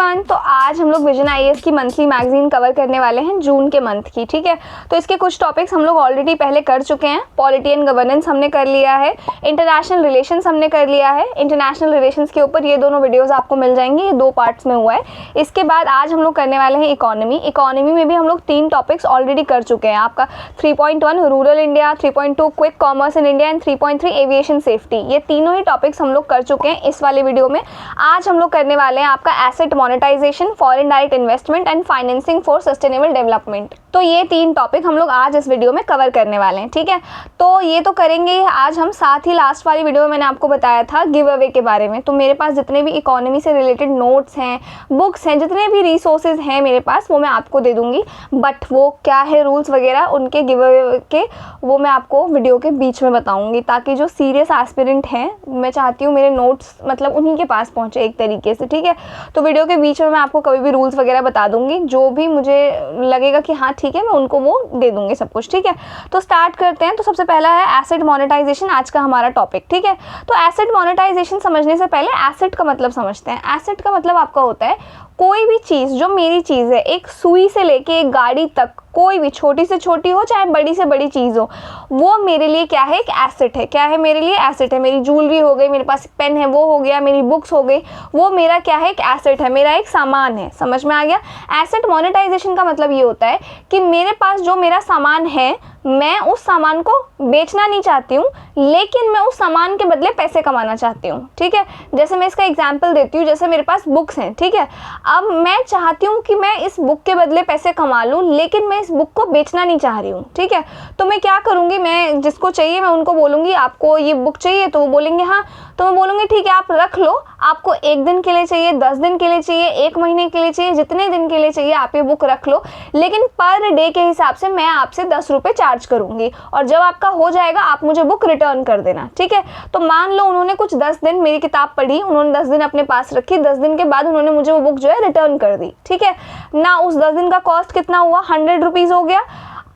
Everyone, तो आज हम लोग विजन आईएएस की मंथली मैगजीन कवर करने वाले हैं जून के मंथ की। ठीक है, तो इसके कुछ टॉपिक्स हम लोग ऑलरेडी पहले कर चुके हैं। पॉलिटी एंड गवर्नेंस हमने कर लिया है, इंटरनेशनल रिलेशंस हमने कर लिया है। इंटरनेशनल रिलेशंस के ऊपर ये दोनों वीडियोस आपको मिल जाएंगे, ये 2 पार्ट्स में हुआ है। इसके बाद आज हम लोग करने वाले हैं इकोनॉमी। इकोनॉमी में भी हम लोग 3 टॉपिक्स ऑलरेडी कर चुके हैं। आपका 3.1 rural India, 3.2 quick commerce in India and 3.3 aviation safety, ये तीनों ही टॉपिक्स हम लोग कर चुके हैं इस वाले वीडियो में। आज हम लोग करने वाले हैं आपका asset monetisation, foreign direct investment and financing for sustainable development. तो ये 3 टॉपिक हम लोग आज इस वीडियो में कवर करने वाले हैं। ठीक है, तो ये तो करेंगे आज हम। साथ ही लास्ट वाली वीडियो में मैंने आपको बताया था गिव अवे के बारे में। तो मेरे पास जितने भी इकोनॉमी से रिलेटेड नोट्स हैं, बुक्स हैं, जितने भी रिसोर्सेज हैं मेरे पास, वो मैं आपको दे दूंगी। बट वो क्या है रूल्स वगैरह उनके गिव अवे के, वो मैं आपको वीडियो के बीच में बताऊंगी, ताकि जो सीरियस एस्पिरेंट हैं, मैं चाहती हूँ मेरे नोट्स मतलब उन्हीं के पास पहुँचे एक तरीके से। ठीक है, तो वीडियो के बीच में मैं आपको कभी भी रूल्स वगैरह बता दूंगी, जो भी मुझे लगेगा कि हाँ ठीक है, मैं उनको वो दे दूंगी सब कुछ। ठीक है, तो स्टार्ट करते हैं। तो सबसे पहला है एसेट मोनेटाइजेशन, आज का हमारा टॉपिक। ठीक है, तो एसेट मोनेटाइजेशन समझने से पहले एसेट का मतलब समझते हैं। एसेट का मतलब आपका होता है कोई भी चीज़ जो मेरी चीज़ है, एक सुई से लेके एक गाड़ी तक, कोई भी छोटी से छोटी हो चाहे बड़ी से बड़ी चीज़ हो, वो मेरे लिए क्या है, एक एसेट है। क्या है मेरे लिए? एसेट है। मेरी ज्वेलरी हो गई, मेरे पास पेन है वो हो गया, मेरी बुक्स हो गई, वो मेरा क्या है, एक एसेट है, मेरा एक सामान है। समझ में आ गया? एसेट मोनेटाइजेशन का मतलब ये होता है कि मेरे पास जो मेरा सामान है, मैं उस सामान को बेचना नहीं चाहती हूँ, लेकिन मैं उस सामान के बदले पैसे कमाना चाहती हूँ। ठीक है, जैसे मैं इसका एग्जांपल देती हूँ, जैसे मेरे पास बुक्स हैं। ठीक है, अब मैं चाहती हूँ कि मैं इस बुक के बदले पैसे कमा लूँ, लेकिन मैं इस बुक को बेचना नहीं चाह रही हूँ। ठीक है, तो मैं क्या करूँगी, मैं जिसको चाहिए मैं उनको बोलूँगी आपको ये बुक चाहिए, तो वो बोलेंगे हाँ, तो मैं बोलूँगी ठीक है आप रख लो। आपको 1 दिन के लिए चाहिए, 10 दिन के लिए चाहिए, 1 महीने के लिए चाहिए, जितने दिन के लिए चाहिए आप ये बुक रख लो, लेकिन पर डे के हिसाब से मैं आपसे 10 रुपये चार्ज करूँगी, और जब आपका हो जाएगा आप मुझे बुक रिटर्न कर देना। ठीक है, तो मान लो उन्होंने कुछ 10 दिन मेरी किताब पढ़ी, उन्होंने 10 दिन अपने पास रखी, 10 दिन के बाद उन्होंने मुझे वो बुक जो है रिटर्न कर दी। ठीक है ना, उस 10 दिन का कॉस्ट कितना हुआ? 100 रुपीज़ हो गया।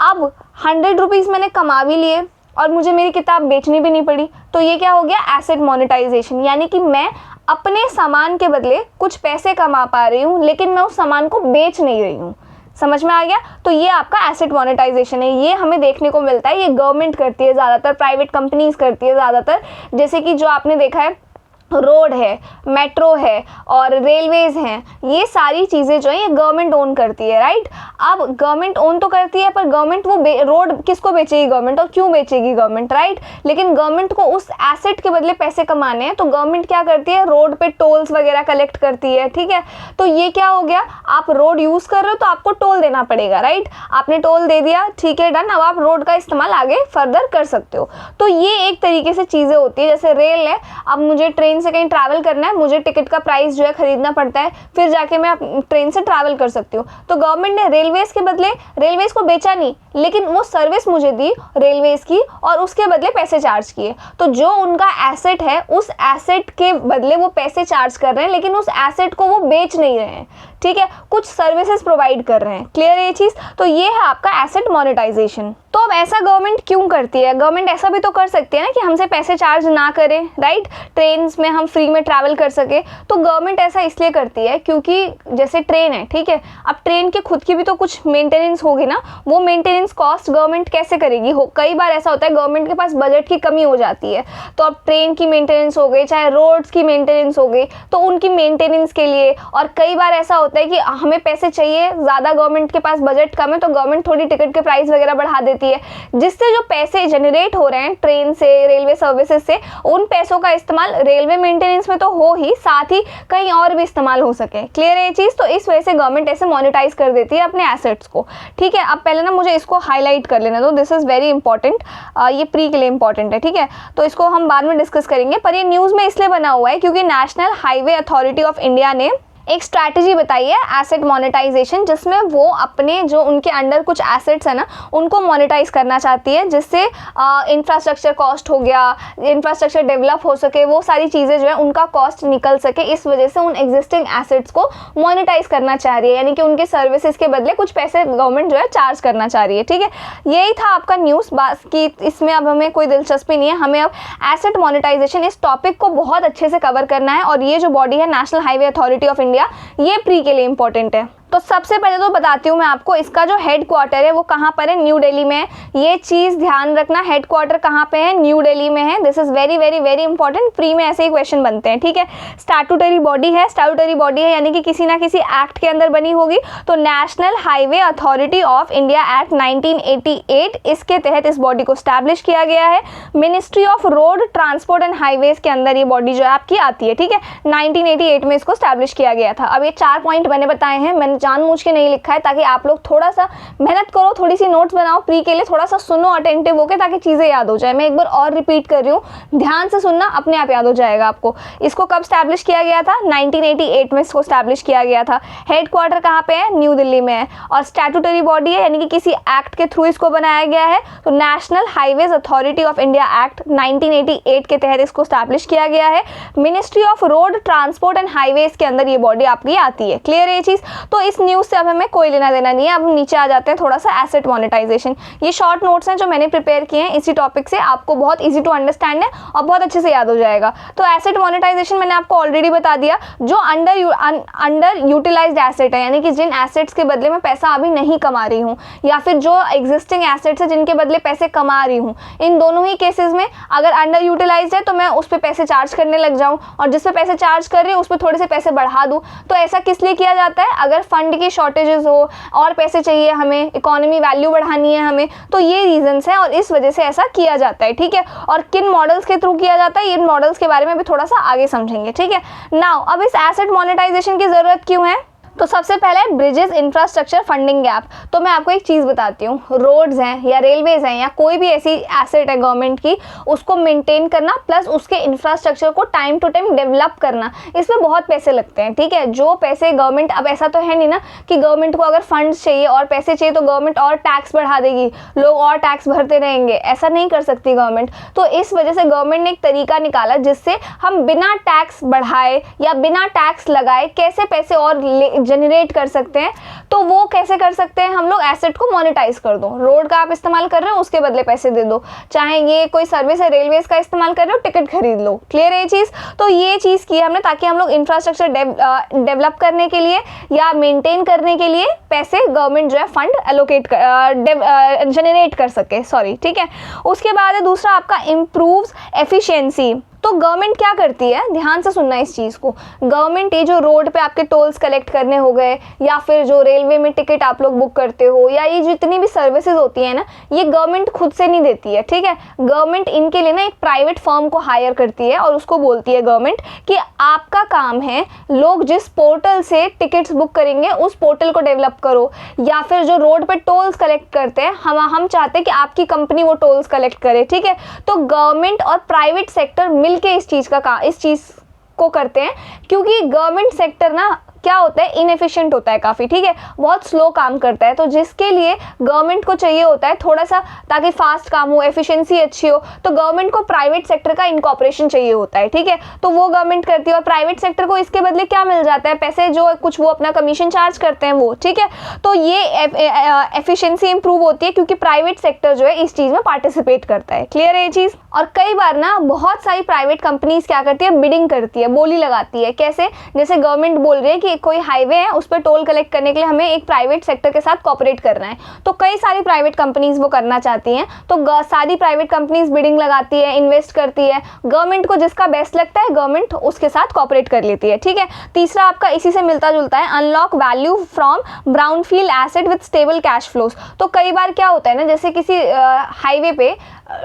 अब 100 रुपीज़ मैंने कमा भी लिए और मुझे मेरी किताब बेचनी भी नहीं पड़ी, तो ये क्या हो गया? Asset monetisation. यानी कि मैं अपने सामान के बदले कुछ पैसे कमा पा रही हूँ, लेकिन मैं उस सामान को बेच नहीं रही हूँ। समझ में आ गया? तो ये आपका एसेट मोनेटाइजेशन है। ये हमें देखने को मिलता है, ये गवर्नमेंट करती है ज़्यादातर, प्राइवेट कंपनीज करती है ज़्यादातर। जैसे कि जो आपने देखा है रोड है, मेट्रो है और रेलवेज़ हैं, ये सारी चीज़ें जो है ये गवर्नमेंट ओन करती है। राइट, अब गवर्नमेंट ओन तो करती है, पर गवर्नमेंट वो रोड किसको बेचेगी गवर्नमेंट, और क्यों बेचेगी गवर्नमेंट? राइट, लेकिन गवर्नमेंट को उस एसेट के बदले पैसे कमाने हैं, तो गवर्नमेंट क्या करती है, रोड पे टोल्स वगैरह कलेक्ट करती है। ठीक है, तो ये क्या हो गया, आप रोड यूज़ कर रहे हो तो आपको टोल देना पड़ेगा। राइट, आपने टोल दे दिया, ठीक है डन, अब आप रोड का इस्तेमाल आगे फर्दर कर सकते हो। तो ये एक तरीके से चीज़ें होती है। जैसे रेल है, अब मुझे ट्रेन से कहीं ट्रैवल करना है, मुझे टिकट का प्राइस जो है खरीदना पड़ता है, फिर जाके मैं ट्रेन से ट्रैवल कर सकती हूँ। तो गवर्नमेंट ने रेलवेज के बदले रेलवेज को बेचा नहीं, लेकिन वो सर्विस मुझे दी रेलवेज की, और उसके बदले पैसे चार्ज किए। तो जो उनका एसेट है, उस एसेट के बदले वो पैसे चार्ज कर रहे हैं, लेकिन उस एसेट को वो बेच नहीं रहे हैं। ठीक है, कुछ सर्विसेज प्रोवाइड कर रहे हैं। क्लियर है ये चीज़? तो ये है आपका एसेट मोनेटाइजेशन। तो अब ऐसा गवर्नमेंट क्यों करती है? गवर्नमेंट ऐसा भी तो कर सकती है ना कि हमसे पैसे चार्ज ना करें। राइट, ट्रेन में हम फ्री में ट्रैवल कर सके। तो गवर्नमेंट ऐसा इसलिए करती है क्योंकि जैसे ट्रेन है, ठीक है, अब ट्रेन के खुद की भी तो कुछ मेंटेनेंस होगी ना, वो मेंटेनेंस कॉस्ट गवर्नमेंट कैसे करेगी? कई बार ऐसा होता है गवर्नमेंट के पास बजट की कमी हो जाती है, तो अब ट्रेन की मेंटेनेंस हो गई, चाहे रोड्स की मेंटेनेंस हो गई, तो उनकी मेंटेनेंस के लिए, और कई बार ऐसा होता है कि हमें पैसे चाहिए ज़्यादा, गवर्नमेंट के पास बजट कम है, तो गवर्नमेंट थोड़ी टिकट के प्राइस वगैरह बढ़ा देती है, जिससे जो पैसे जनरेट हो रहे हैं ट्रेन से, रेलवे सर्विसेज से, उन पैसों का इस्तेमाल रेलवे मेंटेनेंस में तो हो ही, साथ ही कहीं और भी इस्तेमाल हो सके। क्लियर है ये चीज़? तो इस वजह से गवर्नमेंट ऐसे मोनेटाइज कर देती है अपने एसेट्स को। ठीक है, अब पहले ना मुझे इसको हाईलाइट कर लेना दो, दिस इज़ वेरी इंपॉर्टेंट, ये प्री के लिए इंपॉर्टेंट है। ठीक है, तो इसको हम बाद में डिस्कस करेंगे, पर ये न्यूज़ में इसलिए बना हुआ है क्योंकि national highway authority of India ने एक स्ट्रैटेजी बताई है एसेट मोनेटाइजेशन, जिसमें वो अपने जो उनके अंडर कुछ एसेट्स है ना, उनको मोनेटाइज करना चाहती है, जिससे इंफ्रास्ट्रक्चर कॉस्ट हो गया, इंफ्रास्ट्रक्चर डेवलप हो सके, वो सारी चीज़ें जो है उनका कॉस्ट निकल सके। इस वजह से उन एग्जिस्टिंग एसेट्स को मोनेटाइज करना चाह रही है, यानी कि उनके सर्विसेज के बदले कुछ पैसे गवर्नमेंट जो है चार्ज करना चाह रही है। ठीक है, यही था आपका न्यूज़, बाकी इसमें अब हमें कोई दिलचस्पी नहीं है। हमें अब एसेट मोनेटाइजेशन इस टॉपिक को बहुत अच्छे से कवर करना है, और ये जो बॉडी है national highway authority of India, India, ये प्री के लिए इंपॉर्टेंट है। तो सबसे पहले तो बताती हूँ मैं आपको, इसका जो हेड क्वार्टर है वो कहाँ पर है, न्यू दिल्ली में है। ये चीज़ ध्यान रखना, हेड क्वार्टर कहाँ पे है, न्यू दिल्ली में है। This is very very very important, pre में ऐसे ही क्वेश्चन बनते हैं, ठीक है। स्टैट्यूटरी बॉडी है, स्टैट्यूटरी बॉडी है यानी कि किसी ना किसी एक्ट के अंदर बनी होगी। तो national highway authority of India act 1988, इसके तहत इस बॉडी को स्टैब्लिश किया गया है। Ministry of road transport and highways के अंदर ये बॉडी जो है आपकी आती है, ठीक है। 1988 में इसको स्टैब्लिश किया गया था। अब ये 4 पॉइंट मैंने बताए हैं, मैंने जानबूझ के नहीं लिखा है ताकि आप लोग थोड़ा सा मेहनत करो, थोड़ी सी नोट्स बनाओ प्री के लिए, थोड़ा सा सुनो अटेंटिव होके ताकि चीज़ें याद हो जाए। मैं एक बार और रिपीट कर रही हूँ, ध्यान से सुनना, अपने आप याद हो जाएगा आपको। इसको कब स्टैब्लिश किया गया था, 1988 में इसको स्टैब्लिश किया गया था। हेड क्वार्टर कहाँ पे है, न्यू दिल्ली में है। और स्टैट्यूटरी बॉडी है यानी कि किसी एक्ट के थ्रू इसको बनाया गया है। तो national highways authority of India act 1988 के तहत इसको स्टैब्लिश किया गया है। Ministry of road transport and highways के अंदर ये बॉडी आपकी आती है। क्लियर है ये चीज़। तो इस न्यूज़ से अब हमें कोई लेना देना नहीं है। अब नीचे आ जाते हैं थोड़ा सा एसेट मोनेटाइजेशन। ये शॉर्ट नोट्स हैं जो मैंने प्रिपेयर किए हैं इसी टॉपिक से, आपको बहुत इजी टू अंडरस्टैंड है और बहुत अच्छे से याद हो जाएगा। तो एसेट मोनेटाइजेशन मैंने आपको ऑलरेडी बता दिया, जो अंडर यूटिलाइज्ड एसेट है यानी कि जिन एसेट्स के बदले में पैसा अभी नहीं कमा रही हूँ, या फिर जो एग्जिस्टिंग एसेट्स है जिनके बदले पैसे कमा रही हूँ, इन दोनों ही केसेस में अगर अंडर यूटिलाइज्ड है तो मैं उस पर पैसे चार्ज करने लग जाऊँ, और जिस पे पैसे चार्ज कर रही हूँ उस पर थोड़े से पैसे बढ़ा दूँ। तो ऐसा किस लिए किया जाता है, अगर फंड की शॉर्टेजेस हो और पैसे चाहिए हमें, इकोनॉमी वैल्यू बढ़ानी है हमें, तो ये रीजंस हैं और इस वजह से ऐसा किया जाता है, ठीक है। और किन मॉडल्स के थ्रू किया जाता है, इन मॉडल्स के बारे में भी थोड़ा सा आगे समझेंगे, ठीक है। नाउ अब इस एसेट मोनेटाइजेशन की जरूरत क्यों है, तो सबसे पहले ब्रिजेस इंफ्रास्ट्रक्चर फंडिंग गैप। तो मैं आपको एक चीज़ बताती हूँ, रोड्स हैं या रेलवेज हैं या कोई भी ऐसी एसेट है गवर्नमेंट की, उसको मेंटेन करना प्लस उसके इंफ्रास्ट्रक्चर को टाइम टू टाइम डेवलप करना, इसमें बहुत पैसे लगते हैं, ठीक है। जो पैसे गवर्नमेंट, अब ऐसा तो है नहीं ना कि गवर्नमेंट को अगर फंड्स चाहिए और पैसे चाहिए तो गवर्नमेंट और टैक्स बढ़ा देगी, लोग और टैक्स भरते रहेंगे, ऐसा नहीं कर सकती गवर्नमेंट। तो इस वजह से गवर्नमेंट ने एक तरीका निकाला जिससे हम बिना टैक्स बढ़ाए या बिना टैक्स लगाए कैसे पैसे और जनरेट कर सकते हैं। तो वो कैसे कर सकते हैं, हम लोग एसेट को मोनेटाइज कर दो। रोड का आप इस्तेमाल कर रहे हो, उसके बदले पैसे दे दो, चाहे ये कोई सर्विस है रेलवेज का इस्तेमाल कर रहे हो, टिकट खरीद लो। क्लियर है ये चीज़। तो ये चीज़ की हमने ताकि हम लोग इंफ्रास्ट्रक्चर डेवलप करने के लिए या मेंटेन करने के लिए पैसे गवर्नमेंट जो है फंड एलोकेट जनरेट कर सके, सॉरी, ठीक है। उसके बाद है दूसरा आपका इम्प्रूव्स एफिशिएंसी। तो गवर्नमेंट क्या करती है, ध्यान से सुनना इस चीज़ को। गवर्नमेंट ये जो रोड पे आपके टोल्स कलेक्ट करने हो गए, या फिर जो रेलवे में टिकट आप लोग बुक करते हो, या ये जितनी भी सर्विसेज होती है ना, ये गवर्नमेंट खुद से नहीं देती है, ठीक है। गवर्नमेंट इनके लिए ना एक प्राइवेट फर्म को हायर करती है और उसको बोलती है गवर्नमेंट कि आपका काम है लोग जिस पोर्टल से टिकट्स बुक करेंगे उस पोर्टल को डेवलप करो, या फिर जो रोड पे टोल्स कलेक्ट करते हैं हम चाहते हैं कि आपकी कंपनी वो टोल्स कलेक्ट करे, ठीक है। तो गवर्नमेंट और प्राइवेट सेक्टर के इस चीज़ को करते हैं, क्योंकि गवर्नमेंट सेक्टर ना क्या होता है, इनएफिशिएंट होता है काफ़ी, ठीक है, बहुत स्लो काम करता है। तो जिसके लिए गवर्नमेंट को चाहिए होता है थोड़ा सा, ताकि फास्ट काम हो, एफिशिएंसी अच्छी हो, तो गवर्नमेंट को प्राइवेट सेक्टर का इनकॉर्पोरेशन चाहिए होता है, ठीक है। तो वो गवर्नमेंट करती है और प्राइवेट सेक्टर को इसके बदले क्या मिल जाता है, पैसे जो कुछ वो अपना कमीशन चार्ज करते हैं वो, ठीक है। तो ये एफिशिएंसी इंप्रूव होती है क्योंकि प्राइवेट सेक्टर जो है इस चीज़ में पार्टिसिपेट करता है। क्लियर है ये चीज़। और कई बार ना बहुत सारी प्राइवेट कंपनीज क्या करती है, बिडिंग करती है, बोली लगाती है। कैसे, जैसे गवर्नमेंट बोल रही है कि कोई हाईवे है उस पर टोल कलेक्ट करने के लिए हमें एक प्राइवेट सेक्टर के साथ कोऑपरेट करना है, तो कई सारी प्राइवेट कंपनीज वो करना चाहती हैं। तो सारी प्राइवेट कंपनीज बिडिंग लगाती है, इन्वेस्ट करती है, गवर्नमेंट को जिसका बेस्ट लगता है गवर्नमेंट उसके साथ कोऑपरेट कर लेती है, ठीक है। तीसरा आपका इसी से मिलता जुलता है, unlock value from brownfield asset with stable cash flows. तो कई बार क्या होता है ना, जैसे किसी हाईवे पे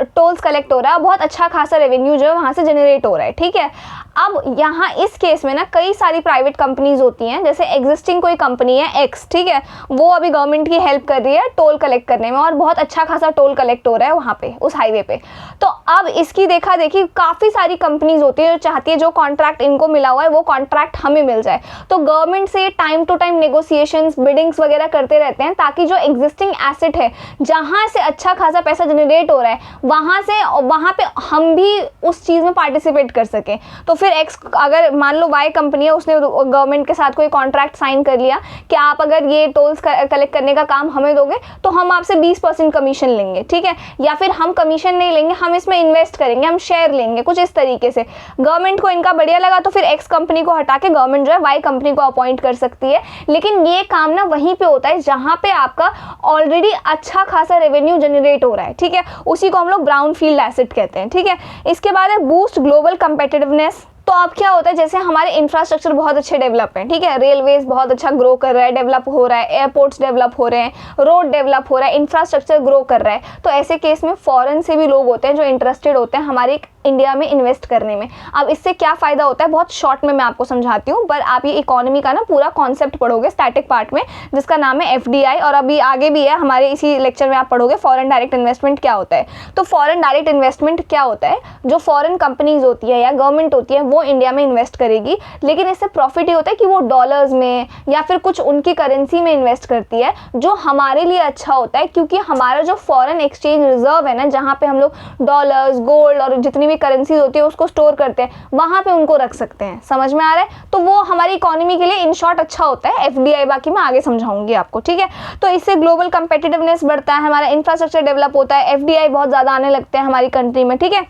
टोल्स कलेक्ट हो रहा है, बहुत अच्छा खासा रेवेन्यू जो है वहाँ से जनरेट हो रहा है, ठीक है। अब यहाँ इस केस में ना कई सारी प्राइवेट कंपनीज होती हैं, जैसे एग्जिस्टिंग कोई कंपनी है एक्स, ठीक है, वो अभी गवर्नमेंट की हेल्प कर रही है टोल कलेक्ट करने में और बहुत अच्छा खासा टोल कलेक्ट हो रहा है वहाँ पे उस हाईवे पे। तो अब इसकी देखा देखी काफ़ी सारी कंपनीज होती है जो चाहती है जो कॉन्ट्रैक्ट इनको मिला हुआ है वो कॉन्ट्रैक्ट हमें मिल जाए। तो गवर्नमेंट से time to time negotiations, biddings वगैरह करते रहते हैं ताकि जो एग्जिस्टिंग एसेट है जहाँ से अच्छा खासा पैसा जनरेट हो रहा है वहाँ पे हम भी उस चीज़ में पार्टिसिपेट कर सकें। तो फिर फिर एक्स, अगर मान लो वाई कंपनी है, उसने गवर्नमेंट के साथ कोई कॉन्ट्रैक्ट साइन कर लिया कि आप अगर ये टोल्स कलेक्ट करने का काम हमें दोगे तो हम आपसे 20% कमीशन लेंगे, ठीक है, या फिर हम कमीशन नहीं लेंगे, हम इसमें इन्वेस्ट करेंगे, हम शेयर लेंगे, कुछ इस तरीके से। गवर्नमेंट को इनका बढ़िया लगा तो फिर एक्स कंपनी को हटा के गवर्नमेंट जो है वाई कंपनी को अपॉइंट कर सकती है। लेकिन ये काम ना वहीं पे होता है जहां पे आपका ऑलरेडी अच्छा खासा रेवेन्यू जनरेट हो रहा है, ठीक है, उसी को हम लोग ब्राउन फील्ड एसेट कहते हैं, ठीक है। इसके बाद है बूस्ट ग्लोबल कंपेटिटिवनेस। तो अब क्या होता है, जैसे हमारे इंफ्रास्ट्रक्चर बहुत अच्छे डेवलप हैं, ठीक है, रेलवेज बहुत अच्छा ग्रो कर रहा है, डेवलप हो रहा है, एयरपोर्ट्स डेवलप हो रहे हैं, रोड डेवलप हो रहा है, इंफ्रास्ट्रक्चर ग्रो कर रहा है, तो ऐसे केस में फॉरेन से भी लोग होते हैं जो इंटरेस्टेड होते हैं हमारे इंडिया में इन्वेस्ट करने में। अब इससे क्या फ़ायदा होता है, बहुत शॉर्ट में मैं आपको समझाती हूँ, पर आप ये इकोनॉमी का ना पूरा कॉन्सेप्ट पढ़ोगे स्टैटिक पार्ट में, जिसका नाम है FDI, और अभी आगे भी है हमारे इसी लेक्चर में आप पढ़ोगे फॉरेन डायरेक्ट इन्वेस्टमेंट क्या होता है। तो फॉरेन डायरेक्ट इन्वेस्टमेंट क्या होता है, जो फॉरेन कंपनीज होती है या गवर्नमेंट होती है वो इंडिया में इन्वेस्ट करेगी, लेकिन इससे प्रॉफिट ये होता है कि वो डॉलर्स में या फिर कुछ उनकी करेंसी में इन्वेस्ट करती है, जो हमारे लिए अच्छा होता है, क्योंकि हमारा जो फॉरेन एक्सचेंज रिजर्व है ना, जहाँ पे हम लोग डॉलर्स, गोल्ड और जितनी भी करेंसी होती है उसको स्टोर करते हैं, वहां पे उनको रख सकते हैं। समझ में आ रहा है? तो वो हमारी इकोनॉमी के लिए इन शॉर्ट अच्छा होता है FDI, बाकी मैं आगे समझाऊंगी आपको, ठीक है। तो इससे ग्लोबल कंपेटिटिवनेस बढ़ता है, हमारा इंफ्रास्ट्रक्चर डेवलप होता है, FDI बहुत ज़्यादा आने लगते हैं हमारी कंट्री में, ठीक है।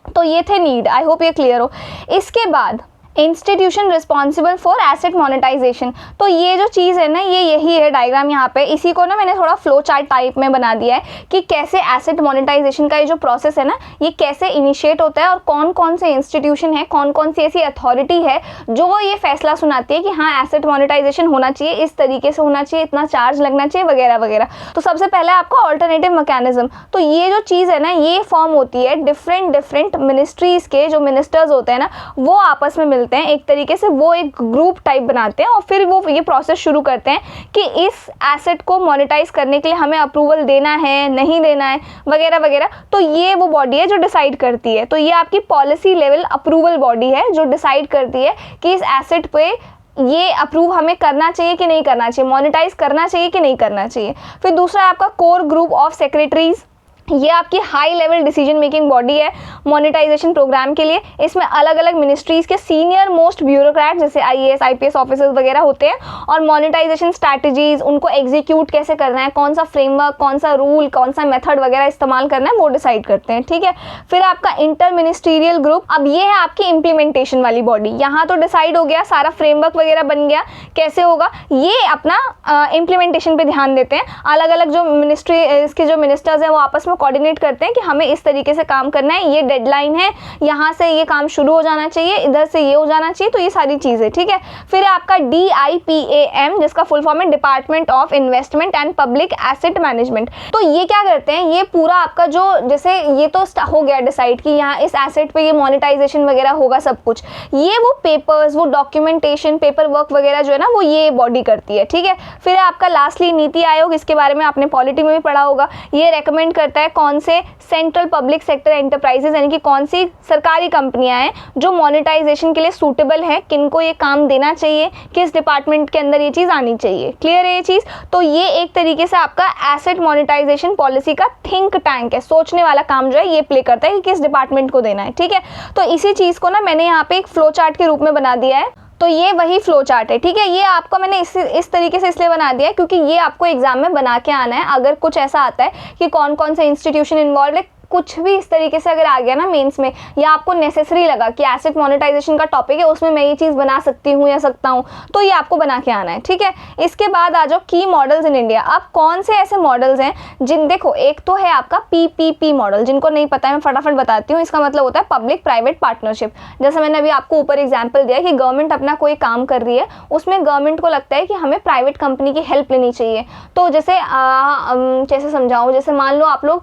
तो ये थे नीड, आई होप ये क्लियर हो। इसके बाद institution responsible for asset monetisation. तो ये जो चीज़ है ना, ये यही है डायग्राम यहाँ पे, इसी को ना मैंने थोड़ा फ्लो चार्ट टाइप में बना दिया है कि कैसे एसेट मोनेटाइजेशन का ये जो प्रोसेस है ना, ये कैसे इनिशिएट होता है और कौन कौन से इंस्टीट्यूशन है, कौन कौन सी ऐसी अथॉरिटी है जो ये फैसला सुनाती है कि हाँ एसेट मोनेटाइजेशन होना चाहिए, इस तरीके से होना चाहिए, इतना चार्ज लगना चाहिए वगैरह वगैरह। तो सबसे पहले आपका ऑल्टरनेटिव मैकेनिज्म। तो ये जो चीज़ है ना, ये फॉर्म होती है डिफरेंट मिनिस्ट्रीज़ के जो मिनिस्टर्स होते हैं ना, वो आपस में मिलते हैं एक तरीके से, वो एक ग्रुप टाइप बनाते हैं और फिर वो ये प्रोसेस शुरू करते हैं कि इस एसेट को मोनेटाइज करने के लिए हमें अप्रूवल देना है, नहीं देना है वगैरह वगैरह। तो ये वो बॉडी है जो डिसाइड करती है। तो ये आपकी पॉलिसी लेवल अप्रूवल बॉडी है जो डिसाइड करती है कि इस एसेट पे ये अप्रूव हमें करना चाहिए कि नहीं करना चाहिए, मोनेटाइज करना चाहिए कि नहीं करना चाहिए। फिर दूसरा है आपका कोर ग्रुप ऑफ सेक्रेटरीज। ये आपकी high level decision making body है मोनेटाइजेशन प्रोग्राम के लिए। इसमें अलग अलग मिनिस्ट्रीज के सीनियर मोस्ट ब्यूरोक्रेट जैसे IAS IPS ऑफिसर्स वगैरह होते हैं, और मोनेटाइजेशन स्ट्रैटेजीज उनको एग्जीक्यूट कैसे करना है, कौन सा फ्रेमवर्क, कौन सा रूल, कौन सा मेथड वगैरह इस्तेमाल करना है, वो डिसाइड करते हैं, ठीक है। फिर आपका इंटर मिनिस्ट्रियल ग्रुप, अब ये है आपकी इम्प्लीमेंटेशन वाली बॉडी। यहाँ तो डिसाइड हो गया, सारा फ्रेमवर्क वगैरह बन गया, कैसे होगा, ये अपना इम्प्लीमेंटेशन पे ध्यान देते हैं। अलग अलग जो मिनिस्ट्री इसके जो मिनिस्टर्स हैं वो आपस में कोऑर्डिनेट करते हैं कि हमें इस तरीके से काम करना है, ये डेडलाइन है, यहाँ से ये काम शुरू हो जाना चाहिए, इधर से ये हो जाना चाहिए, तो ये सारी चीज़ें, ठीक है। फिर आपका DIPAM जिसका फुल फॉर्म है department of investment and public asset management. तो ये क्या करते हैं, ये पूरा आपका जो जैसे ये तो हो गया डिसाइड कि यहाँ इस एसेट पे ये मोनेटाइजेशन वगैरह होगा सब कुछ, ये वो पेपर्स, वो डॉक्यूमेंटेशन, पेपर वर्क वगैरह जो है ना, वो ये बॉडी करती है, ठीक है। फिर आपका लास्टली नीति आयोग, इसके बारे में आपने पॉलिटी में भी पढ़ा होगा। ये रेकमेंड करता है कौन से सेंट्रल पब्लिक सेक्टर एंटरप्राइजेज यानी कि कौन सी सरकारी कंपनियां हैं जो मोनेटाइजेशन के लिए सूटेबल है, किनको ये काम देना चाहिए, किस डिपार्टमेंट के अंदर ये चीज़ आनी चाहिए। क्लियर है ये चीज़? तो ये एक तरीके से आपका एसेट मोनेटाइजेशन पॉलिसी का थिंक टैंक है, सोचने वाला काम जो है ये प्ले करता है कि किस डिपार्टमेंट को देना है, ठीक है। तो इसी चीज़ को ना मैंने यहाँ पे एक फ्लो चार्ट के रूप में बना दिया है। तो ये वही फ्लो चार्ट है, ठीक है। ये आपको मैंने इस तरीके से इसलिए बना दिया है क्योंकि ये आपको एग्जाम में बना के आना है। अगर कुछ ऐसा आता है कि कौन कौन से इंस्टीट्यूशन इन्वॉल्व है, कुछ भी इस तरीके से अगर आ गया ना मेंस में, या आपको नेसेसरी लगा कि एसेट मोनेटाइजेशन का टॉपिक है उसमें मैं ये चीज़ बना सकती हूँ या सकता हूँ, तो ये आपको बना के आना है, ठीक है। इसके बाद आ जाओ की मॉडल्स इन इंडिया। अब कौन से ऐसे मॉडल्स हैं जिन, देखो एक तो है आपका PPP मॉडल, जिनको नहीं पता है मैं फटाफट बताती हूँ। इसका मतलब होता है पब्लिक प्राइवेट पार्टनरशिप। जैसे मैंने अभी आपको ऊपर एग्जाम्पल दिया कि गवर्नमेंट अपना कोई काम कर रही है, उसमें गवर्नमेंट को लगता है कि हमें प्राइवेट कंपनी की हेल्प लेनी चाहिए। तो जैसे कैसे समझाऊँ, जैसे मान लो आप लोग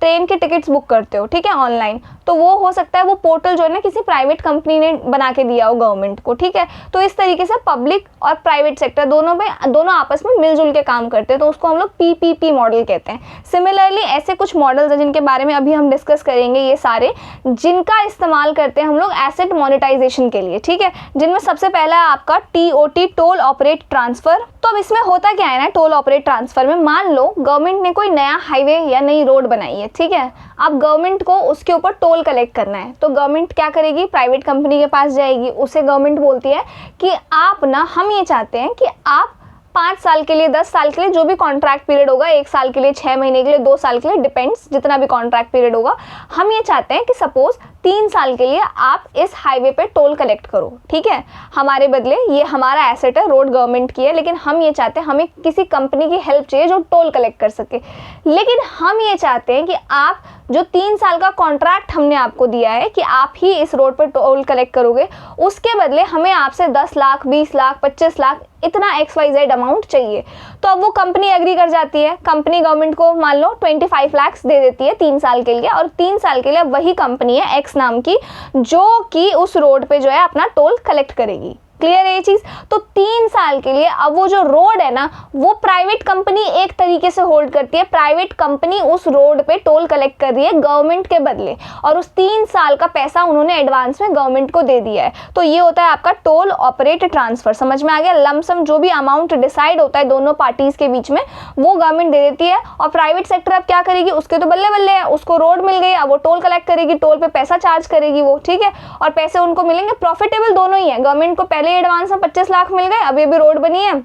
ट्रेन के टिकट्स बुक करते हो, ठीक है, ऑनलाइन, तो वो हो सकता है वो पोर्टल जो है ना किसी प्राइवेट कंपनी ने बना के दिया हो गवर्नमेंट को, ठीक है। तो इस तरीके से पब्लिक और प्राइवेट सेक्टर दोनों आपस में मिलजुल के काम करते हैं, तो उसको हम लोग PPP मॉडल कहते हैं। सिमिलरली ऐसे कुछ मॉडल्स हैं जिनके बारे में अभी हम डिस्कस करेंगे, ये सारे जिनका इस्तेमाल करते हैं हम लोग एसेट मोनेटाइजेशन के लिए, ठीक है। जिनमें सबसे पहला है आपका TOT, टोल ऑपरेट ट्रांसफर। तो अब इसमें होता क्या है ना, टोल ऑपरेट ट्रांसफर में मान लो गवर्नमेंट ने कोई नया हाईवे या नई रोड बनाई है, ठीक है। अब गवर्नमेंट को उसके ऊपर टोल कलेक्ट करना है, तो गवर्नमेंट क्या करेगी, प्राइवेट कंपनी के पास जाएगी, उसे गवर्नमेंट बोलती है कि आप ना, हम ये चाहते हैं कि आप 5 साल के लिए, 10 साल के लिए, जो भी कॉन्ट्रैक्ट पीरियड होगा, 1 साल के लिए, 6 महीने के लिए, 2 साल के लिए, डिपेंड्स, जितना भी कॉन्ट्रैक्ट पीरियड होगा, हम ये चाहते हैं कि सपोज 3 साल के लिए आप इस हाईवे पे टोल कलेक्ट करो, ठीक है। हमारे बदले, ये हमारा एसेट है, रोड गवर्नमेंट की है, लेकिन हम ये चाहते हैं, हमें किसी कंपनी की हेल्प चाहिए जो टोल कलेक्ट कर सके, लेकिन हम ये चाहते हैं कि आप जो 3 साल का कॉन्ट्रैक्ट हमने आपको दिया है कि आप ही इस रोड पर टोल कलेक्ट करोगे, उसके बदले हमें आपसे 10 लाख, 20 लाख, 25 लाख, इतना XYZ अमाउंट चाहिए। तो अब वो कंपनी एग्री कर जाती है, कंपनी गवर्नमेंट को मान लो 25 लाख दे देती है 3 साल के लिए, और 3 साल के लिए वही कंपनी है X नाम की जो कि उस रोड पे जो है अपना टोल कलेक्ट करेगी। क्लियर है ये चीज। तो 3 साल के लिए अब वो जो रोड है ना, वो प्राइवेट कंपनी एक तरीके से होल्ड करती है, प्राइवेट कंपनी उस रोड पे टोल कलेक्ट कर रही है गवर्नमेंट के बदले, और उस 3 साल का पैसा उन्होंने एडवांस में गवर्नमेंट को दे दिया है। तो ये होता है आपका टोल ऑपरेट ट्रांसफर। समझ में आ गया। लमसम जो भी अमाउंट डिसाइड होता है दोनों पार्टीज के बीच में, वो गवर्नमेंट दे देती है, और प्राइवेट सेक्टर अब क्या करेगी, उसके तो बल्ले बल्ले है, उसको रोड मिल गई, अब वो टोल कलेक्ट करेगी, टोल पे पैसा चार्ज करेगी वो, ठीक है, और पैसे उनको मिलेंगे, प्रॉफिटेबल दोनों ही है। गवर्नमेंट को पहले एडवांस में 25 लाख मिल गए, अब ये भी रोड बनी है,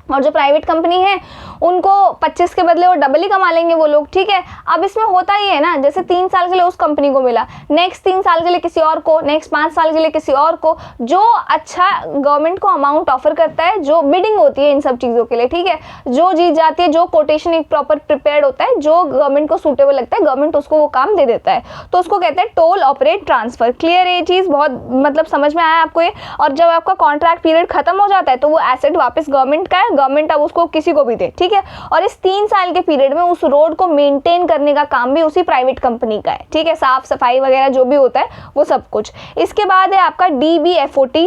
और जो प्राइवेट कंपनी है उनको 25 के बदले वो डबल ही कमा लेंगे वो लोग, ठीक है। अब इसमें होता ही है ना, जैसे 3 साल के लिए उस कंपनी को मिला, नेक्स्ट 3 साल के लिए किसी और को, नेक्स्ट 5 साल के लिए किसी और को, जो अच्छा गवर्नमेंट को अमाउंट ऑफर करता है, जो बिडिंग होती है इन सब चीज़ों के लिए, ठीक है, जो जीत जाती है, जो कोटेशन एक प्रॉपर प्रिपेयर्ड होता है, जो गवर्नमेंट को सूटेबल लगता है, गवर्नमेंट उसको वो काम दे देता है, तो उसको कहते हैं टोल ऑपरेट ट्रांसफर। क्लियर है ये चीज़, बहुत मतलब समझ में आया आपको ये। और जब आपका कॉन्ट्रैक्ट पीरियड खत्म हो जाता है तो वो एसेट वापस गवर्नमेंट का है, गवर्नमेंट अब उसको किसी को भी दे, ठीक है। और इस 3 साल के पीरियड में उस रोड को मेंटेन करने का काम भी उसी प्राइवेट कंपनी का है, ठीक है, साफ सफाई वगैरह जो भी होता है वो सब कुछ। इसके बाद है आपका DBFOT,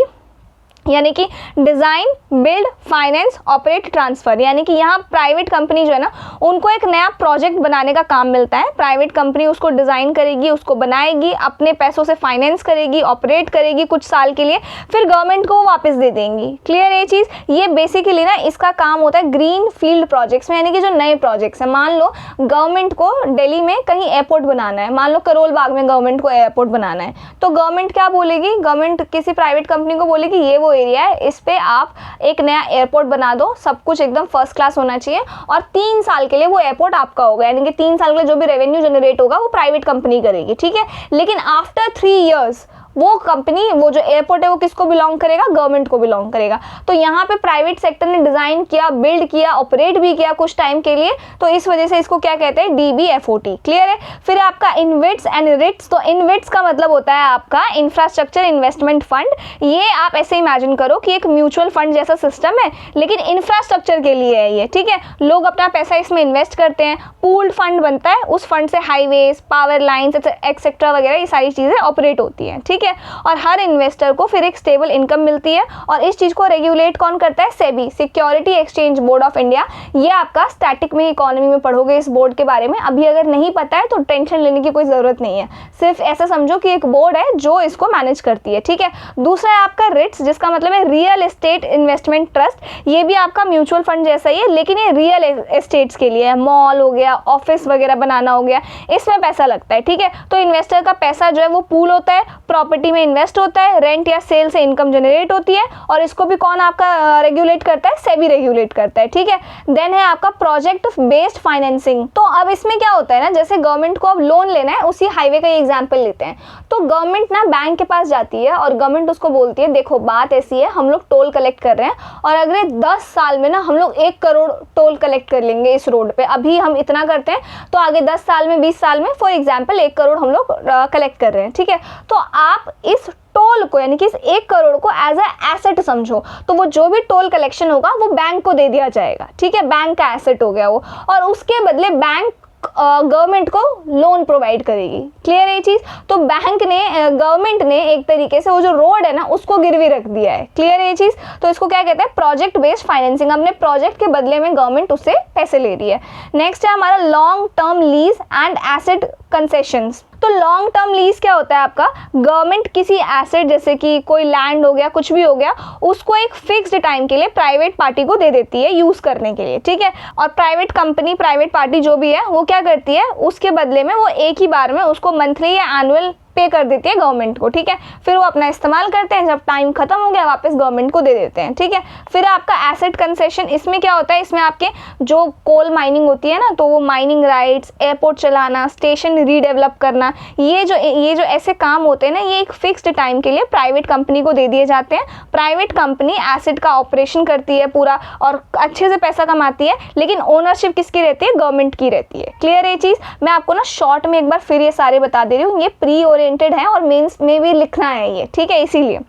यानी कि design, build, finance, operate, transfer. यानी कि यहाँ प्राइवेट कंपनी जो है ना, उनको एक नया प्रोजेक्ट बनाने का काम मिलता है। प्राइवेट कंपनी उसको डिज़ाइन करेगी, उसको बनाएगी, अपने पैसों से फाइनेंस करेगी, ऑपरेट करेगी कुछ साल के लिए, फिर गवर्नमेंट को वापस दे देंगी। क्लियर है ये चीज़। ये बेसिकली ना इसका काम होता है ग्रीन फील्ड प्रोजेक्ट्स में, यानी कि जो नए प्रोजेक्ट्स हैं। मान लो गवर्नमेंट को दिल्ली में कहीं एयरपोर्ट बनाना है, मान लो करोल बाग में गवर्नमेंट को एयरपोर्ट बनाना है, तो गवर्नमेंट क्या बोलेगी, गवर्नमेंट किसी प्राइवेट कंपनी को बोलेगी ये वो एरिया है, इस पे आप एक नया एयरपोर्ट बना दो, सब कुछ एकदम फर्स्ट क्लास होना चाहिए, और 3 साल के लिए वो एयरपोर्ट आपका होगा। यानी कि 3 साल के लिए जो भी रेवेन्यू जनरेट होगा वो प्राइवेट कंपनी करेगी, ठीक है। लेकिन आफ्टर 3 इयर्स वो कंपनी, वो जो एयरपोर्ट है वो किसको बिलोंग करेगा, गवर्नमेंट को बिलोंग करेगा। तो यहाँ पे प्राइवेट सेक्टर ने डिजाइन किया, बिल्ड किया, ऑपरेट भी किया कुछ टाइम के लिए, तो इस वजह से इसको क्या कहते हैं, DBFOT। क्लियर है। फिर आपका इन्वेट्स एंड रिट्स। तो इन्वेट्स का मतलब होता है आपका इंफ्रास्ट्रक्चर इन्वेस्टमेंट फंड। ये आप ऐसे इमेजिन करो कि एक म्यूचुअल फंड जैसा सिस्टम है, लेकिन इंफ्रास्ट्रक्चर के लिए है ये, ठीक है। लोग अपना पैसा इसमें इन्वेस्ट करते हैं, पूल्ड फंड बनता है, उस फंड से हाईवेज, पावर लाइन्स एक्सेट्रा वगैरह ये सारी चीज़ें ऑपरेट होती हैं, ठीक है। और हर इन्वेस्टर को फिर एक स्टेबल इनकम मिलती है, और इस चीज को रेगुलेट कौन करता है, SEBI, security exchange board of India. ये आपका स्टैटिक में, इकोनॉमी में पढ़ोगे इस बोर्ड के बारे में। अभी अगर नहीं पता है तो टेंशन लेने की कोई जरूरत नहीं है, सिर्फ ऐसा समझो कि एक बोर्ड है जो इसको मैनेज करती है, ठीक है। दूसरा है आपका रिट्स, जिसका मतलब है रियल एस्टेट इन्वेस्टमेंट ट्रस्ट। ये भी आपका म्यूचुअल फंड जैसा ही है, लेकिन ये रियल एस्टेट्स के लिए है, मॉल हो गया, ऑफिस वगैरह बनाना हो गया, इसमें पैसा लगता है, ठीक है। तो इन्वेस्टर का पैसा जो है वो पूल होता है, प्रॉपर्टी में इन्वेस्ट होता है, रेंट या सेल से इनकम जनरेट होती है, और इसको भी कौन आपका रेगुलेट करता है, सेबी रेगुलेट करता है, ठीक है। देन है आपका प्रोजेक्ट बेस्ड फाइनेंसिंग। तो अब इसमें क्या होता है ना, जैसे गवर्नमेंट को अब लोन लेना है, उसी हाईवे का एग्जांपल लेते हैं, तो गवर्नमेंट ना बैंक के पास जाती है और गवर्नमेंट उसको बोलती है देखो बात ऐसी है, हम लोग टोल कलेक्ट कर रहे हैं और अगले 10 साल में ना हम लोग 1 करोड़ टोल कलेक्ट कर लेंगे इस रोड पे। अभी हम इतना करते हैं तो आगे 10 साल में, 20 साल में फॉर एग्जाम्पल 1 करोड़ हम लोग कलेक्ट कर रहे हैं, ठीक है। तो आप इस टोल को, यानी कि इस 1 करोड़ को एज ए एसेट समझो, तो वो जो भी टोल कलेक्शन होगा वो बैंक को दे दिया जाएगा, ठीक है, बैंक का एसेट हो गया वो, और उसके बदले बैंक गवर्नमेंट को लोन प्रोवाइड करेगी। क्लियर है ये चीज। तो बैंक ने, गवर्नमेंट ने एक तरीके से वो जो रोड है ना उसको गिरवी रख दिया है। क्लियर है ये चीज। तो इसको क्या कहते हैं, प्रोजेक्ट बेस्ड फाइनेंसिंग। अपने प्रोजेक्ट के बदले में गवर्नमेंट उससे पैसे ले रही है। नेक्स्ट है हमारा long term lease and asset concessions. तो लॉन्ग टर्म लीज क्या होता है आपका, गवर्नमेंट किसी एसेट जैसे कि कोई लैंड हो गया, कुछ भी हो गया, उसको एक फिक्स्ड टाइम के लिए प्राइवेट पार्टी को दे देती है यूज करने के लिए, ठीक है। और प्राइवेट कंपनी, प्राइवेट पार्टी जो भी है वो क्या करती है, उसके बदले में वो एक ही बार में उसको मंथली या एनुअल पे कर देती है गवर्नमेंट को, ठीक है। फिर वो अपना इस्तेमाल करते हैं, जब टाइम खत्म हो गया वापस गवर्नमेंट को दे देते हैं, ठीक है। फिर आपका एसेट कंसेशन, इसमें क्या होता है, इसमें आपके जो कोल माइनिंग होती है ना, तो वो माइनिंग राइट्स, एयरपोर्ट चलाना, स्टेशन रीडेवलप करना, ये जो ऐसे काम होते हैं ना, ये एक फिक्स्ड टाइम के लिए प्राइवेट कंपनी को दे दिए जाते हैं। प्राइवेट कंपनी एसेट का ऑपरेशन करती है पूरा और अच्छे से पैसा कमाती है, लेकिन ओनरशिप किसकी रहती है, गवर्नमेंट की रहती है। क्लियर है ये चीज़? मैं आपको ना शॉर्ट में एक बार फिर ये सारे बता दे रही हूँ, ये प्री ओरिएंटेड है और मेंस में भी लिखना है ये, ठीक है। इसीलिए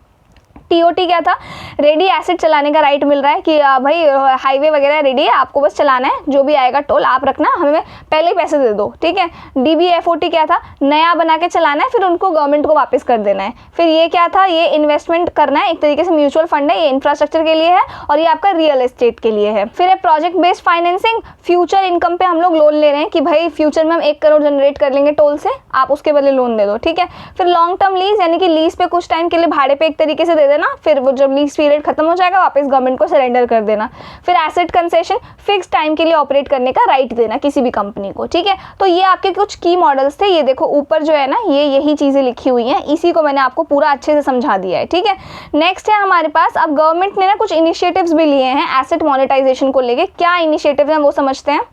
टीओटी क्या था, रेडी एसेट चलाने का राइट मिल रहा है कि भाई हाईवे वगैरह रेडी है, आपको बस चलाना है, जो भी आएगा टोल आप रखना, हमें पहले ही पैसे दे दो, ठीक है। डीबीएफओटी क्या था, नया बना के चलाना है, फिर उनको गवर्नमेंट को वापस कर देना है। फिर ये क्या था, ये इन्वेस्टमेंट करना है, एक तरीके से म्यूचुअल फंड है, ये इंफ्रास्ट्रक्चर के लिए है और ये आपका रियल एस्टेट के लिए है। फिर है project based financing, future income पे हम लोग लोन ले रहे हैं कि भाई फ्यूचर में हम 1 करोड़ जनरेट कर लेंगे टोल से, आप उसके बदले लोन दे दो, ठीक है। फिर लॉन्ग टर्म लीज, यानी कि लीज पे कुछ टाइम के लिए भाड़े पे एक तरीके से दे देना, फिर वो जब लीज पीरियड खत्म हो जाएगा वापस गवर्नमेंट को सरेंडर कर देना। फिर एसेट कंसेशन, फिक्स टाइम के लिए ऑपरेट करने का राइट देना किसी भी कंपनी को, ठीक है। तो ये आपके कुछ की मॉडल्स थे, ये देखो ऊपर जो है ना, ये यही चीजें लिखी हुई हैं, इसी को मैंने आपको पूरा अच्छे से समझा दिया है, ठीक है। नेक्स्ट है हमारे पास, अब गवर्नमेंट ने ना कुछ इनिशिएटिव्स भी लिए हैं एसेट मोनेटाइजेशन को लेके। क्या इनिशिएटिव हैं वो समझते हैं।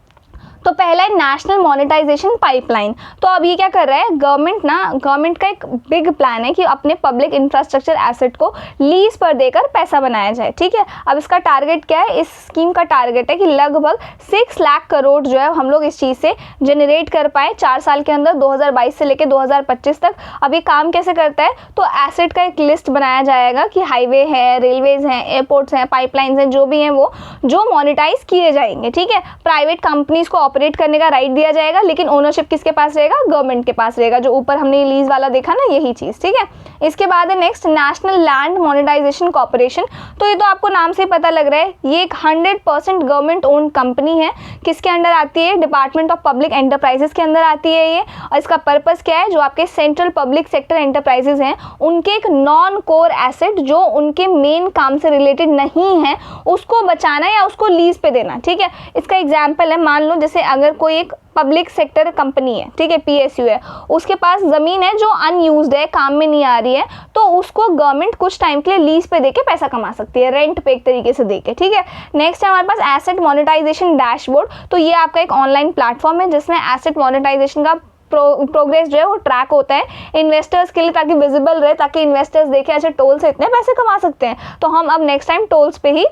तो पहला है नेशनल मोनेटाइजेशन पाइपलाइन। तो अब ये क्या कर रहा है, गवर्नमेंट का एक बिग प्लान है कि अपने पब्लिक इंफ्रास्ट्रक्चर एसेट को लीज पर देकर पैसा बनाया जाए, ठीक है। अब इसका टारगेट क्या है, इस स्कीम का टारगेट है कि लगभग 6 लाख करोड़ जो है हम लोग इस चीज़ से जनरेट कर पाए 4 साल के अंदर, 2022 से लेकर 2025 तक। अब ये काम कैसे करता है, तो एसेट का एक लिस्ट बनाया जाएगा कि हाईवे है, रेलवेज हैं, एयरपोर्ट्स हैं, पाइपलाइंस हैं, जो भी हैं वो जो मोनेटाइज किए जाएंगे, ठीक है। प्राइवेट कंपनीज को ऑपरेट करने का राइट दिया जाएगा, लेकिन ओनरशिप किसके पास रहेगा, गवर्नमेंट के पास रहेगा, जो ऊपर हमने लीज वाला देखा ना, यही चीज, ठीक है। इसके बाद है next national land monetisation corporation. तो ये तो आपको नाम से ही पता लग रहा है, ये एक 100% गवर्नमेंट ओन्ड कंपनी है। किसके अंडर आती है, डिपार्टमेंट ऑफ पब्लिक एंटरप्राइजेस के अंदर आती है ये। और इसका पर्पस क्या है, जो आपके सेंट्रल पब्लिक सेक्टर एंटरप्राइजेस हैं उनके एक नॉन कोर एसेट जो उनके मेन काम से रिलेटेड नहीं है, उसको बचाना या उसको लीज पे देना, ठीक है। इसका एग्जाम्पल है, मान लो जैसे अगर कोई एक पब्लिक सेक्टर कंपनी है, ठीक है, पीएसयू है, उसके पास जमीन है जो अनयूज्ड है, काम में नहीं आ रही है, तो उसको गवर्नमेंट कुछ टाइम के लिए लीज पे देके पैसा कमा सकती है, रेंट पे एक तरीके से देके, ठीक है। नेक्स्ट है हमारे पास एसेट मोनेटाइजेशन डैशबोर्ड। तो ये आपका एक ऑनलाइन प्लेटफॉर्म है जिसमें एसेट मोनेटाइजेशन का प्रोग्रेस जो है वो ट्रैक होता है इन्वेस्टर्स के लिए, ताकि विजिबल रहे, ताकि इन्वेस्टर्स देखें अच्छा टोल से इतने पैसे कमा सकते हैं, तो हम अब नेक्स्ट टाइम टोल्स पे ही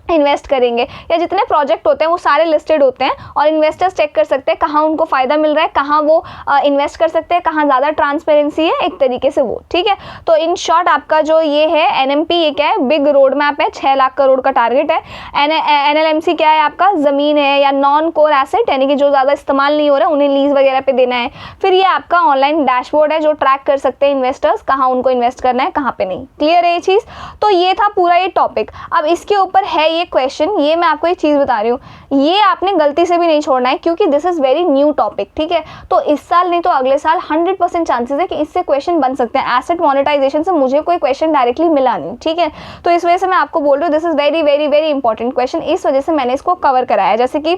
इन्वेस्ट करेंगे। या जितने प्रोजेक्ट होते हैं वो सारे लिस्टेड होते हैं और इन्वेस्टर्स चेक कर सकते हैं कहाँ उनको फ़ायदा मिल रहा है, कहाँ वो इन्वेस्ट कर सकते हैं, कहाँ ज़्यादा ट्रांसपेरेंसी है, एक तरीके से वो, ठीक है। तो इन शॉर्ट आपका जो ये है एनएमपी, ये क्या है, बिग रोड मैप है, 6 लाख करोड़ का टारगेट है। एनएलएमसी क्या है, आपका ज़मीन है या नॉन कोर एसेट, यानी कि जो ज़्यादा इस्तेमाल नहीं हो रहा है उन्हें लीज वगैरह पे देना है। फिर ये आपका ऑनलाइन डैशबोर्ड है जो ट्रैक कर सकते हैं इन्वेस्टर्स कहाँ उनको इन्वेस्ट करना है, कहाँ पे नहीं। क्लियर है ये चीज़। तो ये था पूरा ये टॉपिक। अब इसके ऊपर है ये क्वेश्चन, ये मैं आपको एक चीज बता रही हूँ, ये आपने गलती से भी नहीं छोड़ना है क्योंकि this is very new topic, ठीक है। तो इस साल नहीं तो अगले साल 100% चांसेस है कि इससे क्वेश्चन बन सकते हैं। एसेट मोनेटाइजेशन से मुझे कोई क्वेश्चन डायरेक्टली मिला नहीं, ठीक है। तो इस वजह से मैं आपको बोल रही हूँ this is very very very important question, इस वजह से मैंने इसको कवर कराया। जैसे कि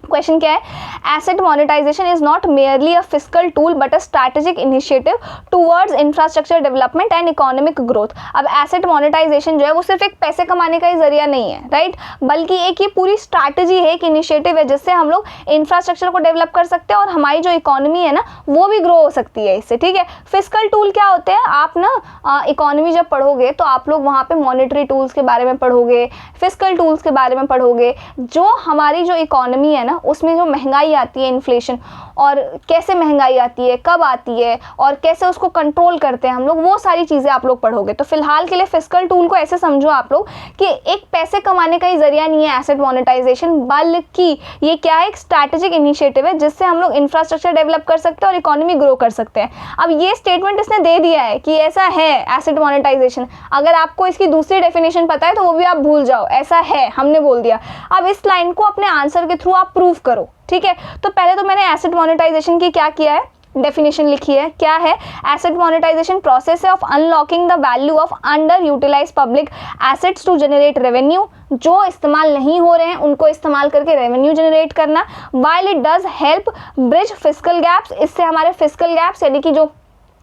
क्वेश्चन क्या है, asset monetisation is not merely a fiscal tool but a strategic initiative towards infrastructure development and economic growth. अब एसेट मोनेटाइजेशन जो है वो सिर्फ एक पैसे कमाने का ही जरिया नहीं है, राइट, बल्कि एक ये पूरी स्ट्रैटेजी है, एक इनिशिएटिव है जिससे हम लोग इंफ्रास्ट्रक्चर को डेवलप कर सकते हैं और हमारी जो इकोनॉमी है ना वो भी ग्रो हो सकती है इससे, ठीक है। फिस्कल टूल क्या होते हैं, आप ना इकोनॉमी जब पढ़ोगे तो आप लोग वहाँ पे मॉनेटरी टूल्स के बारे में पढ़ोगे, फिस्कल टूल्स के बारे में पढ़ोगे, जो हमारी जो इकोनॉमी है ना उसमें जो महंगाई आती है, इन्फ्लेशन, और कैसे महंगाई आती है, कब आती है और कैसे उसको कंट्रोल करते हैं हम लोग, वो सारी चीज़ें आप लोग पढ़ोगे। तो फिलहाल के लिए फिस्कल टूल को ऐसे समझो आप लोग कि एक पैसे कमाने का ही जरिया नहीं है एसेट मोनेटाइजेशन, बल्कि ये क्या है, एक स्ट्रैटेजिक इनिशिएटिव है जिससे हम लोग इंफ्रास्ट्रक्चर डेवलप कर सकते हैं और इकोनॉमी ग्रो कर सकते हैं। अब ये स्टेटमेंट इसने दे दिया है कि ऐसा है एसेट मोनेटाइजेशन, अगर आपको इसकी दूसरी डेफिनेशन पता है तो वो भी आप भूल जाओ, ऐसा है हमने बोल दिया। अब इस लाइन को अपने आंसर के थ्रू आप प्रूव करो, ठीक है। तो पहले तो मैंने एसेट मोनेटाइजेशन की क्या किया है, डेफिनेशन लिखी है, क्या है? एसेट मोनेटाइजेशन प्रोसेस है of unlocking the value of under utilize public assets to generate revenue, जो इस्तेमाल नहीं हो रहे हैं उनको इस्तेमाल करके रेवेन्यू जनरेट करना। While it does help bridge fiscal gaps, इससे हमारे फिस्कल गैप्स यानी कि जो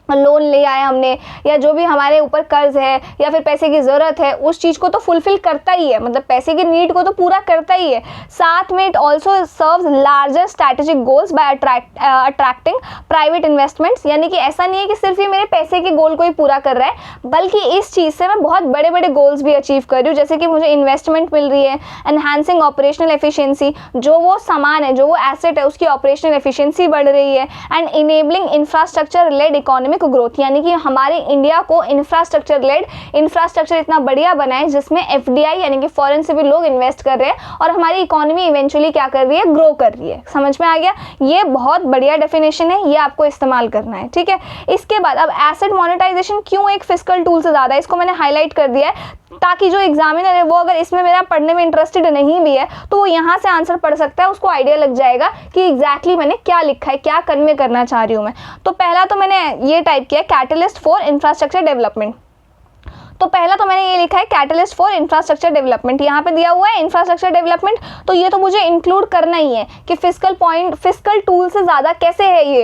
लोन ले आए हमने या जो भी हमारे ऊपर कर्ज है या फिर पैसे की ज़रूरत है उस चीज़ को तो फुलफिल करता ही है, मतलब पैसे की नीड को तो पूरा करता ही है। साथ में it also serves larger strategic goals by attracting private investments, यानी कि ऐसा नहीं है कि सिर्फ ये मेरे पैसे के गोल को ही पूरा कर रहा है बल्कि इस चीज़ से मैं बहुत बड़े बड़े गोल्स भी अचीव कर रही हूँ, जैसे कि मुझे इन्वेस्टमेंट मिल रही है, एनहांसिंग ऑपरेशनल एफिशिएंसी, जो वो सामान है जो वो एसेट है उसकी ऑपरेशनल एफिशिएंसी बढ़ रही है, and enabling infrastructure led economic growth, यानी कि हमारे इंडिया को इंफ्रास्ट्रक्चर लेड इंफ्रास्ट्रक्चर इतना बढ़िया बनाए जिसमें एफडीआई यानी कि फॉरेन से भी लोग इन्वेस्ट कर रहे हैं और हमारी इकोनॉमी इवेंचुअली क्या कर रही है, ग्रो कर रही है। समझ में आ गया? ये बहुत बढ़िया डेफिनेशन है, ये आपको इस्तेमाल करना है, ठीक है। इसके बाद अब एसेट मोनेटाइजेशन क्यों एक फिस्कल टूल से ज़्यादा है, इसको मैंने हाईलाइट कर दिया है ताकि जो एग्जामिनर है वो अगर इसमें मेरा पढ़ने में इंटरेस्टेड नहीं भी है तो वो यहाँ से आंसर पढ़ सकता है, उसको आइडिया लग जाएगा कि एग्जैक्टली मैंने क्या लिखा है, क्या कन्वे करना चाह रही हूँ मैं। तो पहला तो मैंने ये टाइप किया कैटलिस्ट फॉर इंफ्रास्ट्रक्चर डेवलपमेंट, तो पहला तो मैंने ये लिखा है कैटलिस्ट फॉर इंफ्रास्ट्रक्चर डेवलपमेंट, यहाँ पे दिया हुआ है इंफ्रास्ट्रक्चर डेवलपमेंट, तो ये तो मुझे इंक्लूड करना ही है कि फिस्कल टूल से ज़्यादा कैसे है ये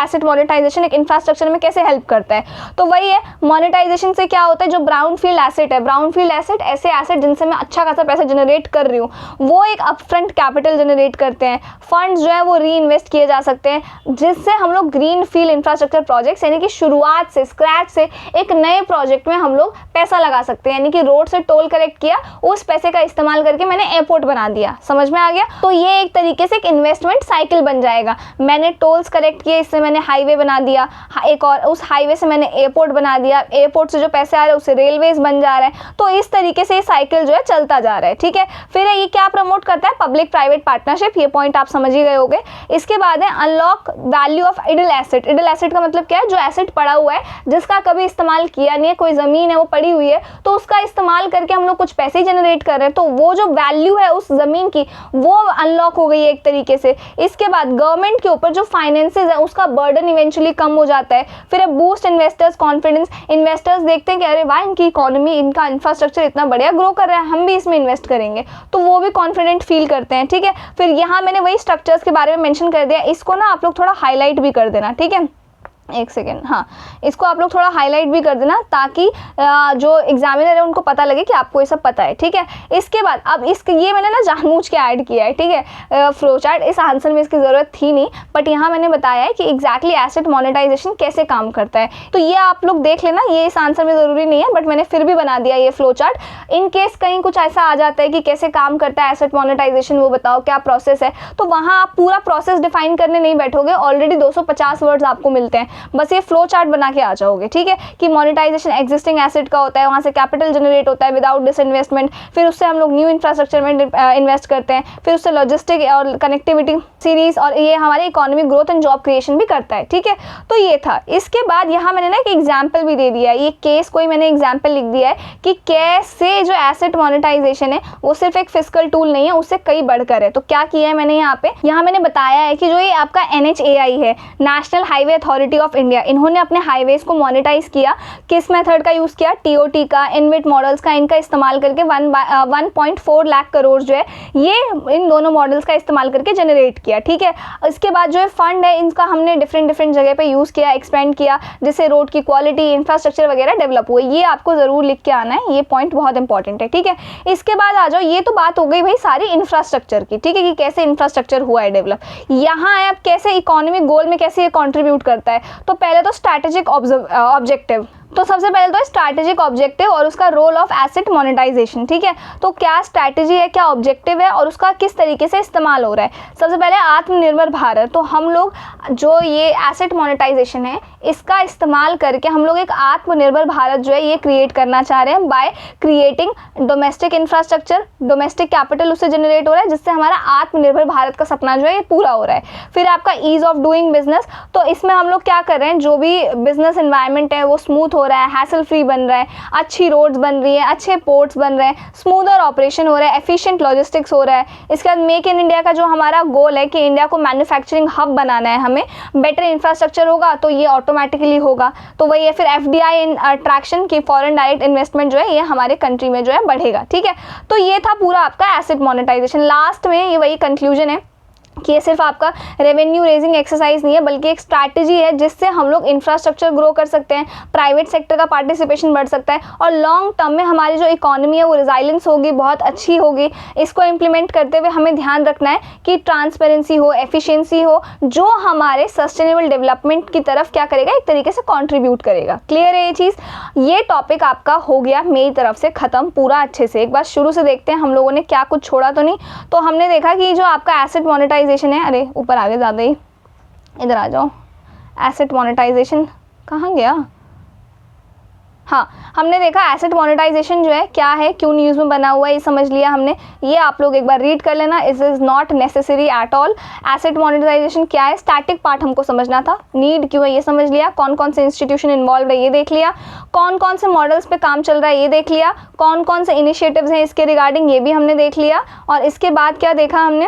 एसेट मोनेटाइजेशन एक इंफ्रास्ट्रक्चर में कैसे हेल्प करता है। तो वही है, मोनेटाइजेशन से क्या होता है, जो ब्राउन फील्ड एसेट है, ब्राउन फील्ड एसेट ऐसे एसेट जिनसे मैं अच्छा खासा पैसा जनरेट कर रही हूँ वो एक अपफ्रंट कैपिटल जनरेट करते हैं, फंड्स जो है वो री इन्वेस्ट किए जा सकते हैं जिससे हम लोग ग्रीन फील्ड इंफ्रास्ट्रक्चर प्रोजेक्ट्स यानी कि शुरुआत से स्क्रैच से एक नए प्रोजेक्ट में हम लोग पैसा लगा सकते हैं, यानी कि रोड से टोल कलेक्ट किया, उस पैसे का इस्तेमाल करके मैंने एयरपोर्ट बना दिया। समझ में आ गया? तो ये एक तरीके से एक इन्वेस्टमेंट साइकिल बन जाएगा। मैंने टोल्स कलेक्ट किए, इससे मैंने हाईवे बना दिया, एक और उस हाईवे से मैंने एयरपोर्ट बना दिया, एयरपोर्ट से जो पैसे आ रहे हैं उससे रेलवेज बन जा रहा है, तो इस तरीके से ये साइकिल जो है चलता जा रहा है, ठीक है। फिर ये क्या प्रमोट करता है, पब्लिक प्राइवेट पार्टनरशिप, ये पॉइंट आप समझ ही गए होंगे। इसके बाद है unlock value of idle asset. Idle asset का मतलब क्या है, जो एसेट पड़ा हुआ है जिसका कभी इस्तेमाल किया नहीं है, कोई ज़मीन है वो पड़ी हुई है तो उसका इस्तेमाल करके हम लोग कुछ पैसे जनरेट कर रहे हैं, तो वो जो वैल्यू है उस ज़मीन की वो अनलॉक हो गई है एक तरीके से। इसके बाद गवर्नमेंट के ऊपर जो फाइनेंसेस है उसका बर्डन इवेंचुअली कम हो जाता है। फिर बूस्ट इन्वेस्टर्स कॉन्फिडेंस, इन्वेस्टर्स देखते हैं कि अरे वाह इनकी इकोनॉमी इनका इंफ्रास्ट्रक्चर इतना बढ़िया ग्रो कर रहा है, हम भी इसमें इन्वेस्ट करेंगे, तो वो भी कॉन्फिडेंट फील करते हैं, ठीक है। फिर यहाँ मैंने वही स्ट्रक्चर्स के बारे में मेंशन कर दिया, इसको ना आप लोग थोड़ा हाईलाइट भी कर देना, ठीक है। एक सेकेंड, हाँ इसको आप लोग थोड़ा हाईलाइट भी कर देना ताकि जो एग्जामिनर है उनको पता लगे कि आपको ये सब पता है, ठीक है। इसके बाद अब ये मैंने ना जानबूझ के ऐड किया है, ठीक है, फ्लो चार्ट, इस आंसर में इसकी ज़रूरत थी नहीं बट यहाँ मैंने बताया है कि एग्जैक्टली एसेट मोनेटाइजेशन कैसे काम करता है, तो ये आप लोग देख लेना, ये इस आंसर में ज़रूरी नहीं है बट मैंने फिर भी बना दिया ये फ्लो चार्ट। इन केस कहीं कुछ ऐसा आ जाता है कि कैसे काम करता है एसेट मोनेटाइजेशन वो बताओ क्या प्रोसेस है, तो वहाँ आप पूरा प्रोसेस डिफाइन करने नहीं बैठोगे, ऑलरेडी 250 वर्ड्स आपको मिलते हैं, बस ये फ्लो चार्ट बना के आ जाओगे, ठीक है। कि मोनेटाइजेशन एक्जिस्टिंग एसेट का होता है, वहाँ से कैपिटल जनरेट होता है विदाउट डिसइन्वेस्टमेंट, फिर उससे हम लोग न्यू इंफ्रास्ट्रक्चर में इन्वेस्ट करते हैं, फिर उससे लॉजिस्टिक और कनेक्टिविटी सीरीज और ये हमारी economic growth and job creation भी करता है, ठीक है। तो ये था। इसके बाद यहाँ मैंने ना एक एग्जाम्पल भी दे दिया है, ये केस कोई मैंने एग्जाम्पल लिख दिया है कि कैसे जो एसेट मोनेटाइजेशन है वो सिर्फ एक फिस्कल टूल नहीं है, उससे कई बढ़कर है। तो क्या किया है मैंने यहाँ मैंने बताया है कि जो ये आपका NHAI है, national highway authority of India, इन्होंने अपने हाईवेज को मोनेटाइज किया, किस मेथड का यूज़ किया, TOT का, इनविट मॉडल्स का, इनका इस्तेमाल करके 1.4 लाख करोड़ जो है ये इन दोनों मॉडल्स का इस्तेमाल करके जनरेट किया, ठीक है। इसके बाद जो है फंड है इनका हमने डिफरेंट जगह पे यूज़ किया, एक्सपेंड किया, जिससे रोड की क्वालिटी, इंफ्रास्ट्रक्चर वगैरह डेवलप हुए। ये आपको ज़रूर लिख के आना है, ये पॉइंट बहुत इंपॉर्टेंट है, ठीक है। इसके बाद आ जाओ, ये तो बात हो गई भाई सारी इंफ्रास्ट्रक्चर की, ठीक है, कि कैसे इंफ्रास्ट्रक्चर हुआ है डेवलप। यहाँ है अब कैसे इकोनॉमिक गोल में कैसे ये कॉन्ट्रीब्यूट करता है। तो पहले तो स्ट्रैटेजिक ऑब्जेक्टिव, तो सबसे पहले तो स्ट्रैटेजिक ऑब्जेक्टिव और उसका रोल ऑफ एसेट मोनेटाइजेशन, ठीक है। तो क्या स्ट्रैटेजी है, क्या ऑब्जेक्टिव है और उसका किस तरीके से इस्तेमाल हो रहा है। सबसे पहले आत्मनिर्भर भारत, तो हम लोग जो ये एसेट मोनेटाइजेशन है इसका इस्तेमाल करके हम लोग एक आत्मनिर्भर भारत जो है ये क्रिएट करना चाह रहे हैं by creating domestic infrastructure, domestic capital उससे जनरेट हो रहा है जिससे हमारा आत्मनिर्भर भारत का सपना जो है ये पूरा हो रहा है। फिर आपका ईज ऑफ डूइंग बिजनेस, तो इसमें हम लोग क्या कर रहे हैं, जो भी बिजनेस एनवायरनमेंट है वो स्मूथ हो रहा है, हैसल फ्री बन रहा है, अच्छी रोड्स बन रही है, अच्छे पोर्ट्स बन रहे हैं, स्मूदर ऑपरेशन हो रहा है, एफिशिएंट लॉजिस्टिक्स हो रहा है। इसके बाद मेक इन इंडिया का जो हमारा गोल है कि इंडिया को मैन्युफैक्चरिंग हब बनाना है, हमें बेटर इंफ्रास्ट्रक्चर होगा तो ये ऑटोमेटिकली होगा, तो वही है फिर FDI अट्रैक्शन की फॉरेन डायरेक्ट इन्वेस्टमेंट जो है ये हमारे कंट्री में जो है बढ़ेगा। ठीक है, तो ये था पूरा आपका एसेट मोनेटाइजेशन। लास्ट में ये वही कंक्लूजन है कि ये सिर्फ आपका रेवेन्यू रेजिंग एक्सरसाइज नहीं है बल्कि एक स्ट्रैटेजी है जिससे हम लोग इंफ्रास्ट्रक्चर ग्रो कर सकते हैं, प्राइवेट सेक्टर का पार्टिसिपेशन बढ़ सकता है और लॉन्ग टर्म में हमारी जो इकोनॉमी है वो रिजाइलेंस होगी, बहुत अच्छी होगी। इसको इम्प्लीमेंट करते हुए हमें ध्यान रखना है कि ट्रांसपेरेंसी हो, एफिशिएंसी हो, जो हमारे सस्टेनेबल डेवलपमेंट की तरफ क्या करेगा, एक तरीके से कॉन्ट्रीब्यूट करेगा। क्लियर है ये चीज़? ये टॉपिक आपका हो गया मेरी तरफ से ख़त्म पूरा अच्छे से। एक बार शुरू से देखते हैं हम लोगों ने क्या कुछ छोड़ा तो नहीं। तो हमने देखा कि जो आपका एसेट मोनेटाइजेशन है, अरे ऊपर आगे ज़्यादा ही, इधर आ जाओ, एसेट मोनेटाइजेशन कहाँ गया? हाँ, हमने देखा एसेट मोनेटाइजेशन जो है क्या है, क्यों न्यूज़ में बना हुआ है, ये समझ लिया हमने। ये आप लोग एक बार रीड कर लेना, it is not necessary at all. Asset monetization क्या है, स्टैटिक पार्ट हमको समझना था, नीड क्यों है ये समझ लिया, कौन कौन से इंस्टीट्यूशन इन्वॉल्व है ये देख लिया, कौन कौन से मॉडल्स पे काम चल रहा है ये देख लिया, कौन कौन से इनिशिएटिव्स हैं इसके रिगार्डिंग ये भी हमने देख लिया। और इसके बाद क्या देखा हमने,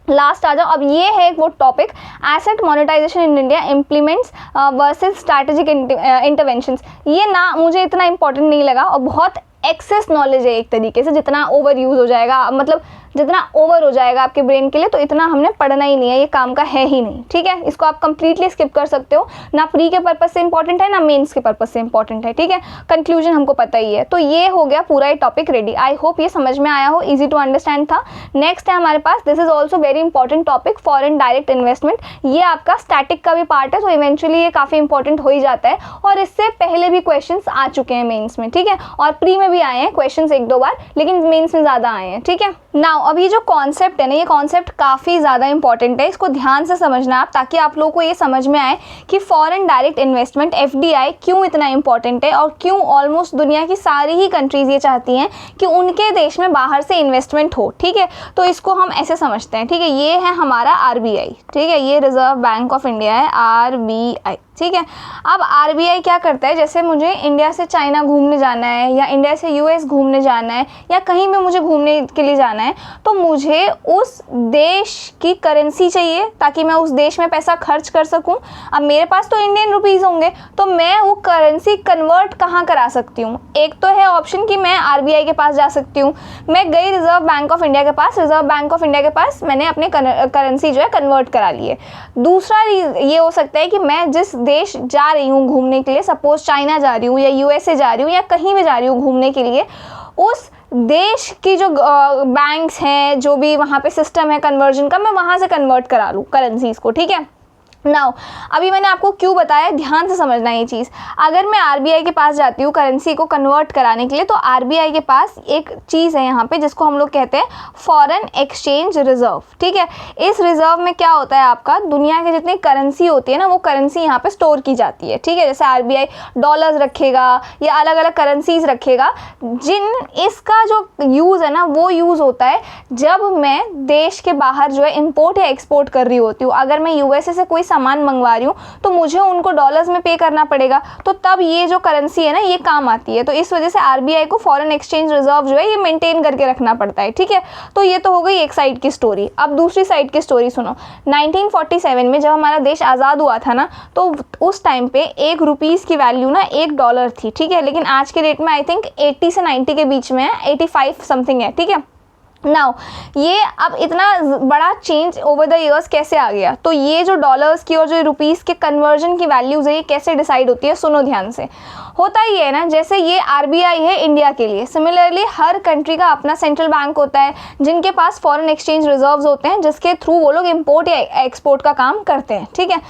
लास्ट आ जाओ, अब ये है वो topic asset monetization in India implements versus strategic interventions. ये ना मुझे इतना इंपॉर्टेंट नहीं लगा और बहुत एक्सेस नॉलेज है एक तरीके से, जितना ओवर यूज़ हो जाएगा, मतलब जितना ओवर हो जाएगा आपके ब्रेन के लिए, तो इतना हमने पढ़ना ही नहीं है, ये काम का है ही नहीं। ठीक है, इसको आप कंप्लीटली स्किप कर सकते हो, ना प्री के पर्पस से इंपॉर्टेंट है ना मेंस के पर्पस से इंपॉर्टेंट है। ठीक है, कंक्लूजन हमको पता ही है। तो ये हो गया पूरा ये टॉपिक रेडी। आई होप ये समझ में आया हो, ईजी टू अंडरस्टैंड था। नेक्स्ट है हमारे पास, this is also very important topic, foreign direct investment. ये आपका स्टैटिक का भी पार्ट है, तो इवेंचुअली ये काफ़ी इंपॉर्टेंट हो ही जाता है और इससे पहले भी क्वेश्चन आ चुके हैं मेन्स में। ठीक है, और प्री में भी आए हैं क्वेश्चन एक दो बार, लेकिन मेन्स में ज़्यादा आए हैं। ठीक है, नाउ अभी जो कॉन्सेप्ट है ना, ये कॉन्सेप्ट काफ़ी ज़्यादा इंपॉर्टेंट है, इसको ध्यान से समझना आप, ताकि आप लोगों को ये समझ में आए कि फॉरेन डायरेक्ट इन्वेस्टमेंट FDI क्यों इतना इंपॉर्टेंट है और क्यों ऑलमोस्ट दुनिया की सारी ही कंट्रीज़ ये चाहती हैं कि उनके देश में बाहर से इन्वेस्टमेंट हो। ठीक है, तो इसको हम ऐसे समझते हैं। ठीक है, ये है हमारा RBI। ठीक है, ये रिजर्व बैंक ऑफ इंडिया है, RBI। ठीक है, अब RBI क्या करता है, जैसे मुझे इंडिया से चाइना घूमने जाना है या इंडिया से US घूमने जाना है या कहीं भी मुझे घूमने के लिए जाना है, तो मुझे उस देश की करेंसी चाहिए ताकि मैं उस देश में पैसा खर्च कर सकूं। अब मेरे पास तो इंडियन रुपीज़ होंगे, तो मैं वो करेंसी कन्वर्ट कहाँ करा सकती हूँ? एक तो है ऑप्शन कि मैं RBI के पास जा सकती हूँ, मैं गई रिजर्व बैंक ऑफ इंडिया के पास, रिजर्व बैंक ऑफ इंडिया के पास मैंने अपने करेंसी जो है कन्वर्ट करा ली है। दूसरा ये हो सकता है कि मैं जिस देश जा रही हूँ घूमने के लिए, सपोज चाइना जा रही हूँ या USA जा रही हूँ या कहीं भी जा रही हूँ घूमने के लिए, उस देश की जो बैंक्स हैं, जो भी वहाँ पे सिस्टम है कन्वर्जन का, मैं वहाँ से कन्वर्ट करा लूँ करेंसीज को। ठीक है, नाउ अभी मैंने आपको क्यों बताया, ध्यान से समझना ये चीज़। अगर मैं RBI के पास जाती हूँ करेंसी को कन्वर्ट कराने के लिए, तो RBI के पास एक चीज़ है यहाँ पे जिसको हम लोग कहते हैं फॉरेन एक्सचेंज रिजर्व। ठीक है, इस रिजर्व में क्या होता है, आपका दुनिया के जितनी करेंसी होती है ना, वो करेंसी यहाँ पे स्टोर की जाती है। ठीक है, जैसे RBI डॉलर्स रखेगा या अलग अलग करेंसीज रखेगा, इसका जो यूज़ है ना, वो यूज़ होता है जब मैं देश के बाहर जो है इम्पोर्ट या एक्सपोर्ट कर रही होती हूँ। अगर मैं USA से कोई सामान मंगवा रही हूँ तो मुझे उनको डॉलर्स में पे करना पड़ेगा, तो तब ये जो करेंसी है ना, ये काम आती है। तो इस वजह से RBI को फॉरेन एक्सचेंज रिजर्व जो है ये मेंटेन करके रखना पड़ता है। ठीक है, तो ये तो हो गई एक साइड की स्टोरी। अब दूसरी साइड की स्टोरी सुनो। 1947 में जब हमारा देश आज़ाद हुआ था ना, तो उस टाइम पे ₹1 की वैल्यू ना $1 थी। ठीक है, लेकिन आज के डेट में आई थिंक 80 से 90 के बीच में है, 85 समथिंग है। ठीक है, नाउ ये अब इतना बड़ा चेंज ओवर द ईयर्स कैसे आ गया, तो ये जो डॉलर्स की और जो रुपीस के कन्वर्जन की वैल्यूज़ है, ये कैसे डिसाइड होती है, सुनो ध्यान से। होता ही है ना, जैसे ये RBI है इंडिया के लिए, सिमिलरली हर कंट्री का अपना सेंट्रल बैंक होता है जिनके पास फॉरेन एक्सचेंज रिजर्व्स होते हैं, जिसके थ्रू वो लोग इंपोर्ट या एक्सपोर्ट का काम करते हैं। ठीक है,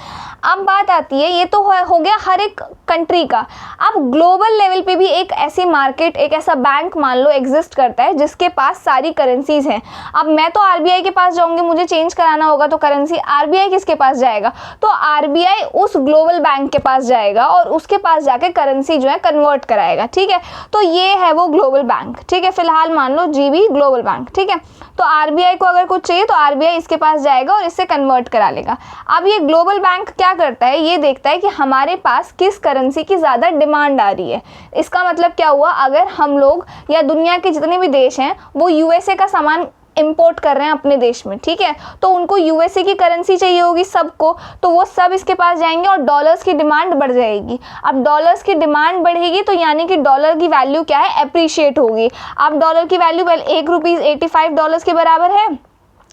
अब बात आती है, ये तो हो गया हर एक कंट्री का। अब ग्लोबल लेवल पे भी एक ऐसी मार्केट, एक ऐसा बैंक मान लो एग्जिस्ट करता है जिसके पास सारी करेंसीज हैं। अब मैं तो RBI के पास जाऊंगी, मुझे चेंज कराना होगा, तो करेंसी RBI किसके पास जाएगा, तो RBI उस ग्लोबल बैंक के पास जाएगा और उसके पास जाके करेंसी करेंसी जो है कन्वर्ट कराएगा, ठीक है। तो ये है वो ग्लोबल बैंक, ठीक है। फिलहाल मान लो GB ग्लोबल बैंक, ठीक है। तो RBI को अगर कुछ चाहिए तो RBI इसके पास जाएगा और इससे कन्वर्ट करा लेगा। अब ये ग्लोबल बैंक क्या करता है, ये देखता है कि हमारे पास किस करेंसी की ज़्यादा डिमांड आ रही है। इसका मतलब क्या हुआ, अगर हम लोग या दुनिया के जितने भी देश हैं वो USA का सामान इंपोर्ट कर रहे हैं अपने देश में, ठीक है, तो उनको USA की करेंसी चाहिए होगी सबको, तो वो सब इसके पास जाएंगे और डॉलर्स की डिमांड बढ़ जाएगी। अब डॉलर्स की डिमांड बढ़ेगी तो यानी कि डॉलर की वैल्यू क्या है, एप्रिशिएट होगी। अब डॉलर की वैल्यू $1.85 के बराबर है,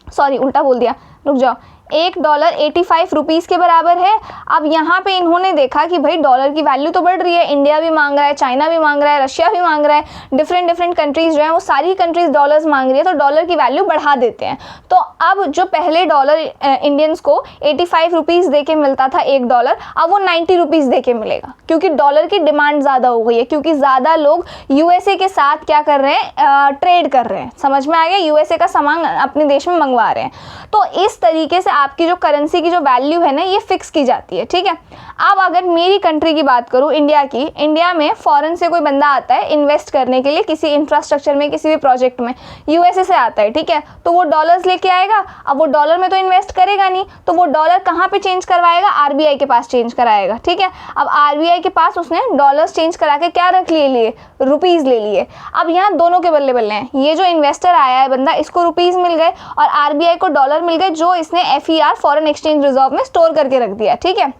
सॉरी उल्टा बोल दिया, रुक जाओ, $1.85 के बराबर है। अब यहाँ पे इन्होंने देखा कि भाई डॉलर की वैल्यू तो बढ़ रही है, इंडिया भी मांग रहा है, चाइना भी मांग रहा है, रशिया भी मांग रहा है, डिफरेंट कंट्रीज जो हैं वो सारी कंट्रीज डॉलर्स मांग रही है, तो डॉलर की वैल्यू बढ़ा देते हैं। तो अब जो पहले डॉलर इंडियंस को $85 दे के मिलता था $1, अब वो $90 दे के मिलेगा, क्योंकि डॉलर की डिमांड ज़्यादा हो गई है, क्योंकि ज़्यादा लोग USA के साथ क्या कर रहे हैं, ट्रेड कर रहे हैं। समझ में आ गया, USA का सामान अपने देश में मंगवा रहे हैं। तो इस तरीके से आपकी जो करेंसी की जो वैल्यू है ना, ये फिक्स की जाती है, ठीक है। अब अगर मेरी कंट्री की बात करूँ, इंडिया की, इंडिया में फॉरेन से कोई बंदा आता है इन्वेस्ट करने के लिए किसी इंफ्रास्ट्रक्चर में, किसी भी प्रोजेक्ट में, USA से आता है, ठीक है, तो वो डॉलर्स लेके आएगा। अब वो डॉलर में तो इन्वेस्ट करेगा नहीं, तो वो डॉलर कहाँ पे चेंज करवाएगा, RBI के पास चेंज कराएगा, ठीक है। अब RBI के पास उसने डॉलर्स चेंज करा के क्या रख लिए, रुपीज़ ले लिए। अब यहाँ दोनों के बल्ले बल्ले हैं, ये जो इन्वेस्टर आया है बंदा, इसको रुपीज़ मिल गए और RBI को डॉलर मिल गए, जो इसने FER फॉरेन एक्सचेंज रिजर्व में स्टोर करके रख दिया, ठीक है।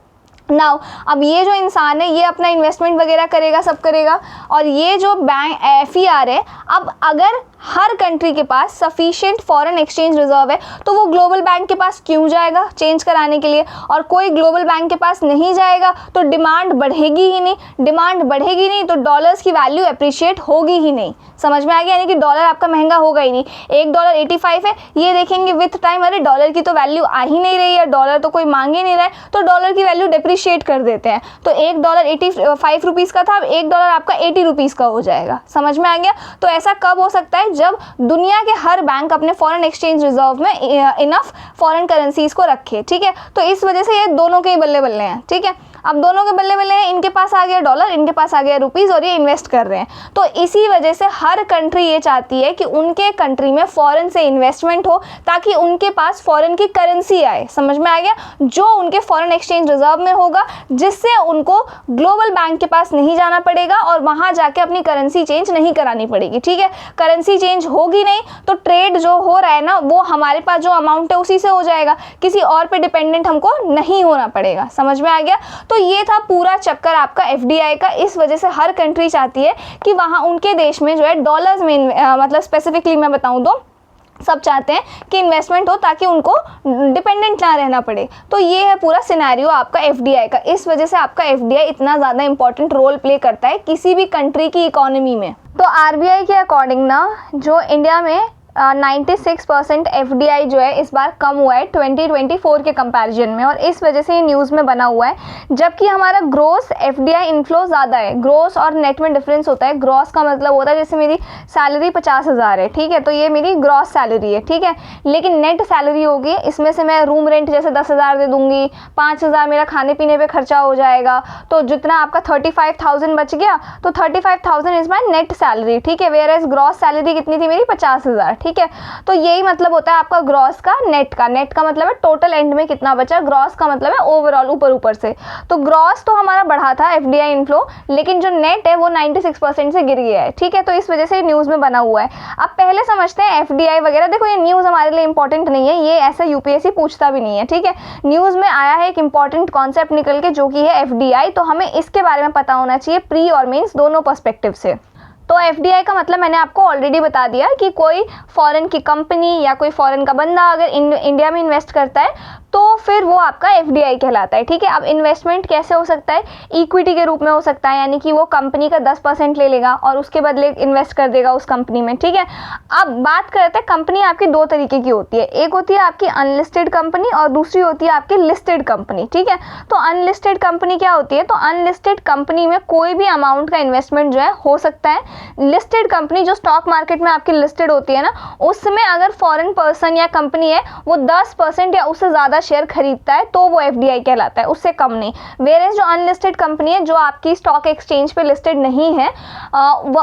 नाउ अब ये जो इंसान है ये अपना इन्वेस्टमेंट वगैरह करेगा, सब करेगा, और ये जो बैंक FER है, अब अगर हर कंट्री के पास सफिशिएंट फॉरेन एक्सचेंज रिजर्व है तो वो ग्लोबल बैंक के पास क्यों जाएगा चेंज कराने के लिए, और कोई ग्लोबल बैंक के पास नहीं जाएगा तो डिमांड बढ़ेगी ही नहीं, डिमांड बढ़ेगी नहीं तो डॉलर्स की वैल्यू अप्रिशिएट होगी ही नहीं। समझ में आ गया, यानी कि डॉलर आपका महंगा होगा ही नहीं। $1.85 है, ये देखेंगे विथ टाइम अरे डॉलर की तो वैल्यू आ ही नहीं रही है, डॉलर तो कोई मांग ही नहीं रहा है, तो डॉलर की वैल्यू डिप्रिशिएट कर देते हैं। तो $1.85 का था, अब $1 आपका $80 का हो जाएगा। समझ में आ गया। तो ऐसा कब हो सकता है, जब दुनिया के हर बैंक अपने फॉरेन एक्सचेंज रिजर्व में इनफ फॉरेन करेंसीज को रखे, ठीक है। तो इस वजह से ये दोनों के ही बल्ले बल्ले हैं, ठीक है। अब दोनों के बल्ले बल्ले हैं, इनके पास आ गया डॉलर, इनके पास आ गया रुपीज़, और ये इन्वेस्ट कर रहे हैं। तो इसी वजह से हर कंट्री ये चाहती है कि उनके कंट्री में फॉरेन से इन्वेस्टमेंट हो, ताकि उनके पास फॉरेन की करेंसी आए। समझ में आ गया, जो उनके फॉरेन एक्सचेंज रिजर्व में होगा, जिससे उनको ग्लोबल बैंक के पास नहीं जाना पड़ेगा और वहाँ जाके अपनी करेंसी चेंज नहीं करानी पड़ेगी, ठीक है। करेंसी चेंज होगी नहीं तो ट्रेड जो हो रहा है ना, वो हमारे पास जो अमाउंट है उसी से हो जाएगा, किसी और पे डिपेंडेंट हमको नहीं होना पड़ेगा। समझ में आ गया। तो ये था पूरा चक्कर आपका FDI का। इस वजह से हर कंट्री चाहती है कि वहाँ उनके देश में जो है डॉलर्स में मतलब स्पेसिफिकली मैं बताऊँ तो सब चाहते हैं कि इन्वेस्टमेंट हो, ताकि उनको डिपेंडेंट ना रहना पड़े। तो ये है पूरा सिनेरियो आपका FDI का। इस वजह से आपका FDI इतना ज़्यादा इंपॉर्टेंट रोल प्ले करता है किसी भी कंट्री की इकोनॉमी में। तो RBI के अकॉर्डिंग ना, जो इंडिया में 96% FDI जो है इस बार कम हुआ है 2024 के कंपैरिजन में, और इस वजह से ये न्यूज़ में बना हुआ है। जबकि हमारा ग्रॉस FDI इनफ्लो ज़्यादा है। ग्रॉस और नेट में डिफरेंस होता है। ग्रॉस का मतलब होता है जैसे मेरी सैलरी 50,000 है, ठीक है, तो ये मेरी ग्रॉस सैलरी है, ठीक है। लेकिन नेट सैलरी होगी, इसमें से मैं रूम रेंट जैसे 10,000 दे दूँगी, 5,000 मेरा खाने पीने पर खर्चा हो जाएगा, तो जितना आपका 35,000 बच गया, तो 35,000 इज़ माई नेट सैलरी, ठीक है। वेयर एज ग्रॉस सैलरी कितनी थी मेरी, 50,000, ठीक है। तो यही मतलब होता है आपका ग्रॉस का। नेट का मतलब है टोटल एंड में कितना बचा, ग्रॉस का मतलब है ओवरऑल ऊपर से। तो ग्रॉस तो हमारा बढ़ा था FDI इनफ्लो, लेकिन जो नेट है वो 96% से गिर गया है, ठीक है। तो इस वजह से न्यूज़ में बना हुआ है। अब पहले समझते हैं FDI वगैरह। देखो ये न्यूज़ हमारे लिए इंपॉर्टेंट नहीं है, ये ऐसा UPSC पूछता भी नहीं है, ठीक है। न्यूज़ में आया है एक इंपॉर्टेंट कॉन्सेप्ट निकल के, जो कि है FDI, तो हमें इसके बारे में पता होना चाहिए प्री और मीन्स दोनों पर्सपेक्टिव से। तो FDI का मतलब मैंने आपको ऑलरेडी बता दिया कि कोई फॉरेन की कंपनी या कोई फॉरेन का बंदा अगर इंडिया में इन्वेस्ट करता है तो फिर वो आपका FDI कहलाता है, ठीक है। अब इन्वेस्टमेंट कैसे हो सकता है, इक्विटी के रूप में हो सकता है, यानी कि वो कंपनी का 10% ले लेगा और उसके बदले इन्वेस्ट कर देगा उस कंपनी में, ठीक है। अब बात करते हैं, कंपनी आपकी दो तरीके की होती है, एक होती है आपकी अनलिस्टेड कंपनी और दूसरी होती है आपकी लिस्टेड कंपनी, ठीक है। तो अनलिस्टेड कंपनी क्या होती है, तो अनलिस्टेड कंपनी में कोई भी अमाउंट का इन्वेस्टमेंट जो है हो सकता है। लिस्टेड कंपनी जो स्टॉक मार्केट में आपकी लिस्टेड होती है ना, उसमें अगर फॉरेन पर्सन या कंपनी है वो 10% या उससे ज़्यादा शेयर शेयर खरीदता है तो वो FDI कहलाता है, उससे कम नहीं। वेरेज जो अनलिस्टेड कंपनी है जो आपकी स्टॉक एक्सचेंज पे लिस्टेड नहीं है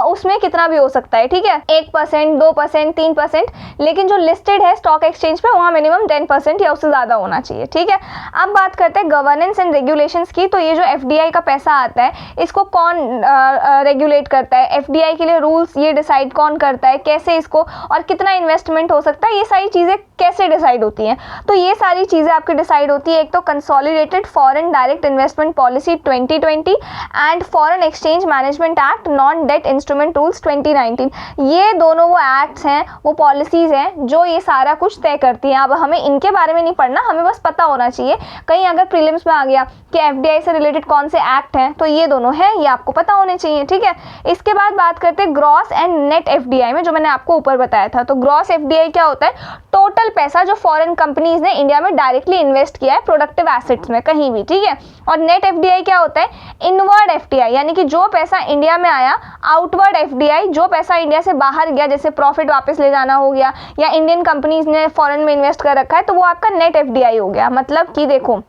उसमें कितना भी हो सकता है, ठीक है, 1%, 2%, 3%, लेकिन जो लिस्टेड है स्टॉक एक्सचेंज पे वहाँ मिनिमम 10% या उससे ज़्यादा होना चाहिए, ठीक है। अब बात करते हैं गवर्नेंस एंड रेगुलेशंस की। तो ये जो FDI का पैसा आता है इसको कौन रेगुलेट करता है, FDI के लिए रूल्स ये डिसाइड कौन करता है, कैसे इसको और कितना इन्वेस्टमेंट हो सकता है, ये सारी चीज़ें कैसे डिसाइड होती हैं। तो ये सारी चीज़ें आपकी डिसाइड होती है, एक तो consolidated foreign direct investment policy 2020 and foreign exchange management act non debt instrument rules 2019। ये दोनों वो एक्ट्स हैं, वो पॉलिसीज़ हैं जो ये सारा कुछ तय करती हैं। अब हमें इनके बारे में नहीं पढ़ना, हमें बस पता होना चाहिए। कहीं अगर प्रीलिम्स में आ गया कि FDI से रिलेटेड कौन से एक्ट हैं तो ये दोनों हैं, ये आपको पता होने चाहिए, ठीक है। इसके बाद बात करते हैं ग्रॉस एंड नेट FDI में, जो मैंने आपको ऊपर बताया था। तो ग्रॉस FDI क्या होता है, टोटल पैसा जो फॉरेन कंपनीज ने इंडिया में डायरेक्टली इन्वेस्ट किया है प्रोडक्टिव एसेट्स में कहीं भी, ठीक है। और नेट FDI क्या होता है, इनवर्ड FDI, यानी कि जो पैसा इंडिया में आया। आउटवर्ड FDI जो पैसा इंडिया से बाहर गया, जैसे प्रॉफिट वापस ले जाना हो गया या इंडियन कंपनीज ने फॉरेन में इन्वेस्ट कर रखा है, तो वो आपका नेट FDI हो गया। मतलब कि देखो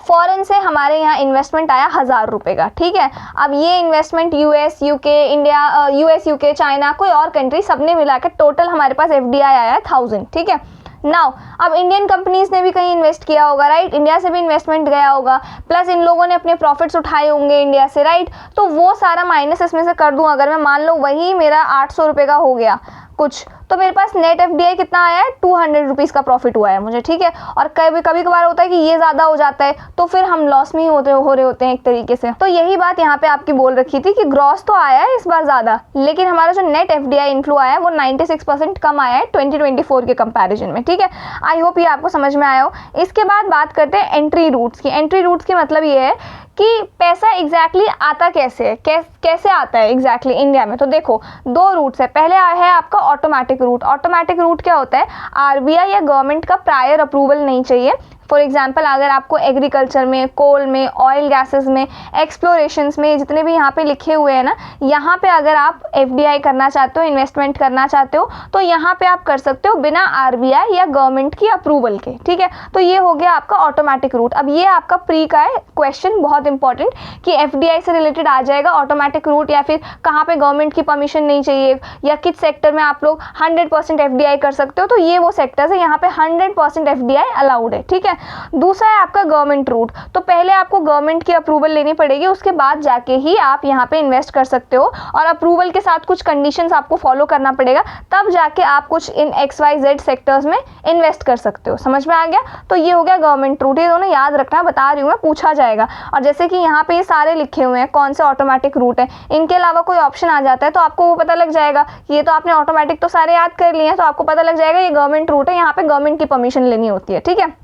फॉरेन से हमारे यहाँ इन्वेस्टमेंट आया 1000 रुपये का, ठीक है। अब ये investment US, UK, India, US, UK, China, कोई और कंट्री, सबने मिला के टोटल हमारे पास FDI आया 1000, ठीक है। नाउ अब इंडियन कंपनीज ने भी कहीं इन्वेस्ट किया होगा, राइट, इंडिया से भी इन्वेस्टमेंट गया होगा, प्लस इन लोगों ने अपने प्रॉफिट्स उठाए होंगे इंडिया से, राइट। तो वो सारा माइनस इसमें से कर दूं, अगर मैं मान लो वही मेरा 800 रुपये का हो गया कुछ, तो मेरे पास नेट FDI कितना आया है, 200 रुपीज़ का प्रॉफिट हुआ है मुझे, ठीक है। और कभी कभार होता है कि ये ज़्यादा हो जाता है तो फिर हम लॉस में ही हो रहे होते हैं एक तरीके से। तो यही बात यहाँ पे आपकी बोल रखी थी कि ग्रॉस तो आया है इस बार ज़्यादा, लेकिन हमारा जो नेट FDI इन्फ्लो आया है वो 96% कम आया है 2024 के कंपैरिजन में, ठीक है। आई होप ये आपको समझ में आया हो। इसके बाद बात करते हैं एंट्री रूट्स की। एंट्री रूट्स की मतलब ये है कि पैसा एग्जैक्टली आता कैसे है, कैसे आता है एग्जैक्टली इंडिया में। तो देखो 2 रूट्स है। पहले है आपका ऑटोमेटिक रूट। ऑटोमेटिक रूट क्या होता है, RBI या गवर्नमेंट का प्रायर अप्रूवल नहीं चाहिए। फॉर एग्जाम्पल अगर आपको एग्रीकल्चर में, कोल में, ऑयल गैसेस में, एक्सप्लोरेशंस में, जितने भी यहाँ पे लिखे हुए हैं ना, यहाँ पे अगर आप FDI करना चाहते हो, इन्वेस्टमेंट करना चाहते हो, तो यहाँ पे आप कर सकते हो बिना RBI या गवर्नमेंट की अप्रूवल के, ठीक है। तो ये हो गया आपका ऑटोमेटिक रूट। अब ये आपका प्री का है क्वेश्चन, बहुत इंपॉर्टेंट, कि FDI से रिलेटेड आ जाएगा ऑटोमेटिक रूट, या फिर कहाँ पे गवर्नमेंट की परमिशन नहीं चाहिए, या किस सेक्टर में आप लोग 100% FDI कर सकते हो। तो ये वो सेक्टर्स है, यहाँ पे 100% FDI अलाउड है, ठीक है। दूसरा है आपका गवर्नमेंट रूट। तो पहले आपको गवर्नमेंट की अप्रूवल लेनी पड़ेगी, उसके बाद जाके ही आप यहाँ पे इन्वेस्ट कर सकते हो, और अप्रूवल के साथ कुछ कंडीशंस आपको फॉलो करना पड़ेगा, तब जाके आप कुछ इन XYZ सेक्टर्स में इन्वेस्ट कर सकते हो। समझ में आ गया। तो ये हो गया गवर्नमेंट रूट। ये दोनों याद रखना, बता रही हूँ मैं, पूछा जाएगा। और जैसे कि यहाँ पे ये सारे लिखे हुए हैं कौन से ऑटोमेटिक रूट है, इनके अलावा कोई ऑप्शन आ जाता है तो आपको वो पता लग जाएगा। ये तो आपने ऑटोमेटिक तो सारे याद कर लिए हैं, तो आपको पता लग जाएगा ये गवर्नमेंट रूट है, यहाँ पे गवर्नमेंट की परमिशन लेनी होती है, ठीक है।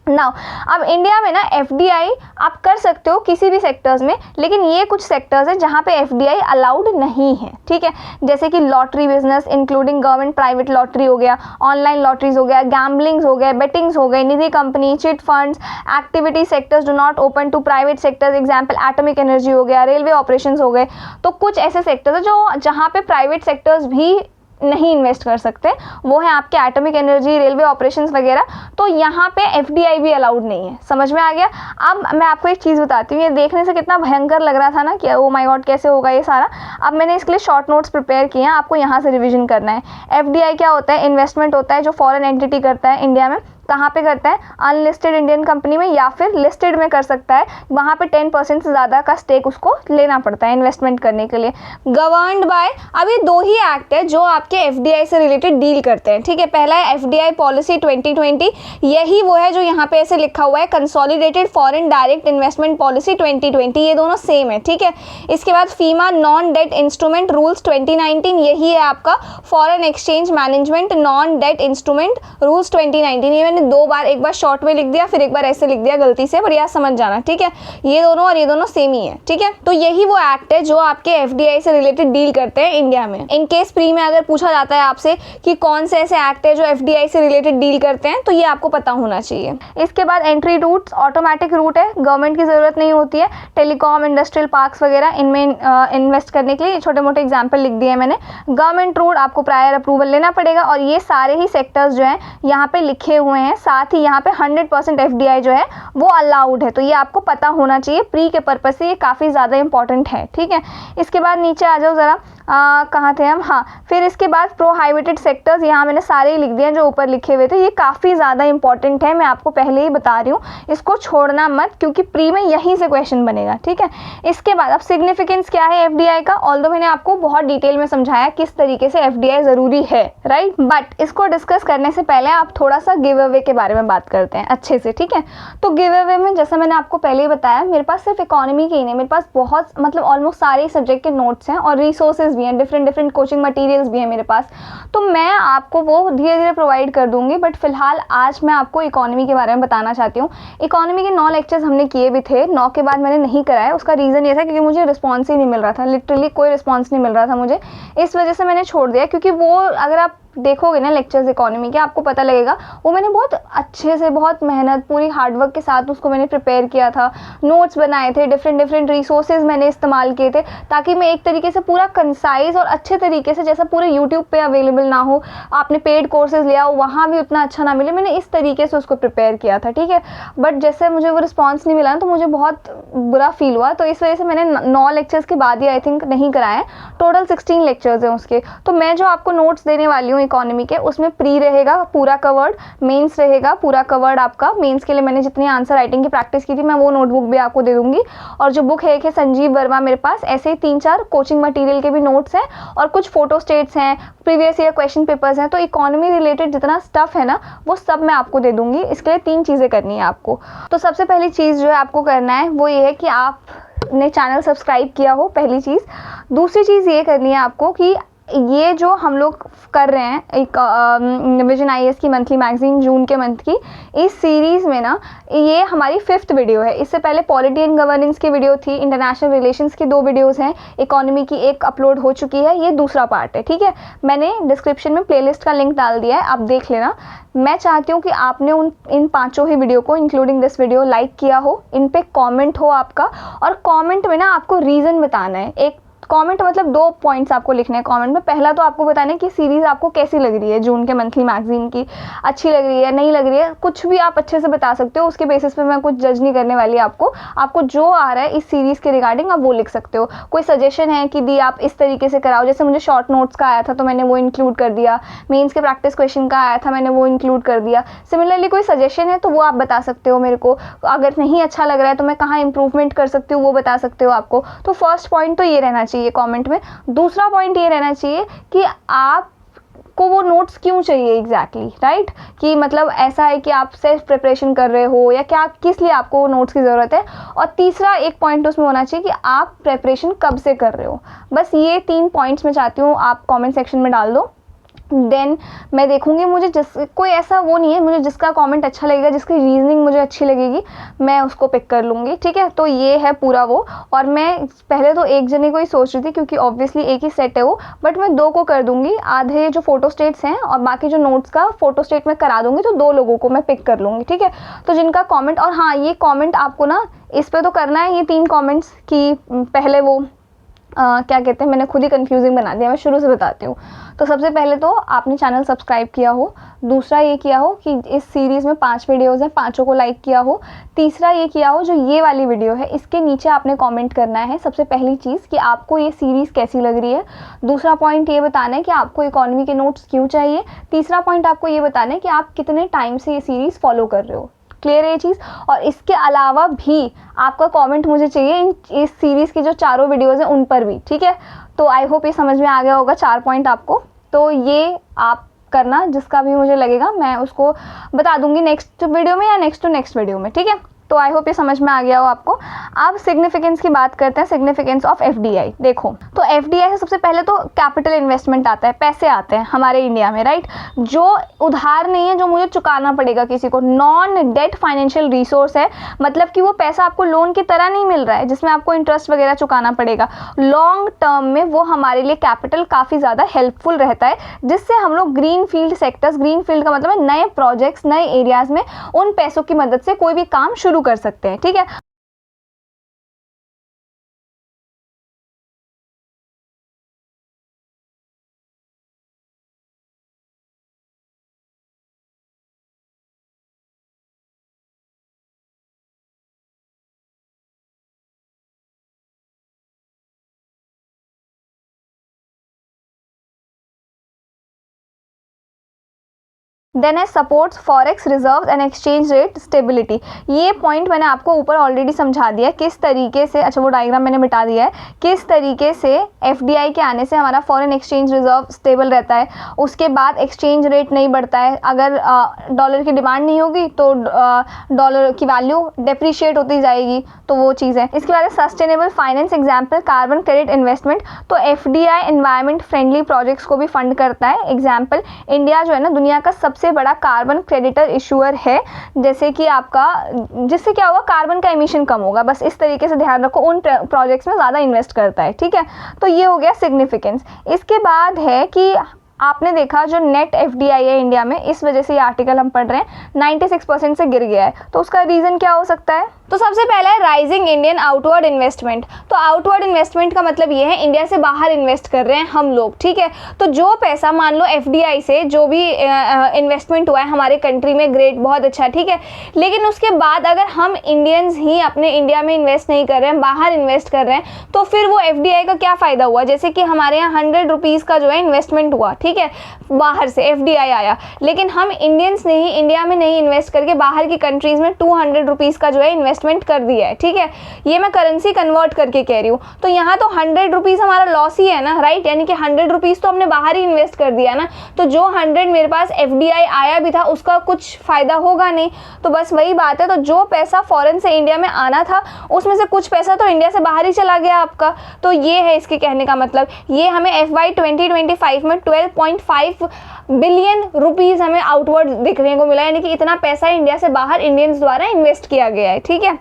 नाउ अब इंडिया में ना FDI आप कर सकते हो किसी भी सेक्टर्स में, लेकिन ये कुछ सेक्टर्स हैं जहाँ पे FDI अलाउड नहीं है, ठीक है। जैसे कि lottery business including government private lottery हो गया, ऑनलाइन लॉटरीज हो गया, गैम्बलिंग्स हो गए, बेटिंग्स हो गए, Nidhi company, chit funds, activity sectors do not open to private sectors, example atomic energy हो गया, रेलवे ऑपरेशंस हो गए। तो कुछ ऐसे सेक्टर्स हैं जो जहाँ पे प्राइवेट सेक्टर्स भी नहीं इन्वेस्ट कर सकते, वो है आपके एटॉमिक एनर्जी, रेलवे ऑपरेशंस वगैरह। तो यहाँ पे FDI भी अलाउड नहीं है। समझ में आ गया। अब मैं आपको एक चीज़ बताती हूँ, ये देखने से कितना भयंकर लग रहा था ना कि ओ माय गॉड कैसे होगा ये सारा। अब मैंने इसके लिए शॉर्ट नोट्स प्रिपेयर किए हैं, आपको यहाँ से रिविजन करना है। FDI क्या होता है, इन्वेस्टमेंट होता है जो फॉरेन एंटिटी करता है इंडिया में। कहाँ पे करता है, अनलिस्टेड इंडियन कंपनी में या फिर लिस्टेड में कर सकता है। वहाँ पे 10% से ज़्यादा का स्टेक उसको लेना पड़ता है इन्वेस्टमेंट करने के लिए। गवर्नड बाय, अब ये 2 ही एक्ट है जो आपके FDI से रिलेटेड डील करते हैं, ठीक है। पहला है FDI पॉलिसी 2020, यही वो है जो यहाँ पे ऐसे लिखा हुआ है consolidated foreign direct investment policy 2020, ये दोनों सेम है, ठीक है। इसके बाद फीमा नॉन डेट इंस्ट्रूमेंट रूल्स 2019, यही है आपका foreign exchange management non debt instrument rules 2019। ये मैंने 2 बार, एक बार शॉर्ट में लिख दिया, फिर एक बार ऐसे लिख दिया गलती से, पर यार समझ जाना, ठीक है। ये दोनों और ये दोनों सेम ही है, ठीक है। तो यही वो एक्ट है जो आपके FDI से रिलेटेड डील करते हैं इंडिया में। इन केस प्री में अगर पूछा जाता है आपसे कि कौन से ऐसे एक्ट है जो FDI से रिलेटेड डील करते हैं, तो ये आपको पता होना चाहिए। इसके बाद एंट्री रूट्स, ऑटोमेटिक रूट है, गवर्नमेंट की जरूरत नहीं होती है। टेलीकॉम, इंडस्ट्रियल पार्क्स वगैरह, इनमें इन्वेस्ट करने के लिए छोटे मोटे एग्जाम्पल लिख दिए मैंने। गवर्नमेंट रूट आपको प्रायर अप्रूवल लेना पड़ेगा, और ये सारे ही सेक्टर्स जो है यहाँ पे लिखे हुए हुए हैं, साथ ही यहाँ पे 100% FDI जो है वो अलाउड है। तो ये आपको पता होना चाहिए, प्री के पर्पज़ से ये काफ़ी ज़्यादा इंपॉर्टेंट है, ठीक है। इसके बाद नीचे आ जाओ ज़रा, कहाँ थे हम, हाँ, फिर इसके बाद प्रोहाइबिटेड सेक्टर्स, यहाँ मैंने सारे लिख दिए जो ऊपर लिखे हुए थे। ये काफ़ी ज़्यादा इंपॉर्टेंट है, मैं आपको पहले ही बता रही हूँ, इसको छोड़ना मत, क्योंकि प्री में यहीं से क्वेश्चन बनेगा, ठीक है। इसके बाद अब सिग्निफिकेंस क्या है FDI का, ऑल्दो मैंने आपको बहुत डिटेल में समझाया किस तरीके से FDI ज़रूरी है, राइट। बट इसको डिस्कस करने से पहले आप थोड़ा सा गिव अवे के बारे में बात करते हैं अच्छे से, ठीक है। तो गिव अवे में जैसा मैंने आपको पहले ही बताया, मेरे पास सिर्फ इकोनॉमी के ही नहीं, मेरे पास बहुत मतलब ऑलमोस्ट सारे सब्जेक्ट के नोट्स हैं और रिसोर्सेज भी हैं, डिफरेंट कोचिंग मटेरियल्स भी हैं मेरे पास। तो मैं आपको वो धीरे धीरे प्रोवाइड कर दूंगी, बट फिलहाल आज मैं आपको इकोनॉमी के बारे में बताना चाहती हूँ। इकोनॉमी के 9 लेक्चर्स हमने किए भी थे, 9 के बाद मैंने नहीं कराया। उसका रीज़न ये था क्योंकि मुझे रिस्पॉन्स ही नहीं मिल रहा था, लिटरली कोई रिस्पॉन्स नहीं मिल रहा था मुझे, इस वजह से मैंने छोड़ दिया। क्योंकि वो अगर आप देखोगे ना लेक्चर्स इकोनॉमी के, आपको पता लगेगा वो मैंने बहुत अच्छे से, बहुत मेहनत, पूरी हार्डवर्क के साथ उसको मैंने प्रिपेयर किया था, नोट्स बनाए थे, डिफरेंट रिसोर्सेज मैंने इस्तेमाल किए थे, ताकि मैं एक तरीके से पूरा कंसाइज और अच्छे तरीके से, जैसा पूरे यूट्यूब पे अवेलेबल ना हो, आपने पेड कोर्सेज लिया हो वहाँ भी उतना अच्छा ना मिले, मैंने इस तरीके से उसको प्रिपेयर किया था, ठीक है। बट जैसे मुझे वो रिस्पॉन्स नहीं मिला तो मुझे बहुत बुरा फील हुआ, तो इस वजह से मैंने 9 लेक्चर्स के बाद ही आई थिंक नहीं कराए। टोटल 16 लेक्चर्स हैं उसके। तो मैं जो आपको नोट्स देने वाली हूँ इकोनॉमी के, उसमें प्री रहेगा पूरा कवर्ड, मेंस रहेगा पूरा कवर्ड आपका। मेंस के लिए मैंने जितनी आंसर राइटिंग की प्रैक्टिस की थी, मैं वो नोटबुक भी आपको दे दूंगी। और जो बुक है एक है संजीव वर्मा मेरे पास, ऐसे ही 3-4 कोचिंग मटेरियल के भी नोट्स हैं और कुछ फोटो स्टेट्स हैं, प्रीवियस ईयर क्वेश्चन पेपर्स हैं। तो इकोनॉमी रिलेटेड जितना स्टफ है ना, वो सब मैं आपको दे दूंगी। इसके लिए 3 चीज़ें करनी है आपको। तो सबसे पहली चीज़ जो है आपको करना है वो ये है कि आपने चैनल सब्सक्राइब किया हो, पहली चीज़। दूसरी चीज़ ये करनी है आपको कि ये जो हम लोग कर रहे हैं एक विजन IAS की मंथली मैगजीन जून के मंथ की, इस सीरीज़ में ना ये हमारी 5th वीडियो है। इससे पहले पॉलिटी एंड गवर्नेंस की वीडियो थी, इंटरनेशनल रिलेशंस की 2 वीडियोस हैं, इकोनॉमी की एक अपलोड हो चुकी है, ये दूसरा पार्ट है, ठीक है। मैंने डिस्क्रिप्शन में प्लेलिस्ट का लिंक डाल दिया है, आप देख लेना। मैं चाहती हूँ कि आपने इन 5 ही वीडियो को इंक्लूडिंग दिस वीडियो लाइक किया हो, इन पे कमेंट हो आपका, और कमेंट में ना आपको रीज़न बताना है। एक कमेंट मतलब 2 पॉइंट्स आपको लिखने हैं कमेंट में। पहला तो आपको बताना है कि सीरीज़ आपको कैसी लग रही है, जून के मंथली मैगजीन की, अच्छी लग रही है, नहीं लग रही है, कुछ भी आप अच्छे से बता सकते हो। उसके बेसिस पे मैं कुछ जज नहीं करने वाली आपको जो आ रहा है इस सीरीज़ के रिगार्डिंग आप वो लिख सकते हो। कोई सजेशन है कि दी आप इस तरीके से कराओ, जैसे मुझे शॉर्ट नोट्स का आया था तो मैंने वो इंक्लूड कर दिया, मेंस के प्रैक्टिस क्वेश्चन का आया था मैंने वो इंक्लूड कर दिया। सिमिलरली कोई सजेशन है तो वो आप बता सकते हो मेरे को। अगर नहीं अच्छा लग रहा है तो मैं कहाँ इंप्रूवमेंट कर सकती हूँ वो बता सकते हो आपको। तो फर्स्ट पॉइंट तो ये रहना चाहिए कमेंट में। दूसरा पॉइंट ये रहना चाहिए कि आपको वो नोट्स क्यों चाहिए एग्जैक्टली, राइट, कि मतलब ऐसा है कि आप सेल्फ प्रिपरेशन कर रहे हो या क्या, किस लिए आपको नोट्स की ज़रूरत है। और तीसरा एक पॉइंट उसमें होना चाहिए कि आप प्रिपरेशन कब से कर रहे हो। बस ये 3 पॉइंट्स मैं चाहती हूँ आप कमेंट सेक्शन में डाल दो, देन मैं देखूंगी। मुझे कोई ऐसा वो नहीं है, मुझे जिसका कमेंट अच्छा लगेगा, जिसकी रीजनिंग मुझे अच्छी लगेगी, मैं उसको पिक कर लूँगी, ठीक है। तो ये है पूरा वो। और मैं पहले तो एक जने को ही सोच रही थी क्योंकि ऑब्वियसली एक ही सेट है वो, बट मैं 2 को कर दूंगी। आधे जो फोटो स्टेट्स हैं और बाकी जो नोट्स का फोटो स्टेट में करा दूंगी, तो 2 लोगों को मैं पिक कर लूँगी, ठीक है। तो जिनका कॉमेंट, और हाँ ये कॉमेंट आपको ना इस पर तो करना है, ये 3 कॉमेंट्स की पहले वो क्या कहते हैं, मैंने खुद ही कंफ्यूजिंग बना दिया, मैं शुरू से बताती हूँ। तो सबसे पहले तो आपने चैनल सब्सक्राइब किया हो, दूसरा ये किया हो कि इस सीरीज़ में 5 वीडियोज़ हैं, 5 को लाइक किया हो, तीसरा ये किया हो जो ये वाली वीडियो है इसके नीचे आपने कमेंट करना है सबसे पहली चीज़ कि आपको ये सीरीज़ कैसी लग रही है। दूसरा पॉइंट ये बताना है कि आपको इकोनॉमी के नोट्स क्यों चाहिए। तीसरा पॉइंट आपको ये बताना है कि आप कितने टाइम से ये सीरीज़ फॉलो कर रहे हो। क्लियर है ये चीज़। और इसके अलावा भी आपका कमेंट मुझे चाहिए इस सीरीज़ की जो 4 वीडियोस हैं उन पर भी, ठीक है। तो आई होप ये समझ में आ गया होगा 4 पॉइंट आपको। तो ये आप करना, जिसका भी मुझे लगेगा मैं उसको बता दूंगी नेक्स्ट वीडियो में या नेक्स्ट टू नेक्स्ट वीडियो में, ठीक है। तो आई होप ये समझ में आ गया हो आपको। अब सिग्निफिकेंस की बात करते हैं, सिग्निफिकेंस ऑफ FDI। देखो तो FDI से सबसे पहले तो कैपिटल इन्वेस्टमेंट आता है, पैसे आते हैं हमारे इंडिया में, राइट, जो उधार नहीं है, जो मुझे चुकाना पड़ेगा किसी को, नॉन डेट फाइनेंशियल रिसोर्स है। मतलब कि वो पैसा आपको लोन की तरह नहीं मिल रहा है जिसमें आपको इंटरेस्ट वगैरह चुकाना पड़ेगा। लॉन्ग टर्म में वो हमारे लिए कैपिटल काफ़ी ज़्यादा हेल्पफुल रहता है, जिससे हम लोग green field sectors, green field का मतलब है नए प्रोजेक्ट्स, नए एरियाज़ में उन पैसों की मदद से कोई भी काम शुरू कर सकते हैं, ठीक है। देन है supports forex reserve and exchange rate stability. ये पॉइंट मैंने आपको ऊपर ऑलरेडी समझा दिया है किस तरीके से, अच्छा वो डायग्राम मैंने मिटा दिया है, किस तरीके से एफडीआई के आने से हमारा फॉरेन एक्सचेंज रिजर्व स्टेबल रहता है। उसके बाद एक्सचेंज रेट नहीं बढ़ता है, अगर डॉलर की डिमांड नहीं होगी तो डॉलर की वैल्यू डेप्रिशिएट होती जाएगी, तो वो चीज़ है। इसके बाद sustainable finance, example carbon credit investment, तो एफडीआई एनवायरमेंट फ्रेंडली प्रोजेक्ट्स को भी फंड करता है। एग्जाम्पल इंडिया जो है ना दुनिया का सबसे बड़ा कार्बन क्रेडिटर इशूअर है, जैसे कि आपका, जिससे क्या होगा कार्बन का एमिशन कम होगा, बस इस तरीके से ध्यान रखो, उन प्रोजेक्ट्स में ज़्यादा इन्वेस्ट करता है, ठीक है। तो ये हो गया सिग्निफिकेंस। इसके बाद है कि आपने देखा जो नेट एफडीआई है इंडिया में, इस वजह से ये आर्टिकल हम पढ़ रहे हैं 96% से गिर गया है, तो उसका रीज़न क्या हो सकता है। तो सबसे पहला है राइजिंग इंडियन आउटवर्ड इन्वेस्टमेंट। तो आउटवर्ड इन्वेस्टमेंट का मतलब ये है इंडिया से बाहर इन्वेस्ट कर रहे हैं हम लोग, ठीक है। तो जो पैसा मान लो एफडीआई से जो भी इन्वेस्टमेंट हुआ है हमारे कंट्री में, ग्रेट, बहुत अच्छा, ठीक है। लेकिन उसके बाद अगर हम इंडियंस ही अपने इंडिया में इन्वेस्ट नहीं कर रहे हैं, बाहर इन्वेस्ट कर रहे हैं, तो फिर वो एफडीआई का क्या फ़ायदा हुआ। जैसे कि हमारे यहाँ 100 रुपीज़ का जो है इन्वेस्टमेंट हुआ, ठीक है, बाहर से एफडीआई आया, लेकिन हम इंडियंस ने ही इंडिया में नहीं इन्वेस्ट करके बाहर की कंट्रीज़ में 200 रुपीज़ का जो है इन्वेस्टमेंट कर दिया है, ठीक है। ये मैं करेंसी कन्वर्ट करके कह रही हूँ, तो यहाँ तो 100 रुपीज़ हमारा लॉस ही है ना, राइट, यानी कि 100 रुपीज़ तो हमने बाहर ही इन्वेस्ट कर दिया ना, तो जो 100 मेरे पास एफडीआई आया भी था उसका कुछ फ़ायदा होगा नहीं। तो बस वही बात है, तो जो पैसा फॉरेन से इंडिया में आना था उसमें से कुछ पैसा तो इंडिया से बाहर ही चला गया आपका। तो ये है इसके कहने का मतलब। ये हमें FY 2025 में 12.5 बिलियन रुपीज़ हमें आउटवर्ड दिखने को मिला, यानी कि इतना पैसा इंडिया से बाहर इंडियंस द्वारा इन्वेस्ट किया गया है, ठीक है।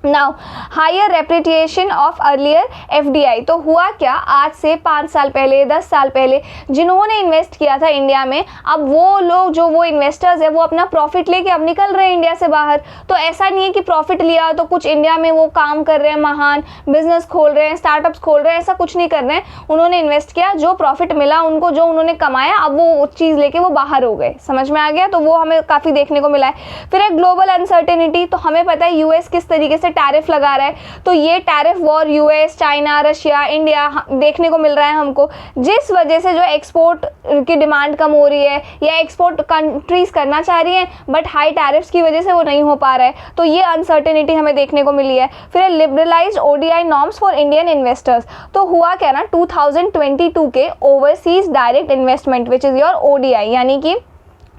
Now higher reputation of earlier FDI. तो हुआ क्या, आज से 5 साल पहले, 10 साल पहले जिन्होंने इन्वेस्ट किया था इंडिया में, अब वो लोग जो वो इन्वेस्टर्स है वो अपना प्रॉफिट लेके अब निकल रहे हैं इंडिया से बाहर। तो ऐसा नहीं है कि प्रॉफिट लिया तो कुछ इंडिया में वो काम कर रहे हैं, महान बिजनेस खोल रहे हैं, स्टार्टअप्स खोल रहे हैं, ऐसा कुछ नहीं कर रहे हैं। उन्होंने इन्वेस्ट किया, जो प्रॉफिट मिला उनको, जो उन्होंने कमाया, अब वो चीज़ लेके वो बाहर हो गए। समझ में आ गया। तो वो हमें काफ़ी देखने को मिला है। फिर एक ग्लोबल अनसर्टेनिटी। तो हमें पता है यूएस किस तरीके से टैरिफ लगा रहा है, तो ये tariff war US, China, Russia, India देखने को मिल रहा है हमको, जिस वजह से जो एक्सपोर्ट की डिमांड कम हो रही है या एक्सपोर्ट कंट्रीज करना चाह रही हैं बट हाई टैरिफ्स की वजह से वो नहीं हो पा रहा है। तो ये अनसर्टेनिटी हमें देखने को मिली है। फिर liberalised ODI norms for Indian investors. तो हुआ क्या ना, 2022 के overseas direct investment which is your ODI, यानी कि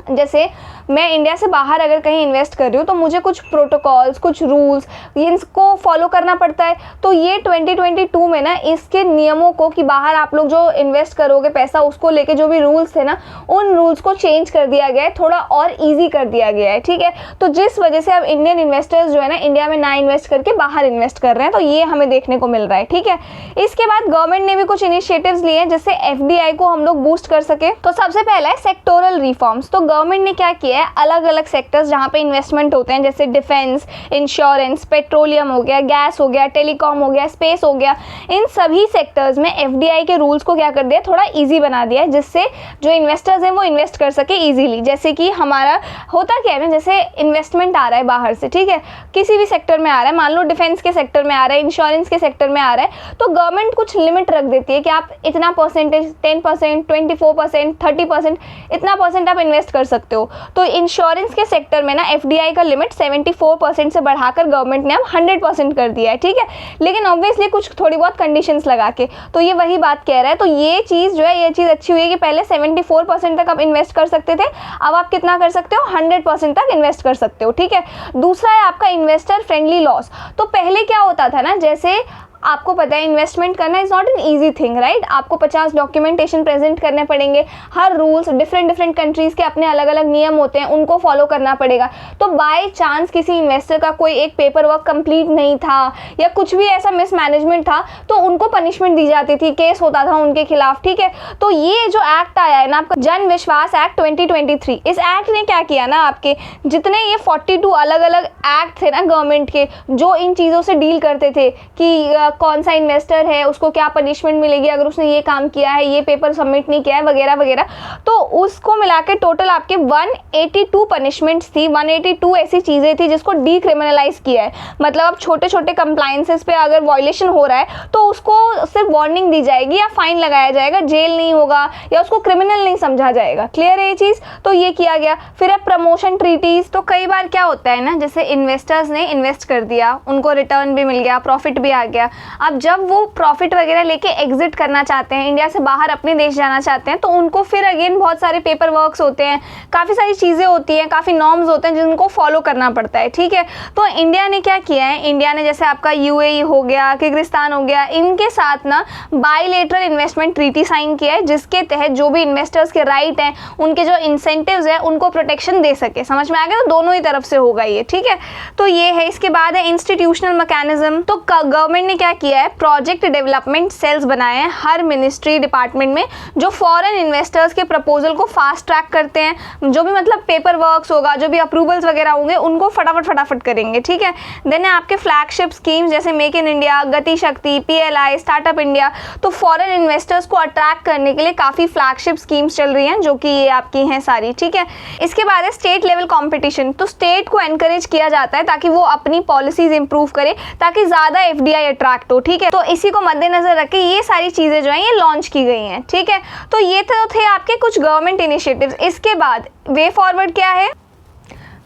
जैसे मैं इंडिया से बाहर अगर कहीं इन्वेस्ट कर रही हूँ तो मुझे कुछ प्रोटोकॉल्स, कुछ रूल्स इनको फॉलो करना पड़ता है। तो ये 2022 में ना इसके नियमों को, कि बाहर आप लोग जो इन्वेस्ट करोगे पैसा, उसको लेके जो भी रूल्स थे ना, उन रूल्स को चेंज कर दिया गया है, थोड़ा और ईजी कर दिया गया है, ठीक है। तो जिस वजह से अब इंडियन इन्वेस्टर्स जो है ना इंडिया में ना इन्वेस्ट करके बाहर इन्वेस्ट कर रहे हैं, तो ये हमें देखने को मिल रहा है, ठीक है। इसके बाद गवर्नमेंट ने भी कुछ इनिशिएटिव्स लिए हैं जिससे एफडीआई को हम लोग बूस्ट कर सके। तो सबसे पहला है सेक्टोरल रिफॉर्म्स। तो गवर्नमेंट ने क्या किया है, अलग अलग सेक्टर्स जहाँ पे इन्वेस्टमेंट होते हैं, जैसे डिफेंस, इंश्योरेंस, पेट्रोलियम हो गया, गैस हो गया, टेलीकॉम हो गया, स्पेस हो गया, इन सभी सेक्टर्स में एफडीआई के रूल्स को क्या कर दिया, थोड़ा इजी बना दिया है, जिससे जो इन्वेस्टर्स हैं वो इन्वेस्ट कर सके इजीली। जैसे कि हमारा होता क्या है ना, जैसे इन्वेस्टमेंट आ रहा है बाहर से, ठीक है, किसी भी सेक्टर में आ रहा है, मान लो डिफेंस के सेक्टर में आ रहा है, इंश्योरेंस के सेक्टर में आ रहा है, तो गवर्नमेंट कुछ लिमिट रख देती है कि आप इतना परसेंटेज, 10%, 24%, 30%, इतना परसेंट आप इन्वेस्ट कर सकते हो। तो इंश्योरेंस के सेक्टर में ना एफडीआई का लिमिट 74% से बढ़ाकर गवर्नमेंट ने अब 100% कर दिया है, ठीक है, लेकिन ऑब्वियसली कुछ थोड़ी बहुत कंडीशंस लगा के। तो ये वही बात कह रहा है। तो ये चीज़ जो है, ये चीज़ अच्छी हुई है कि पहले 74% तक आप इन्वेस्ट कर सकते थे, अब आप कितना कर सकते हो, 100% तक इन्वेस्ट कर सकते हो, ठीक है। दूसरा है आपका इन्वेस्टर फ्रेंडली लॉस। तो पहले क्या होता था ना, जैसे आपको पता है इन्वेस्टमेंट करना is not an easy thing, right. आपको 50 डॉक्यूमेंटेशन प्रेजेंट करने पड़ेंगे, हर रूल्स, डिफरेंट कंट्रीज़ के अपने अलग अलग नियम होते हैं, उनको फॉलो करना पड़ेगा। तो बाय चांस किसी इन्वेस्टर का कोई एक पेपर वर्क कंप्लीट नहीं था या कुछ भी ऐसा मिसमैनेजमेंट था, तो उनको पनिशमेंट दी जाती थी, केस होता था उनके खिलाफ, ठीक है। तो ये जो एक्ट आया है ना आपका जन विश्वास एक्ट 2023, इस एक्ट ने क्या किया ना, आपके जितने ये 42 अलग अलग एक्ट थे ना गवर्नमेंट के, जो इन चीज़ों से डील करते थे कि कौन सा इन्वेस्टर है, उसको क्या पनिशमेंट मिलेगी अगर उसने ये काम किया है, ये पेपर सबमिट नहीं किया है, वगैरह वगैरह। तो उसको मिला के टोटल आपके 182 पनिशमेंट्स थी, 182 ऐसी चीज़ें थी जिसको डीक्रिमिनलाइज किया है। मतलब अब छोटे छोटे कंप्लायंसेस पे अगर वायलेशन हो रहा है तो उसको सिर्फ वार्निंग दी जाएगी या फाइन लगाया जाएगा, जेल नहीं होगा या उसको क्रिमिनल नहीं समझा जाएगा। क्लियर है ये चीज़? तो ये किया गया। फिर अब प्रमोशन ट्रीटीज, तो कई बार क्या होता है ना, जैसे इन्वेस्टर्स ने इन्वेस्ट कर दिया, उनको रिटर्न भी मिल गया, प्रॉफिट भी आ गया। अब जब वो प्रॉफिट वगैरह लेके एग्जिट करना चाहते हैं, इंडिया से बाहर अपने देश जाना चाहते हैं, तो उनको फिर अगेन बहुत सारे पेपर वर्क्स होते हैं, काफ़ी सारी चीज़ें होती हैं, काफ़ी नॉर्म्स होते हैं जिनको फॉलो करना पड़ता है। ठीक है, तो इंडिया ने क्या किया है, इंडिया ने जैसे आपका यूएई हो गया, किर्गिस्तान हो गया, इनके साथ ना बायलैटरल इन्वेस्टमेंट ट्रीटी साइन किया है, जिसके तहत जो भी इन्वेस्टर्स के राइट हैं, उनके जो इंसेंटिव्स हैं, उनको प्रोटेक्शन दे सके। समझ में आ गया? तो दोनों ही तरफ से होगा ये। ठीक है, तो ये है। इसके बाद है इंस्टीट्यूशनल मैकेनिज्म। तो गवर्नमेंट ने क्या किया है, प्रोजेक्ट डेवलपमेंट सेल्स बनाए हैं हर मिनिस्ट्री डिपार्टमेंट में, जो फॉरेन इन्वेस्टर्स के प्रपोजल को फास्ट ट्रैक करते हैं। जो भी मतलब पेपर वर्क्स होगा, जो भी अप्रूवल्स वगैरह होंगे, उनको फटाफट करेंगे। ठीक है, देन है आपके फ्लैगशिप स्कीम्स जैसे मेक इन इंडिया, गति शक्ति, PLI, स्टार्टअप इंडिया। तो फॉरेन इन्वेस्टर्स को अट्रैक्ट करने के लिए काफ़ी फ्लैगशिप स्कीम्स चल रही हैं, जो कि ये आपकी हैं सारी। ठीक है, इसके बाद है स्टेट लेवल कंपटीशन। तो स्टेट को एनकरेज किया जाता है ताकि वो अपनी पॉलिसीज इंप्रूव करे, ताकि ज़्यादा FDI अट्रैक्ट हो। ठीक है, तो इसी को मद्देनजर रख के ये सारी चीज़ें जो हैं ये लॉन्च की गई हैं। ठीक है, तो ये तो थे आपके कुछ गवर्नमेंट इनिशिएटिव्स। इसके बाद वे फॉरवर्ड क्या है,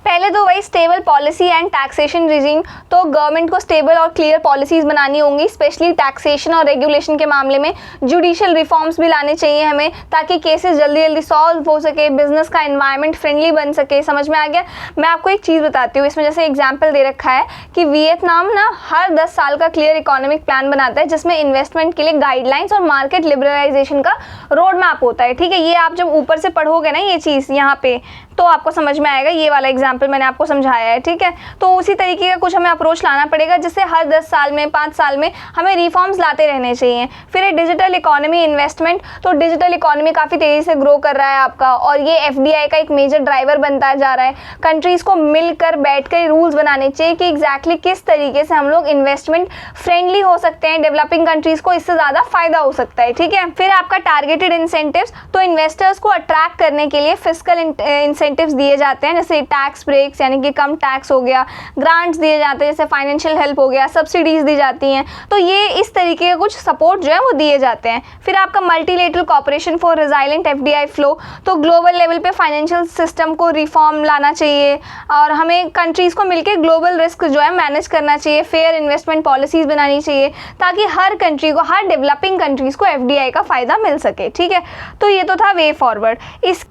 पहले तो वही stable policy and taxation regime. तो गवर्नमेंट को स्टेबल और क्लियर पॉलिसीज़ बनानी होंगी, स्पेशली टैक्सेशन और रेगुलेशन के मामले में। जुडिशियल रिफॉर्म्स भी लाने चाहिए हमें, ताकि केसेस जल्दी जल्दी सॉल्व हो सके, बिजनेस का एनवायरनमेंट फ्रेंडली बन सके। समझ में आ गया? मैं आपको एक चीज़ बताती हूँ, इसमें जैसे एग्जाम्पल दे रखा है कि वियतनाम ना हर 10 साल का क्लियर इकोनॉमिक प्लान बनाता है, जिसमें इन्वेस्टमेंट के लिए गाइडलाइंस और मार्केट लिबरलाइजेशन का रोड मैप होता है। ठीक है, ये आप जब ऊपर से पढ़ोगे ना ये चीज़ यहाँ पे, तो आपको समझ में आएगा। ये वाला एग्जाम्पल मैंने आपको समझाया है। ठीक है, तो उसी तरीके का कुछ हमें अप्रोच लाना पड़ेगा, जिससे हर 10 साल में, 5 साल में हमें रिफॉर्म्स लाते रहने चाहिए। फिर है डिजिटल इकोनॉमी इन्वेस्टमेंट। तो डिजिटल इकोनॉमी काफ़ी तेज़ी से ग्रो कर रहा है आपका, और ये FDI का एक मेजर ड्राइवर बनता जा रहा है। कंट्रीज़ को मिलकर बैठकर रूल्स बनाने चाहिए कि एग्जैक्टली किस तरीके से हम लोग इन्वेस्टमेंट फ्रेंडली हो सकते हैं, डेवलपिंग कंट्रीज़ को इससे ज़्यादा फायदा हो सकता है। ठीक है, फिर आपका टारगेटेड इंसेंटिव्स। तो इन्वेस्टर्स को अट्रैक्ट करने के लिए फिस्कल इंसेंटिव्स दिए जाते हैं, जैसे टैक्स ब्रेक्स यानी कि कम टैक्स हो गया, ग्रांट्स दिए जाते हैं जैसे फाइनेंशियल हेल्प हो गया, सब्सिडीज दी जाती हैं। तो ये इस तरीके के कुछ सपोर्ट जो है वो दिए जाते हैं। फिर आपका multilateral corporation for resilient FDI flow. तो ग्लोबल लेवल पे फाइनेंशियल सिस्टम को रिफॉर्म लाना चाहिए, और हमें कंट्रीज़ को मिलकर ग्लोबल रिस्क जो है मैनेज करना चाहिए। फेयर इन्वेस्टमेंट पॉलिसीज़ बनानी चाहिए, ताकि हर कंट्री को, हर डेवलपिंग कंट्रीज़ को FDI का फ़ायदा मिल सके। ठीक है, तो ये तो था वे फॉरवर्ड।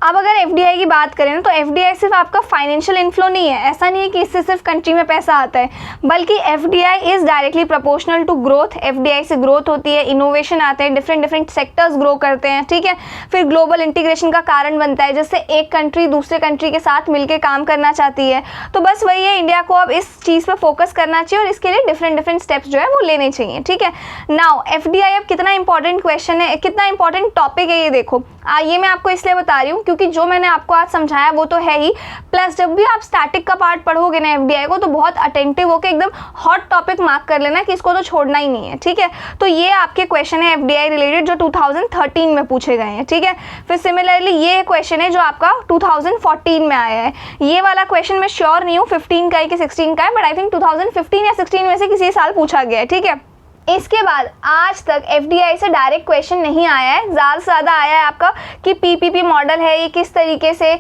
अब अगर FDI की बात करें ना, तो FDI सिर्फ आपका फाइनेंशियल इन्फ्लो नहीं है। ऐसा नहीं है कि इससे सिर्फ कंट्री में पैसा आता है, बल्कि FDI is directly proportional to growth. FDI से ग्रोथ होती है, इनोवेशन आते हैं, डिफरेंट सेक्टर्स ग्रो करते हैं। ठीक है, फिर ग्लोबल इंटीग्रेशन का कारण बनता है, जिससे एक कंट्री दूसरे कंट्री के साथ मिलकर काम करना चाहती है। तो बस वही है, इंडिया को अब इस चीज़ पर फोकस करना चाहिए, और इसके लिए डिफरेंट स्टेप्स जो है वो लेने चाहिए। ठीक है, नाउ FDI अब कितना इंपॉर्टेंट क्वेश्चन है, कितना इंपॉर्टेंट टॉपिक है, ये देखो। ये मैं आपको इसलिए बता रही हूँ क्योंकि जो मैंने आपको आज समझाया वो तो है ही, प्लस जब भी आप स्टैटिक का पार्ट पढ़ोगे ना FDI को, तो बहुत अटेंटिव होकर एकदम हॉट टॉपिक मार्क कर लेना कि इसको तो छोड़ना ही नहीं है। ठीक है, तो ये आपके क्वेश्चन है FDI रिलेटेड जो 2013 में पूछे गए हैं। ठीक है, फिर सिमिलरली ये क्वेश्चन है जो आपका 2014 में आया है। ये वाला क्वेश्चन मैं श्योर नहीं हूँ 15 का है कि 16 का है, बट आई थिंक 2015 या 16 में से किसी साल पूछा गया है। ठीक है, इसके बाद आज तक FDI से डायरेक्ट क्वेश्चन नहीं आया है। ज़्यादा से ज़्यादा आया है आपका कि PPP मॉडल है, ये किस तरीके से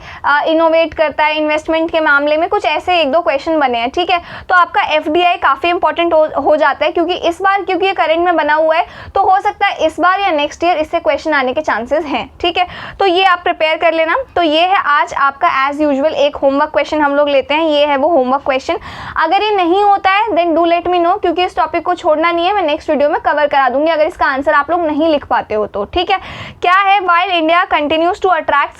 इनोवेट करता है इन्वेस्टमेंट के मामले में, कुछ ऐसे 1-2 क्वेश्चन बने हैं। ठीक है, तो आपका FDI काफ़ी इंपॉर्टेंट हो जाता है, क्योंकि इस बार क्योंकि ये करंट में बना हुआ है, तो हो सकता है इस बार या नेक्स्ट ईयर इससे क्वेश्चन आने के चांसेस हैं। ठीक है, तो ये आप प्रिपेयर कर लेना। तो ये है आज आपका एज यूजुअल एक होमवर्क क्वेश्चन हम लोग लेते हैं, ये है वो होमवर्क क्वेश्चन। अगर ये नहीं होता है then do let me know, क्योंकि इस टॉपिक को छोड़ना नहीं है, मैं नेक्स्ट वीडियो में कवर करा दूंगी अगर इसका आंसर आप लोग नहीं लिख पाते हो तो। ठीक है, क्या है, while India continues to attract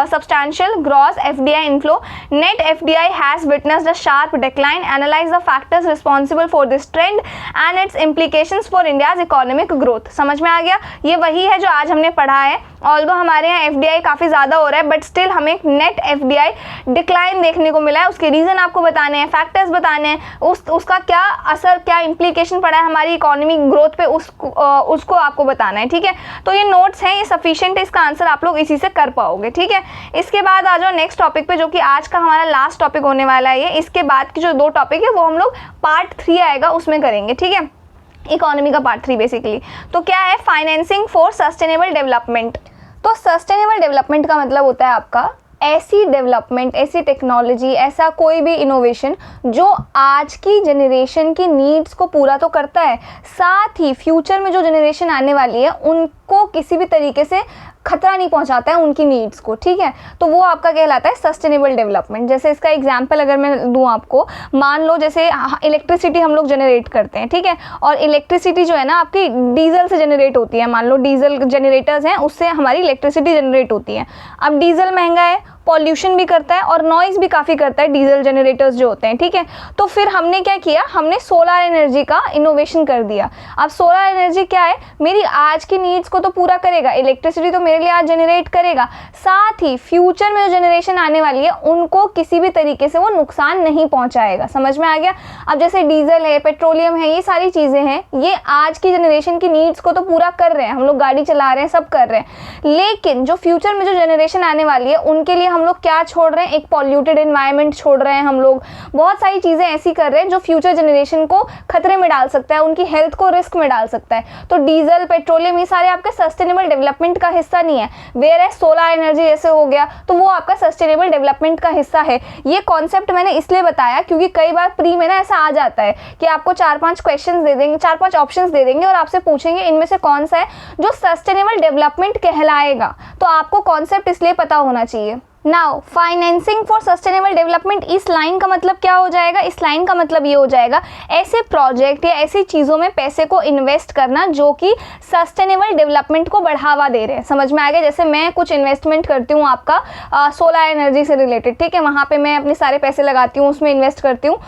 substantial gross FDI inflow, net FDI has witnessed a sharp decline, analyze the factors responsible for this trend and its implications for India's economic growth. समझ में आ गया? ये वही है जो आज हमने पढ़ा है। ऑल्दो हमारे यहाँ FDI काफ़ी ज़्यादा हो रहा है, बट स्टिल हमें नेट FDI डिक्लाइन देखने को मिला है। उसके रीज़न आपको बताने हैं, फैक्टर्स बताने हैं, उसका क्या असर, क्या इम्प्लीकेशन पड़ा है हमारी इकोनॉमी ग्रोथ पे, उसको आपको बताना है, ठीक है। तो ये नोट्स हैं, ये सफिशिएंट है, इसका आंसर आप लोग इसी से कर पाओगे, ठीक है। इसके बाद आ जाओ नेक्स्ट टॉपिक पे, जो कि आज का हमारा लास्ट टॉपिक होने वाला है। ये इसके बाद की जो 2 टॉपिक है वो हम लोग पार्ट 3 आएगा उसमें करेंगे, ठीक है, इकोनॉमी का पार्ट 3 बेसिकली। तो क्या है, फाइनेंसिंग फॉर सस्टेनेबल डेवलपमेंट। तो सस्टेनेबल डेवलपमेंट का मतलब होता है आपका ऐसी डेवलपमेंट, ऐसी टेक्नोलॉजी, ऐसा कोई भी इनोवेशन जो आज की जनरेशन की नीड्स को पूरा तो करता है, साथ ही फ्यूचर में जो जनरेशन आने वाली है उनको किसी भी तरीके से खतरा नहीं पहुंचाता है उनकी नीड्स को, ठीक है। तो वो आपका कहलाता है सस्टेनेबल डेवलपमेंट। जैसे इसका एग्जांपल अगर मैं दूं आपको, मान लो जैसे इलेक्ट्रिसिटी हम लोग जनरेट करते हैं, ठीक है, और इलेक्ट्रिसिटी जो है ना आपकी डीजल से जनरेट होती है। मान लो डीजल जनरेटर्स हैं, उससे हमारी इलेक्ट्रिसिटी जनरेट होती है। अब डीजल महंगा है, पॉल्यूशन भी करता है और नॉइज़ भी काफ़ी करता है डीजल जनरेटर्स जो होते हैं, ठीक है। तो फिर हमने क्या किया, हमने सोलर एनर्जी का इनोवेशन कर दिया। अब सोलर एनर्जी क्या है, मेरी आज की नीड्स को तो पूरा करेगा, इलेक्ट्रिसिटी तो मेरे लिए आज जनरेट करेगा, साथ ही फ्यूचर में जो जनरेशन आने वाली है उनको किसी भी तरीके से वो नुकसान नहीं पहुंचाएगा। समझ में आ गया। अब जैसे डीजल है, पेट्रोलियम है, ये सारी चीज़ें हैं, ये आज की जनरेशन की नीड्स को तो पूरा कर रहे हैं, हम लोग गाड़ी चला रहे हैं, सब कर रहे हैं, लेकिन जो फ्यूचर में जो जनरेशन आने वाली है उनके लिए हम लोग क्या छोड़ रहे हैं, एक पॉल्यूटेड एनवायरनमेंट छोड़ रहे हैं, हम लोग बहुत सारी चीज़ें ऐसी कर रहे हैं जो फ्यूचर जनरेशन को खतरे में डाल सकता है, उनकी हेल्थ को रिस्क में डाल सकता है। तो डीजल, पेट्रोलियम, ये सारे आपके सस्टेनेबल डेवलपमेंट का हिस्सा नहीं है। वेयर एज सोलर एनर्जी जैसे हो गया तो वो आपका सस्टेनेबल डेवलपमेंट का हिस्सा है। ये कॉन्सेप्ट मैंने इसलिए बताया क्योंकि कई बार प्री में ना ऐसा आ जाता है कि आपको 4-5 क्वेश्चन दे देंगे, 4-5 ऑप्शंस दे देंगे और आपसे पूछेंगे इनमें से कौन सा है जो सस्टेनेबल डेवलपमेंट कहलाएगा। तो आपको कॉन्सेप्ट इसलिए पता होना चाहिए। Now financing for sustainable development, इस लाइन का मतलब क्या हो जाएगा, इस लाइन का मतलब ये हो जाएगा ऐसे प्रोजेक्ट या ऐसी चीज़ों में पैसे को इन्वेस्ट करना जो कि सस्टेनेबल डेवलपमेंट को बढ़ावा दे रहे हैं। समझ में आ गया। जैसे मैं कुछ इन्वेस्टमेंट करती हूँ आपका सोलर एनर्जी से रिलेटेड, ठीक है, वहाँ पे मैं अपने सारे पैसे लगाती हूँ, उसमें इन्वेस्ट करती हूँ,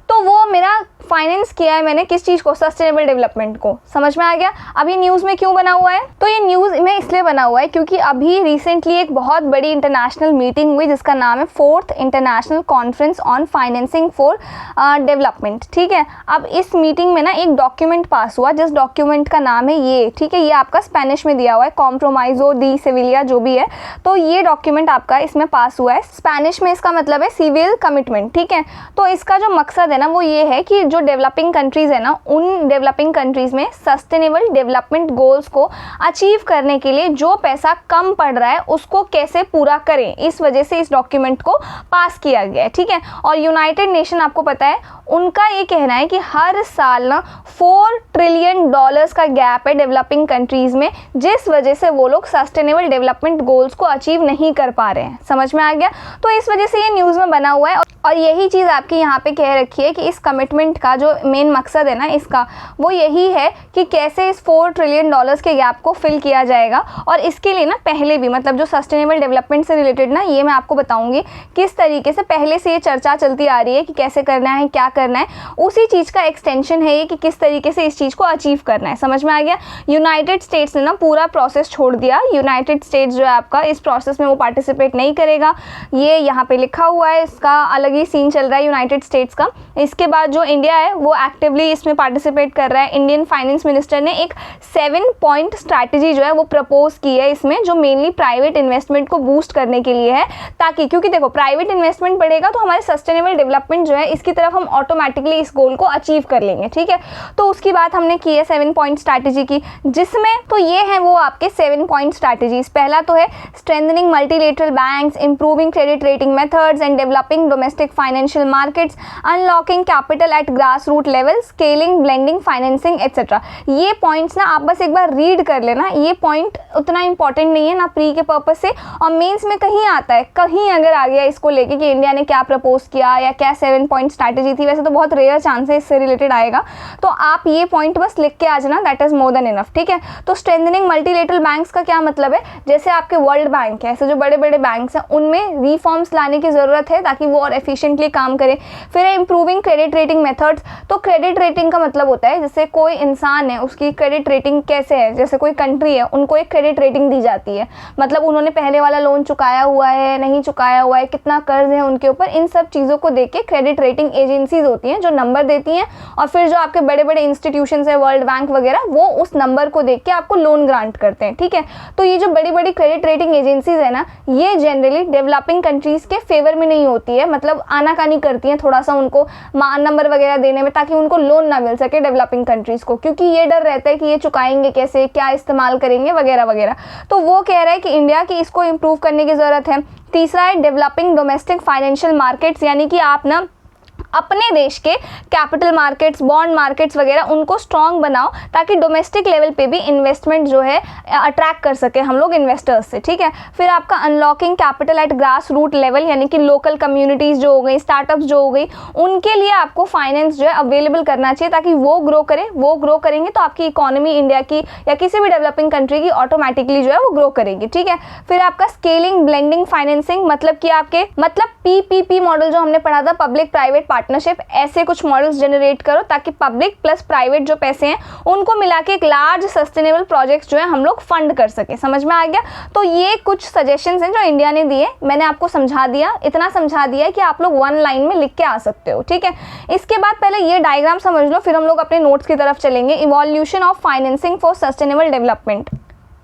तो वो मेरा फाइनेंस किया है मैंने किस चीज़ को, सस्टेनेबल डेवलपमेंट को। समझ में आ गया। अब ये न्यूज़ में क्यों बना हुआ है, तो ये न्यूज़ में इसलिए बना हुआ है क्योंकि अभी रिसेंटली एक बहुत बड़ी इंटरनेशनल मीटिंग हुई जिसका नाम है 4th international conference on financing for development, ठीक है। अब इस मीटिंग में ना एक डॉक्यूमेंट पास हुआ जिस डॉक्यूमेंट का नाम है ये, ठीक है, ये आपका स्पेनिश में दिया हुआ है, कॉम्प्रोमाइजो दी सेविलिया जो भी है। तो ये डॉक्यूमेंट आपका इसमें पास हुआ है, स्पेनिश में इसका मतलब है सिविल कमिटमेंट, ठीक है। तो इसका जो मकसद है ना वो ये है कि जो डेवलपिंग कंट्रीज़ है ना, उन डेवलपिंग कंट्रीज़ में सस्टेनेबल डेवलपमेंट गोल्स को अचीव करने के लिए जो पैसा कम पड़ रहा है उसको कैसे पूरा करें, इस वजह से इस डॉक्यूमेंट को पास किया गया है, ठीक है। और यूनाइटेड नेशन आपको पता है उनका ये कहना है कि हर साल ना $4 ट्रिलियन का गैप है डेवलपिंग कंट्रीज़ में, जिस वजह से वो लोग सस्टेनेबल डेवलपमेंट गोल्स को अचीव नहीं कर पा रहे हैं। समझ में आ गया। तो इस वजह से ये न्यूज़ में बना हुआ है और यही चीज़ आपकी यहाँ पे कह रखी है कि इस कमिटमेंट का जो मेन मकसद है ना इसका, वो यही है कि कैसे इस $4 ट्रिलियन के गैप को फिल किया जाएगा। और इसके लिए ना पहले भी मतलब जो सस्टेनेबल डेवलपमेंट से रिलेटेड ना, ये मैं आपको बताऊंगी किस तरीके से पहले से ये चर्चा चलती आ रही है कि कैसे करना है, क्या करना है, उसी चीज़ का एक्सटेंशन है ये कि किस तरीके से इस चीज़ को अचीव करना है। समझ में आ गया। यूनाइटेड स्टेट्स ने ना पूरा प्रोसेस छोड़ दिया। यूनाइटेड स्टेट्स जो है आपका इस प्रोसेस में वो पार्टिसिपेट नहीं करेगा, ये यहाँ पे लिखा हुआ है, इसका अलग ही सीन चल रहा है यूनाइटेड स्टेट्स का। इसके बाद जो इंडिया है वो एक्टिवली इसमें पार्टिसिपेट कर रहा है। इंडियन फाइनेंस मिनिस्टर ने एक 7 पॉइंट स्ट्रैटेजी जो है वो प्रपोज की है इसमें, जो मेनली प्राइवेट इन्वेस्टमेंट को बूस्ट करने के लिए है, ताकि क्योंकि देखो प्राइवेट इन्वेस्टमेंट बढ़ेगा तो हमारे सस्टेनेबल डेवलपमेंट जो है इसकी तरफ हम ऑटोमेटिकली इस गोल को अचीव कर लेंगे, ठीक है। तो उसकी बात हमने की है 7 पॉइंट स्ट्रैटेजी की, जिसमें तो ये है वो आपके 7 पॉइंट स्ट्रैटेजीज। पहला तो है strengthening multilateral banks, improving credit rating methods and developing domestic financial markets, unlocking capital at grass root level, scaling blending financing etcetera. ये पॉइंट्स ना आप बस एक बार रीड कर लेना, ये पॉइंट उतना इंपॉर्टेंट नहीं है ना प्री के पर्पज से, और मेंस में कहीं आता है, कहीं अगर आ गया इसको लेके कि इंडिया ने क्या प्रपोज किया या क्या 7 पॉइंट स्ट्रैटेजी थी, वैसे तो बहुत रेयर चांस है इससे रिलेटेड आएगा, तो आप ये पॉइंट बस लिख के आ जाना, that is more than enough, ठीक है। तो स्ट्रेंथनिंग मल्टीलेटरल बैंक्स का क्या मतलब है, जैसे आपके वर्ल्ड बैंक है, ऐसे जो बड़े बड़े बैंक्स हैं उनमें रिफॉर्म्स लाने की ज़रूरत है ताकि वो और एफिशिएंटली काम करें। फिर है improving credit rating methods, words. तो क्रेडिट रेटिंग का मतलब होता है जैसे कोई इंसान है उसकी क्रेडिट रेटिंग कैसे है, जैसे कोई कंट्री है उनको एक क्रेडिट रेटिंग दी जाती है, मतलब उन्होंने पहले वाला लोन चुकाया हुआ है नहीं चुकाया हुआ है, कितना कर्ज है उनके ऊपर, इन सब चीज़ों को देख के क्रेडिट रेटिंग एजेंसीज होती हैं जो नंबर देती हैं, और फिर जो आपके बड़े बड़े इंस्टीट्यूशंस है वर्ल्ड बैंक वगैरह वो उस नंबर को देख के आपको लोन ग्रांट करते हैं, ठीक है। तो ये जो बड़ी बड़ी क्रेडिट रेटिंग एजेंसीज है ना, ये जनरली डेवलपिंग कंट्रीज के फेवर में नहीं होती है, मतलब आनाकानी करती हैं थोड़ा सा उनको मान नंबर वगैरह देने में, ताकि उनको लोन ना मिल सके डेवलपिंग कंट्रीज को, क्योंकि ये डर रहता है कि ये चुकाएंगे कैसे, क्या इस्तेमाल करेंगे वगैरह वगैरह। तो वो कह रहा है कि इंडिया की इसको इम्प्रूव करने की ज़रूरत है। तीसरा है डेवलपिंग डोमेस्टिक फाइनेंशियल मार्केट्स, यानी कि आप ना अपने देश के कैपिटल मार्केट्स, बॉन्ड मार्केट्स वगैरह उनको स्ट्रॉन्ग बनाओ, ताकि डोमेस्टिक लेवल पे भी इन्वेस्टमेंट जो है अट्रैक्ट कर सके हम लोग इन्वेस्टर्स से, ठीक है। फिर आपका unlocking capital at grass root level, यानी कि लोकल कम्युनिटीज़ जो हो गई, स्टार्टअप्स जो हो गई, उनके लिए आपको फाइनेंस जो है अवेलेबल करना चाहिए ताकि वो ग्रो करें। वो ग्रो करेंगे तो आपकी इकोनॉमी इंडिया की या किसी भी डेवलपिंग कंट्री की ऑटोमेटिकली जो है वो ग्रो करेगी, ठीक है। फिर आपका स्केलिंग ब्लेंडिंग फाइनेंसिंग, मतलब कि आपके PPP मॉडल जो हमने पढ़ा था, पब्लिक प्राइवेट पार्टनरशिप, ऐसे कुछ मॉडल्स जनरेट करो ताकि पब्लिक प्लस प्राइवेट जो पैसे हैं उनको मिला के एक लार्ज सस्टेनेबल प्रोजेक्ट्स जो है हम लोग फंड कर सके। समझ में आ गया? तो ये कुछ सजेशंस हैं जो इंडिया ने दिए, मैंने आपको समझा दिया, इतना समझा दिया है कि आप लोग वन लाइन में लिख के आ सकते हो, ठीक है। इसके बाद पहले ये डायग्राम समझ लो, फिर हम लोग अपने नोट्स की तरफ चलेंगे। Evolution of financing for sustainable development.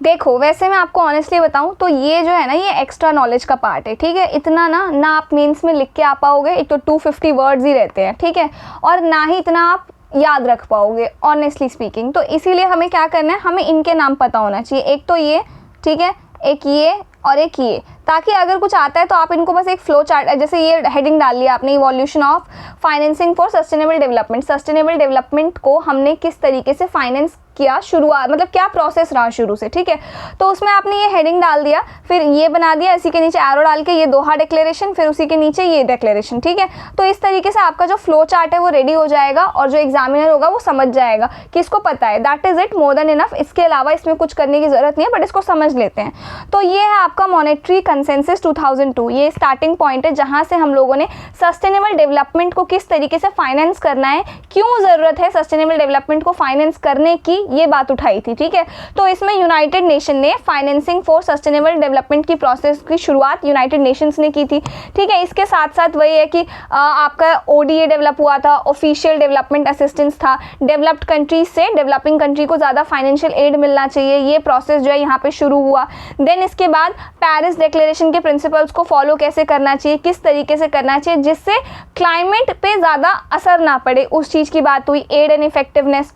देखो वैसे मैं आपको ऑनेस्टली बताऊं तो ये जो है ना, ये एक्स्ट्रा नॉलेज का पार्ट है, ठीक है। इतना ना आप मेंस में लिख के आ पाओगे, एक तो 250 वर्ड्स ही रहते हैं, ठीक है, और ना ही इतना आप याद रख पाओगे ऑनेस्टली स्पीकिंग। तो इसीलिए हमें क्या करना है, हमें इनके नाम पता होना चाहिए, एक तो ये, ठीक है, एक ये और एक ये, ताकि अगर कुछ आता है तो आप इनको बस एक फ्लो चार्ट, जैसे ये हेडिंग डाल लिया आपने, evolution of financing for sustainable development. Sustainable development को हमने किस तरीके से फाइनेंस किया, शुरुआत मतलब क्या प्रोसेस रहा शुरू से, ठीक है। तो उसमें आपने ये हेडिंग डाल दिया, फिर ये बना दिया, इसी के नीचे एरो डाल के ये दोहा डिक्लेरेशन, फिर उसी के नीचे ये डिक्लेरेशन, ठीक है। तो इस तरीके से आपका जो फ्लो चार्ट है वो रेडी हो जाएगा और जो एग्जामिनर होगा वो समझ जाएगा कि इसको पता है, that is it, more than enough. इसके अलावा इसमें कुछ करने की जरूरत नहीं है, बट इसको समझ लेते हैं। तो ये है आपका मॉनेटरी कंसेंसस 2002, ये स्टार्टिंग पॉइंट है जहाँ से हम लोगों ने सस्टेनेबल डेवलपमेंट को किस तरीके से फाइनेंस करना है, क्यों ज़रूरत है सस्टेनेबल डेवलपमेंट को फाइनेंस करने की, ये बात उठाई थी, ठीक है। तो इसमें यूनाइटेड नेशन ने फाइनेंसिंग फॉर सस्टेनेबल डेवलपमेंट की प्रोसेस की शुरुआत यूनाइटेड नेशंस ने की थी, ठीक है। इसके साथ साथ वही है कि आपका ODA डेवलप हुआ था, ऑफिशियल डेवलपमेंट असिस्टेंस था, डेवलप्ड कंट्रीज से डेवलपिंग कंट्री को ज़्यादा फाइनेंशियल एड मिलना चाहिए, ये प्रोसेस जो है यहाँ पे शुरू हुआ। देन इसके बाद पेरिस डिक्लेरेशन के प्रिंसिपल्स को फॉलो कैसे करना चाहिए, किस तरीके से करना चाहिए जिससे क्लाइमेट पे ज़्यादा असर ना पड़े, उस चीज़ की बात हुई, एड एंड इफेक्टिवनेस।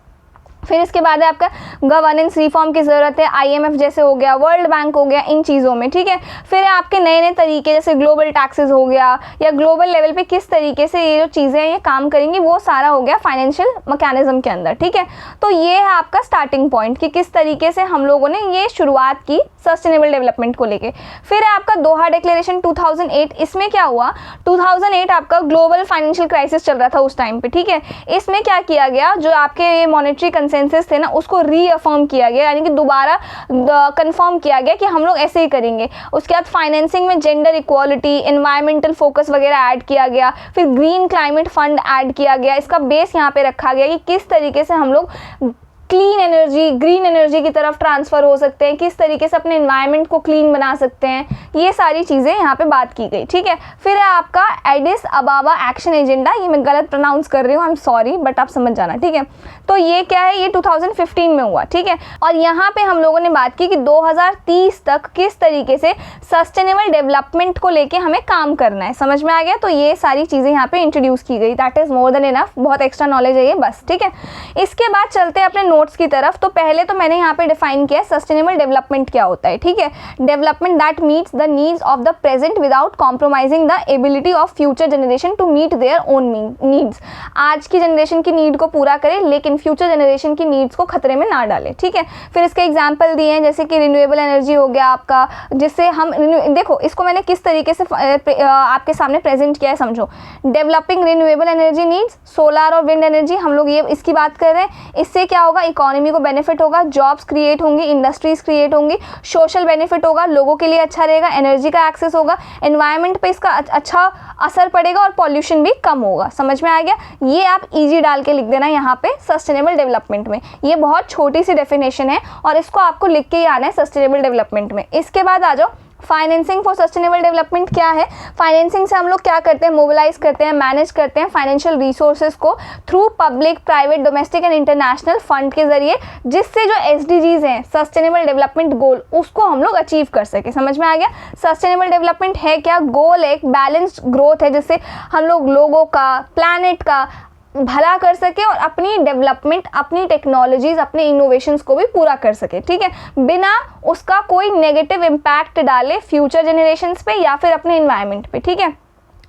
फिर इसके बाद है आपका गवर्नेंस रिफॉर्म की ज़रूरत है, IMF जैसे हो गया, वर्ल्ड बैंक हो गया, इन चीज़ों में, ठीक है। फिर आपके नए नए तरीके जैसे ग्लोबल टैक्सेस हो गया, या ग्लोबल लेवल पे किस तरीके से ये जो चीज़ें ये काम करेंगी, वो सारा हो गया फाइनेंशियल मैकेनिज्म के अंदर, ठीक है। तो ये है आपका स्टार्टिंग पॉइंट कि किस तरीके से हम लोगों ने ये शुरुआत की सस्टेनेबल डेवलपमेंट को लेके। फिर है आपका दोहा डिक्लेरेशन 2008, इसमें क्या हुआ, 2008 आपका ग्लोबल फाइनेंशियल क्राइसिस चल रहा था उस टाइम पे, ठीक है। इसमें क्या किया गया, जो आपके ये मॉनेटरी कंसेंसस थे ना, उसको रीअफर्म किया गया, यानी कि दोबारा कंफर्म किया गया कि हम लोग ऐसे ही करेंगे। उसके बाद फाइनेंसिंग में जेंडर इक्वालिटी, एनवायरमेंटल फोकस वगैरह ऐड किया गया। फिर ग्रीन क्लाइमेट फंड ऐड किया गया, इसका बेस यहाँ पे रखा गया कि किस तरीके से हम लोग क्लीन एनर्जी, ग्रीन एनर्जी की तरफ ट्रांसफ़र हो सकते हैं, किस तरीके से अपने एनवायरनमेंट को क्लीन बना सकते हैं, ये सारी चीज़ें यहाँ पे बात की गई, ठीक है। फिर है आपका एडिस अबाबा एक्शन एजेंडा, ये मैं गलत प्रोनाउंस कर रही हूँ, आई एम सॉरी, बट आप समझ जाना, ठीक है। तो ये क्या है, ये 2015 में हुआ, ठीक है। और यहाँ पे हम लोगों ने बात की कि 2030 तक किस तरीके से सस्टेनेबल डेवलपमेंट को लेके हमें काम करना है, समझ में आ गया। तो ये सारी चीज़ें यहाँ पे इंट्रोड्यूस की गई, that is more than enough, बहुत एक्स्ट्रा नॉलेज है ये, बस, ठीक है। इसके बाद चलते हैं अपने नोट्स की तरफ। तो पहले तो मैंने यहाँ पे डिफाइन किया सस्टेनेबल डेवलपमेंट क्या होता है, ठीक है। Development that meets the needs of the present without compromising the ability of future generation to meet their own needs. आज की जनरेशन की नीड को पूरा करे लेकिन फ्यूचर जनरेशन की नीड्स को खतरे में ना डाले, ठीक है। फिर इसके एग्जाम्पल दिए हैं, जैसे कि रिन्यूएबल एनर्जी हो गया आपका, जिससे हम देखो इसको मैंने किस तरीके से आपके सामने प्रेजेंट किया है, समझो। Developing renewable energy needs, solar और विंड एनर्जी, हम लोग ये इसकी बात कर रहे हैं। इससे क्या होगा, इकोनॉमी को बेनिफिट होगा, जॉब्स क्रिएट होंगी, इंडस्ट्रीज क्रिएट होंगी, सोशल बेनिफिट होगा, लोगों के लिए अच्छा रहेगा, एनर्जी का एक्सेस होगा, एनवायरनमेंट पे इसका अच्छा असर पड़ेगा और पॉल्यूशन भी कम होगा। समझ में आ गया? ये आप इजी डाल के लिख देना यहाँ पे सस्टेनेबल डेवलपमेंट में। ये बहुत छोटी सी डेफिनेशन है और इसको आपको लिख के ही आना है सस्टेनेबल डेवलपमेंट में। इसके बाद आ जाओ फाइनेंसिंग फॉर सस्टेनेबल डेवलपमेंट क्या है। फाइनेंसिंग से हम लोग क्या करते हैं, मोबिलाइज करते हैं, मैनेज करते हैं फाइनेंशियल रिसोर्सेज को through public, private, domestic and international fund के जरिए, जिससे जो SDGs हैं, सस्टेनेबल डेवलपमेंट गोल, उसको हम लोग अचीव कर सके। समझ में आ गया? सस्टेनेबल डेवलपमेंट है क्या? गोल एक बैलेंस्ड ग्रोथ है, जिससे हम लोग लोगों का, प्लैनेट का भला कर सके और अपनी डेवलपमेंट, अपनी टेक्नोलॉजीज, अपने इनोवेशंस को भी पूरा कर सके, ठीक है, बिना उसका कोई नेगेटिव इम्पैक्ट डाले फ्यूचर जनरेशंस पे या फिर अपने इन्वायरमेंट पे, ठीक है।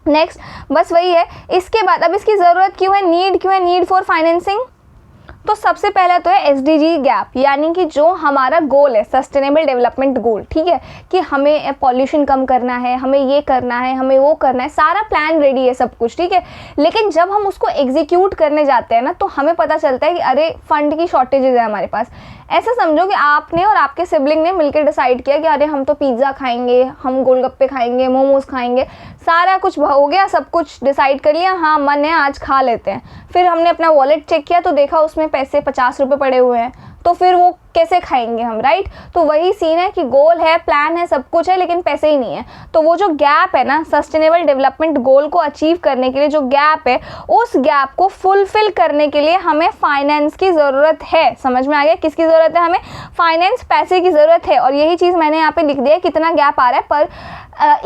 नेक्स्ट बस वही है। इसके बाद अब इसकी ज़रूरत क्यों है, नीड क्यों है, नीड फॉर फाइनेंसिंग। तो सबसे पहला तो है SDG गैप, यानी कि जो हमारा गोल है सस्टेनेबल डेवलपमेंट गोल, ठीक है, कि हमें पॉल्यूशन कम करना है, हमें ये करना है, हमें वो करना है, सारा प्लान रेडी है सब कुछ, ठीक है, लेकिन जब हम उसको एग्जीक्यूट करने जाते हैं ना, तो हमें पता चलता है कि अरे फंड की शॉर्टेजेस है हमारे पास। ऐसा समझो कि आपने और आपके सिबलिंग ने मिलकर डिसाइड किया कि अरे हम तो पिज़्ज़ा खाएंगे, हम गोलगप्पे खाएंगे, मोमोज खाएंगे, सारा कुछ हो गया, सब कुछ डिसाइड कर लिया, हाँ मन है आज खा लेते हैं। फिर हमने अपना वॉलेट चेक किया तो देखा उसमें पैसे 50 रुपये पड़े हुए हैं, तो फिर वो कैसे खाएंगे हम, राइट। तो वही सीन है कि गोल है, प्लान है, सब कुछ है, लेकिन पैसे ही नहीं है। तो वो जो गैप है ना, सस्टेनेबल डेवलपमेंट गोल को अचीव करने के लिए जो गैप है, उस गैप को फुलफिल करने के लिए हमें फाइनेंस की ज़रूरत है। समझ में आ गया? किसकी ज़रूरत है? हमें फाइनेंस, पैसे की ज़रूरत है। और यही चीज़ मैंने यहाँ पे लिख दिया है, कितना गैप आ रहा है पर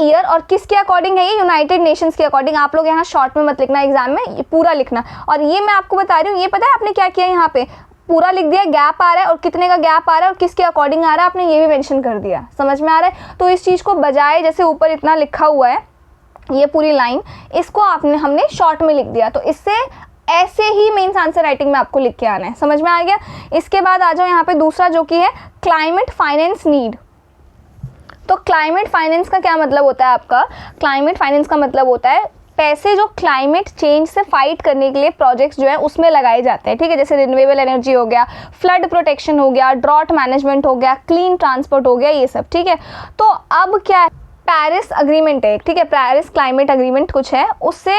ईयर और किसके अकॉर्डिंग है ये, यूनाइटेड नेशंस के अकॉर्डिंग। आप लोग यहाँ शॉर्ट में मत लिखना, एग्जाम में ये पूरा लिखना। और ये मैं आपको बता रही हूँ, ये पता है आपने क्या किया, यहाँ पे पूरा लिख दिया गैप आ रहा है और कितने का गैप आ रहा है और किसके अकॉर्डिंग आ रहा है, आपने ये भी मेंशन कर दिया। समझ में आ रहा है? तो इस चीज़ को बजाय जैसे ऊपर इतना लिखा हुआ है ये पूरी लाइन, इसको हमने शॉर्ट में लिख दिया। तो इससे ऐसे ही मेंस आंसर राइटिंग में आपको लिख के आना है। समझ में आ गया? इसके बाद आ जाओ यहाँ पे दूसरा जो कि है क्लाइमेट फाइनेंस नीड। तो क्लाइमेट फाइनेंस का क्या मतलब होता है आपका? क्लाइमेट फाइनेंस का मतलब होता है पैसे जो क्लाइमेट चेंज से फाइट करने के लिए प्रोजेक्ट्स जो है उसमें लगाए जाते हैं, ठीक है, जैसे रिन्यूएबल एनर्जी हो गया, फ्लड प्रोटेक्शन हो गया, ड्रॉट मैनेजमेंट हो गया, क्लीन ट्रांसपोर्ट हो गया, ये सब, ठीक है। तो अब क्या है, पेरिस अग्रीमेंट है, ठीक है, पेरिस क्लाइमेट अग्रीमेंट कुछ है, उससे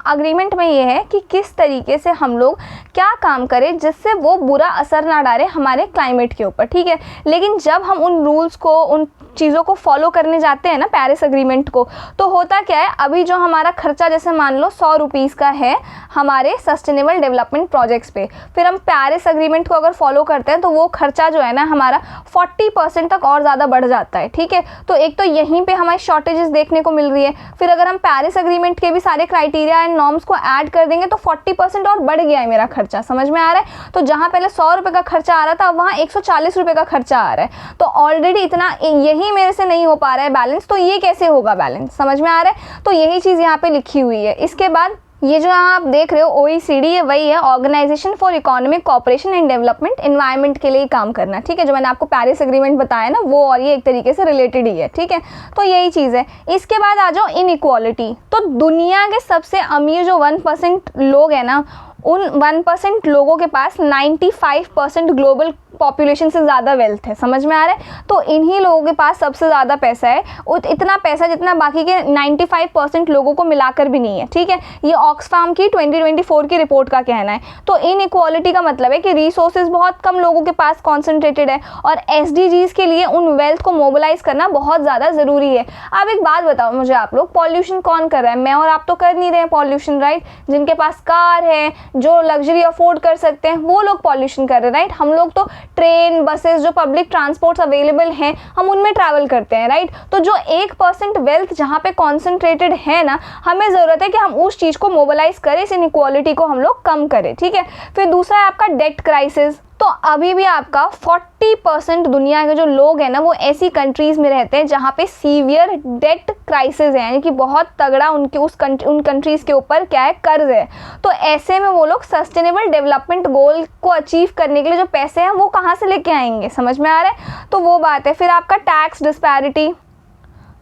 अग्रीमेंट में ये है कि किस तरीके से हम लोग क्या काम करें जिससे वो बुरा असर ना डाले हमारे क्लाइमेट के ऊपर, ठीक है। लेकिन जब हम उन रूल्स को, उन चीज़ों को फॉलो करने जाते हैं ना पेरिस अग्रीमेंट को, तो होता क्या है, अभी जो हमारा खर्चा जैसे मान लो 100 रुपीज़ का है हमारे सस्टेनेबल डेवलपमेंट प्रोजेक्ट्स पे, फिर हम पेरिस अग्रीमेंट को अगर फॉलो करते हैं तो वो खर्चा जो है ना हमारा 40% तक और ज़्यादा बढ़ जाता है, ठीक है। तो एक तो यहीं पे हमारी शॉर्टेजेस देखने को मिल रही है, फिर अगर हम पेरिस अग्रीमेंट के भी सारे क्राइटेरिया एंड नॉर्म्स को ऐड कर देंगे तो 40% और बढ़ गया है मेरा खर्चा। समझ में आ रहा है? तो जहाँ पहले 100 रुपये का खर्चा आ रहा था, वहाँ 140 रुपये का खर्चा आ रहा है। तो ऑलरेडी इतना यही मेरे से नहीं हो पा रहा है बैलेंस, तो ये कैसे होगा बैलेंस? समझ में आ रहा है? तो यही चीज़ यहाँ पे लिखी हुई है। इसके बाद ये जो आप देख रहे हो OECD है, वही है organization for economic cooperation and development, environment के लिए काम करना, ठीक है। जो मैंने आपको पेरिस एग्रीमेंट बताया ना वो, और ये एक तरीके से रिलेटेड ही है, ठीक है। तो यही चीज़ है। इसके बाद आ जाओ इनइक्वालिटी। तो दुनिया के सबसे अमीर जो 1% लोग हैं ना, उन 1% लोगों के पास 95% ग्लोबल पॉपुलेशन से ज़्यादा वेल्थ है। समझ में आ रहा है? तो इन्हीं लोगों के पास सबसे ज़्यादा पैसा है, इतना पैसा जितना बाकी के 95% लोगों को मिलाकर भी नहीं है, ठीक है। ये ऑक्सफाम की 2024 की रिपोर्ट का कहना है। तो इनइक्वालिटी का मतलब है कि रिसोर्सेज बहुत कम लोगों के पास कॉन्सेंट्रेटेड है और SDGs के लिए उन वेल्थ को मोबिलाइज करना बहुत ज़्यादा ज़रूरी है। अब एक बात बताओ मुझे आप लोग, पॉल्यूशन कौन कर रहा है? मैं और आप तो कर नहीं रहे हैं पॉल्यूशन, राइट। जिनके पास कार है, जो लग्जरी अफोर्ड कर सकते हैं, वो लोग पॉल्यूशन कर रहे हैं, राइट। हम लोग तो ट्रेन, बसेस, जो पब्लिक ट्रांसपोर्ट्स अवेलेबल हैं, हम उनमें ट्रैवल करते हैं, राइट। तो जो 1% वेल्थ जहाँ पे कॉन्सेंट्रेटेड है ना, हमें ज़रूरत है कि हम उस चीज़ को मोबिलाइज करें, इस इनइक्वालिटी को हम लोग कम करें, ठीक है। फिर दूसरा है आपका डेट क्राइसिस। तो अभी भी आपका 40% दुनिया के जो लोग हैं ना, वो ऐसी कंट्रीज़ में रहते हैं जहाँ पे सीवियर डेट क्राइसिस है, यानी कि बहुत तगड़ा उनके उन कंट्रीज़ के ऊपर क्या है, कर्ज है। तो ऐसे में वो लोग सस्टेनेबल डेवलपमेंट गोल को अचीव करने के लिए जो पैसे हैं वो कहाँ से लेके आएंगे? समझ में आ रहा है? तो वो बात है। फिर आपका टैक्स डिस्पैरिटी।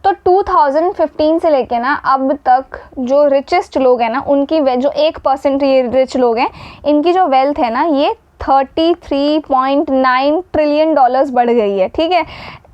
तो 2015 से लेके ना अब तक जो रिचेस्ट लोग हैं ना, उनकी जो 1% ये रिच लोग हैं, इनकी जो वेल्थ है ना, ये $33.9 ट्रिलियन बढ़ गई है, ठीक है।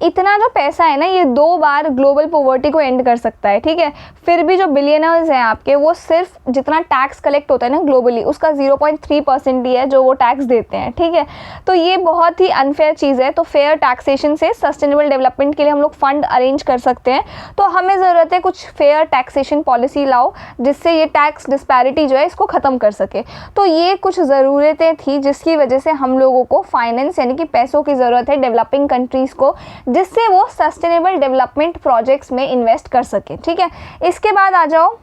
इतना जो पैसा है ना, ये 2 बार ग्लोबल पॉवर्टी को एंड कर सकता है, ठीक है। फिर भी जो बिलियनर्स हैं आपके, वो सिर्फ जितना टैक्स कलेक्ट होता है ना ग्लोबली, उसका 0.3% ही है जो वो टैक्स देते हैं, ठीक है। तो ये बहुत ही अनफेयर चीज़ है। तो फेयर टैक्सेशन से सस्टेनेबल डेवलपमेंट के लिए हम लोग फंड अरेंज कर सकते हैं। तो हमें ज़रूरत है कुछ फेयर टैक्सेशन पॉलिसी लाओ, जिससे ये टैक्स डिस्पैरिटी जो है इसको ख़त्म कर सके। तो ये कुछ ज़रूरतें थी जिसकी वजह से हम लोगों को फाइनेंस यानी कि पैसों की ज़रूरत है डेवलपिंग कंट्रीज़ को, जिससे वो सस्टेनेबल डेवलपमेंट प्रोजेक्ट्स में इन्वेस्ट कर सके, ठीक है। इसके बाद आ जाओ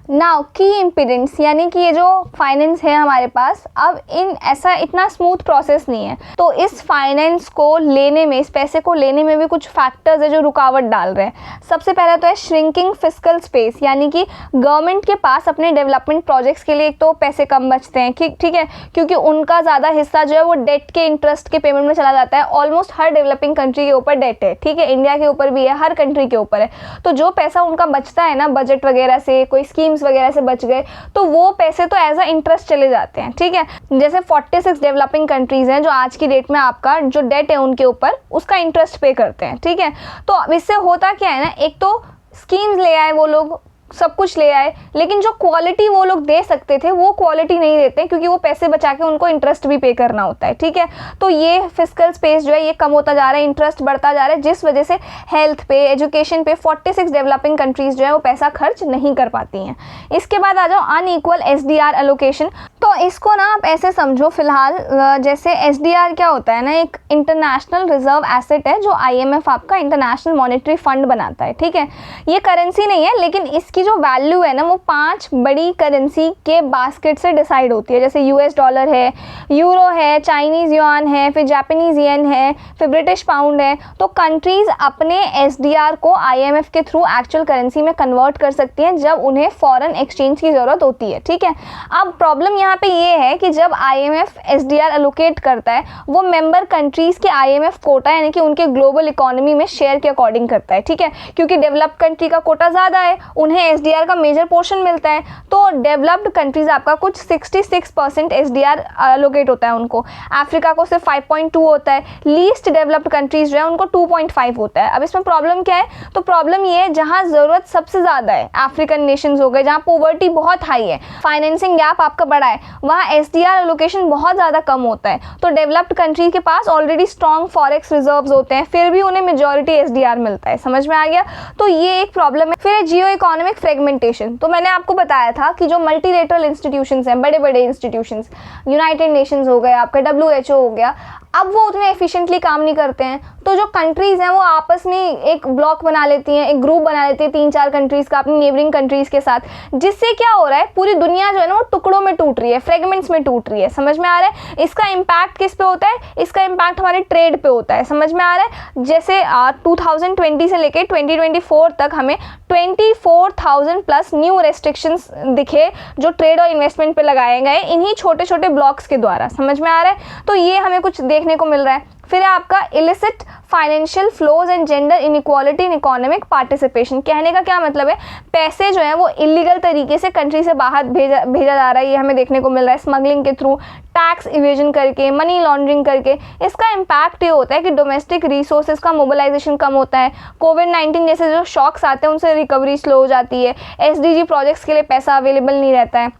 नाउ की इम्पिडेंस, यानी कि ये जो फाइनेंस है हमारे पास, अब ऐसा इतना स्मूथ प्रोसेस नहीं है। तो इस फाइनेंस को लेने में, इस पैसे को लेने में भी कुछ फैक्टर्स है जो रुकावट डाल रहे हैं। सबसे पहला तो है श्रिंकिंग फिस्कल स्पेस, यानी कि गवर्नमेंट के पास अपने डेवलपमेंट प्रोजेक्ट्स के लिए एक तो पैसे कम बचते हैं, ठीक है, क्योंकि उनका ज़्यादा हिस्सा जो है वो डेट के इंटरेस्ट के पेमेंट में चला जाता है। ऑलमोस्ट हर डेवलपिंग कंट्री के ऊपर डेट है, ठीक है, इंडिया के ऊपर भी है, हर कंट्री के ऊपर है। तो जो पैसा उनका बचता है ना बजट वगैरह से, कोई स्कीम्स वगैरह से बच गए, तो वो पैसे तो एज अ इंटरेस्ट चले जाते हैं, ठीक है। जैसे 46 डेवलपिंग कंट्रीज हैं जो आज की डेट में आपका जो डेट है उनके ऊपर उसका इंटरेस्ट पे करते हैं, ठीक है। तो अब इससे होता क्या है ना, एक तो स्कीम्स ले आए वो लोग, सब कुछ ले आए, लेकिन जो क्वालिटी वो लोग दे सकते थे वो क्वालिटी नहीं देते, क्योंकि वो पैसे बचा के उनको इंटरेस्ट भी पे करना होता है, ठीक है। तो ये फिस्कल स्पेस जो है ये कम होता जा रहा है, इंटरेस्ट बढ़ता जा रहा है, जिस वजह से हेल्थ पे, एजुकेशन पे 46 डेवलपिंग कंट्रीज जो है वो पैसा खर्च नहीं कर पाती हैं। इसके बाद आ जाओ अनइक्वल SDR एलोकेशन। तो इसको ना आप ऐसे समझो फिलहाल, जैसे SDR क्या होता है ना, एक इंटरनेशनल रिजर्व एसेट है जो IMF आपका इंटरनेशनल मॉनेटरी फंड बनाता है, ठीक है। ये करेंसी नहीं है, लेकिन इसकी जो वैल्यू है ना वो 5 बड़ी करेंसी के बास्केट से डिसाइड होती है। जैसे US डॉलर है, यूरो है, चाइनीज़ युआन है, फिर जापानीज़ येन है, फिर ब्रिटिश पाउंड है। तो कंट्रीज़ अपने SDR को IMF के थ्रू एक्चुअल करेंसी में कन्वर्ट कर सकती हैं जब उन्हें फॉरेन एक्सचेंज की ज़रूरत होती है, ठीक है। अब प्रॉब्लम यहाँ पे ये है कि जब IMF SDR एलोकेट करता है वो मेंबर कंट्रीज़ के IMF कोटा यानी कि उनके ग्लोबल इकोनॉमी में शेयर के अकॉर्डिंग करता है, ठीक है। क्योंकि डेवलप्ड कंट्री का कोटा ज़्यादा है, उन्हें SDR का मेजर पोर्शन मिलता है। तो डेवलप्ड कंट्रीज आपका कुछ 66% SDR एलोकेट होता है उनको, अफ्रीका को सिर्फ 5.2 होता है, लीस्ट डेवलप्ड कंट्रीज जो है उनको 2.5 होता है। अब इसमें प्रॉब्लम क्या है, तो प्रॉब्लम ये है जहाँ ज़रूरत सबसे ज़्यादा है, अफ्रीकन नेशंस हो गए जहाँ पॉवर्टी बहुत हाई है, फाइनेंसिंग गैप आपका बड़ा है, वहाँ SDR एलोकेशन बहुत ज़्यादा कम होता है। तो डेवलप्ड कंट्री के पास ऑलरेडी स्ट्रॉन्ग फॉरेक्स रिजर्व्स होते हैं, फिर भी उन्हें मेजॉरिटी SDR मिलता है। समझ में आ गया? तो ये एक प्रॉब्लम है। फिर जियो इकोनॉमिक फ्रेगमेंटेशन। तो मैंने आपको बताया था कि जो मल्टीलेटरल इंस्टीट्यूशंस हैं, बड़े बड़े इंस्टीट्यूशंस, यूनाइटेड नेशंस हो गया, आपका WHO हो गया, अब वो उतने एफिशिएंटली काम नहीं करते हैं। तो जो कंट्रीज़ हैं वो आपस में एक ब्लॉक बना लेती हैं, एक ग्रुप बना लेती है 3-4 कंट्रीज़ का अपनी नेबरिंग कंट्रीज़ के साथ, जिससे क्या हो रहा है, पूरी दुनिया जो है ना वो टुकड़ों में टूट रही है, फ्रेगमेंट्स में टूट रही है। समझ में आ रहा है? इसका इम्पैक्ट किस पे होता है? इसका इम्पैक्ट हमारे ट्रेड पे होता है। समझ में आ रहा है? जैसे 2020 से लेकर 2024 तक हमें 24,000 प्लस न्यू रेस्ट्रिक्शंस दिखे जो ट्रेड और इन्वेस्टमेंट पे लगाए गए इन्हीं छोटे छोटे ब्लॉक्स के द्वारा। समझ में आ रहा है? तो ये हमें कुछ देखने को मिल रहा है। फिर आपका illicit financial flows and gender inequality in economic participation. कहने का क्या मतलब है, पैसे जो है वो इलीगल तरीके से कंट्री से बाहर भेजा जा रहा है, ये हमें देखने को मिल रहा है, स्मगलिंग के थ्रू, टैक्स इवेजन करके, मनी लॉन्ड्रिंग करके। इसका इम्पैक्ट ये होता है कि डोमेस्टिक रिसोर्सेज का मोबिलाइजेशन कम होता है, कोविड-19 जैसे जो शॉक्स आते हैं उनसे रिकवरी स्लो हो जाती है, SDG प्रोजेक्ट्स के लिए पैसा अवेलेबल नहीं रहता है।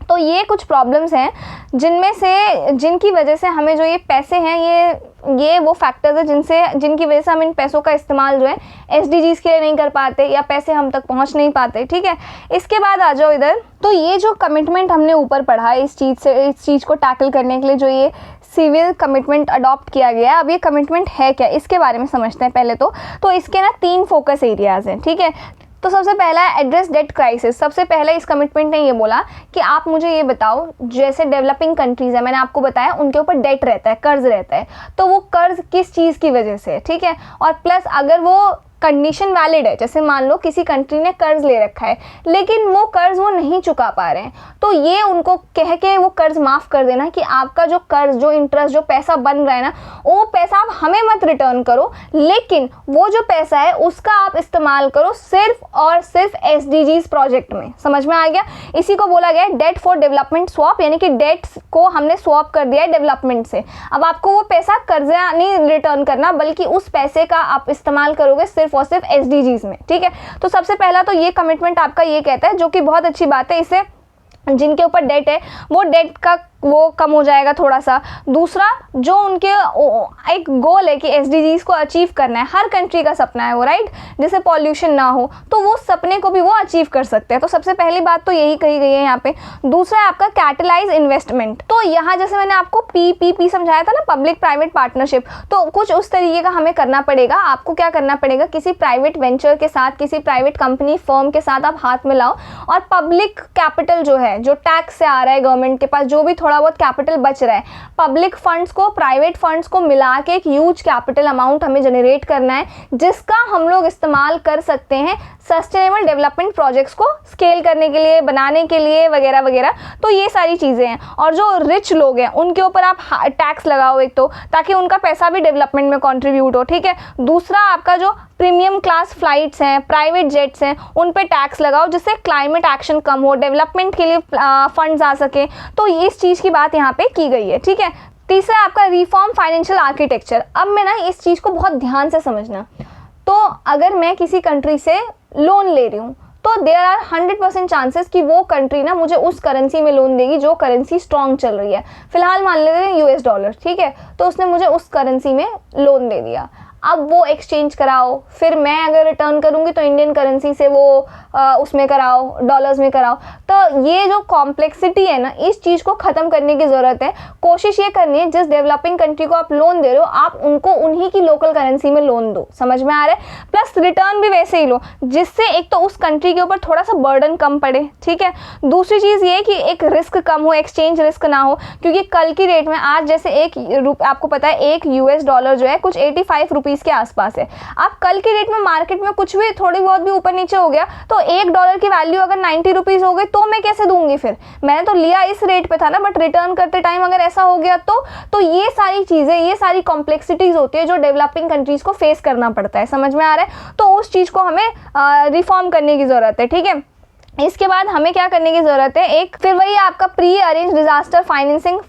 तो ये कुछ प्रॉब्लम्स हैं जिनकी वजह से हमें जो ये पैसे हैं ये वो फैक्टर्स हैं जिनकी वजह से हम इन पैसों का इस्तेमाल जो है SDGs के लिए नहीं कर पाते या पैसे हम तक पहुंच नहीं पाते। ठीक है, इसके बाद आ जाओ इधर। तो ये जो कमिटमेंट हमने ऊपर पढ़ा इस चीज़ को टैकल करने के लिए जो ये सिविल कमिटमेंट अडॉप्ट किया गया है, अब ये कमिटमेंट है क्या, इसके बारे में समझते हैं पहले। तो इसके ना 3 फोकस एरियाज़ हैं। ठीक है, तो सबसे पहला है एड्रेस डेट क्राइसिस। सबसे पहले इस कमिटमेंट ने ये बोला कि आप मुझे ये बताओ, जैसे डेवलपिंग कंट्रीज है, मैंने आपको बताया उनके ऊपर डेट रहता है, कर्ज रहता है, तो वो कर्ज किस चीज़ की वजह से, ठीक है, और प्लस अगर वो कंडीशन वैलिड है, जैसे मान लो किसी कंट्री ने कर्ज ले रखा है लेकिन वो कर्ज वो नहीं चुका पा रहे हैं, तो ये उनको कह के वो कर्ज माफ़ कर देना कि आपका जो कर्ज, जो इंटरेस्ट, जो पैसा बन रहा है ना, वो पैसा आप हमें मत रिटर्न करो, लेकिन वो जो पैसा है उसका आप इस्तेमाल करो सिर्फ और सिर्फ SDGs प्रोजेक्ट में। समझ में आ गया? इसी को बोला गया है डेट फॉर डेवलपमेंट स्वैप, यानी कि डेट्स को हमने स्वैप कर दिया है डेवलपमेंट से। अब आपको वो पैसा कर्जा नहीं रिटर्न करना, बल्कि उस पैसे का आप इस्तेमाल करोगे सिर्फ और सिर्फ SDGs में। ठीक है, तो सबसे पहला तो ये कमिटमेंट आपका ये कहता है, जो कि बहुत अच्छी बात है, इससे जिनके ऊपर डेट है वो डेट का वो कम हो जाएगा थोड़ा सा। दूसरा, जो उनके एक गोल है कि SDGs को अचीव करना है, हर कंट्री का सपना है वो, राइट, जिससे पॉल्यूशन ना हो, तो वो सपने को भी वो अचीव कर सकते हैं। तो सबसे पहली बात तो यही कही गई है यहाँ पे। दूसरा है आपका कैटलाइज इन्वेस्टमेंट। तो यहाँ जैसे मैंने आपको PPP समझाया था ना, पब्लिक प्राइवेट पार्टनरशिप, तो कुछ उस तरीके का हमें करना पड़ेगा। आपको क्या करना पड़ेगा, किसी प्राइवेट वेंचर के साथ, किसी प्राइवेट कंपनी फर्म के साथ आप हाथ मिलाओ और पब्लिक कैपिटल जो है, जो टैक्स से आ रहा है गवर्नमेंट के पास, जो भी थोड़ा बहुत कैपिटल बच रहा है, पब्लिक फंड्स को प्राइवेट फंड्स को मिला के एक ह्यूज कैपिटल अमाउंट हमें जनरेट करना है, जिसका हम लोग इस्तेमाल कर सकते हैं सस्टेनेबल डेवलपमेंट प्रोजेक्ट्स को स्केल करने के लिए, बनाने के लिए, वगैरह वगैरह। तो ये सारी चीज़ें हैं। और जो रिच लोग हैं उनके ऊपर आप टैक्स लगाओ एक तो, ताकि उनका पैसा भी डेवलपमेंट में कंट्रीब्यूट हो। ठीक है, दूसरा आपका जो प्रीमियम क्लास फ्लाइट्स हैं, प्राइवेट जेट्स हैं, उन पे टैक्स लगाओ, जिससे क्लाइमेट एक्शन कम हो, डेवलपमेंट के लिए फंड्स आ सके। तो इस चीज़ की बात यहाँ पे की गई है। ठीक है, तीसरा आपका रिफॉर्म फाइनेंशियल आर्किटेक्चर। अब मैं ना इस चीज़ को बहुत ध्यान से समझना, तो अगर मैं किसी कंट्री से लोन ले रही हूँ तो देयर आर 100% चांसेस कि वो कंट्री ना मुझे उस करेंसी में लोन देगी जो करेंसी स्ट्रॉन्ग चल रही है। फिलहाल मान लेते हैं $, ठीक है, तो उसने मुझे उस करेंसी में लोन दे दिया। अब वो एक्सचेंज कराओ, फिर मैं अगर रिटर्न करूँगी तो इंडियन करेंसी से वो उसमें कराओ, डॉलर्स में कराओ। तो ये जो कॉम्प्लेक्सिटी है ना, इस चीज़ को ख़त्म करने की ज़रूरत है। कोशिश ये करनी है जिस डेवलपिंग कंट्री को आप लोन दे रहे हो, आप उनको उन्हीं की लोकल करेंसी में लोन दो। समझ में आ रहा है? प्लस रिटर्न भी वैसे ही लो, जिससे एक तो उस कंट्री के ऊपर थोड़ा सा बर्डन कम पड़े। ठीक है, दूसरी चीज़ ये कि एक रिस्क कम हो, एक्सचेंज रिस्क ना हो, क्योंकि कल की डेट में आज जैसे आपको पता है $1 जो है कुछ 85 रुपीज़ के आसपास है। आप कल की डेट में मार्केट में कुछ भी थोड़ी बहुत भी ऊपर नीचे हो गया तो $1 की वैल्यू अगर 90 रुपीज़ हो गई तो मैं कैसे दूंगी? फिर मैंने तो लिया इस रेट पे था ना, बट रिटर्न करते टाइम अगर ऐसा हो गया तो ये सारी चीज़ें, ये सारी कॉम्प्लेक्सिटीज़ होती है जो डेवलपिंग कंट्रीज़ को फेस करना पड़ता है। समझ में आ रहा है? तो उस चीज़ को हमें रिफॉर्म करने की ज़रूरत है। ठीक है, इसके बाद हमें क्या करने की ज़रूरत है, एक फिर वही आपका pre arrange disaster financing,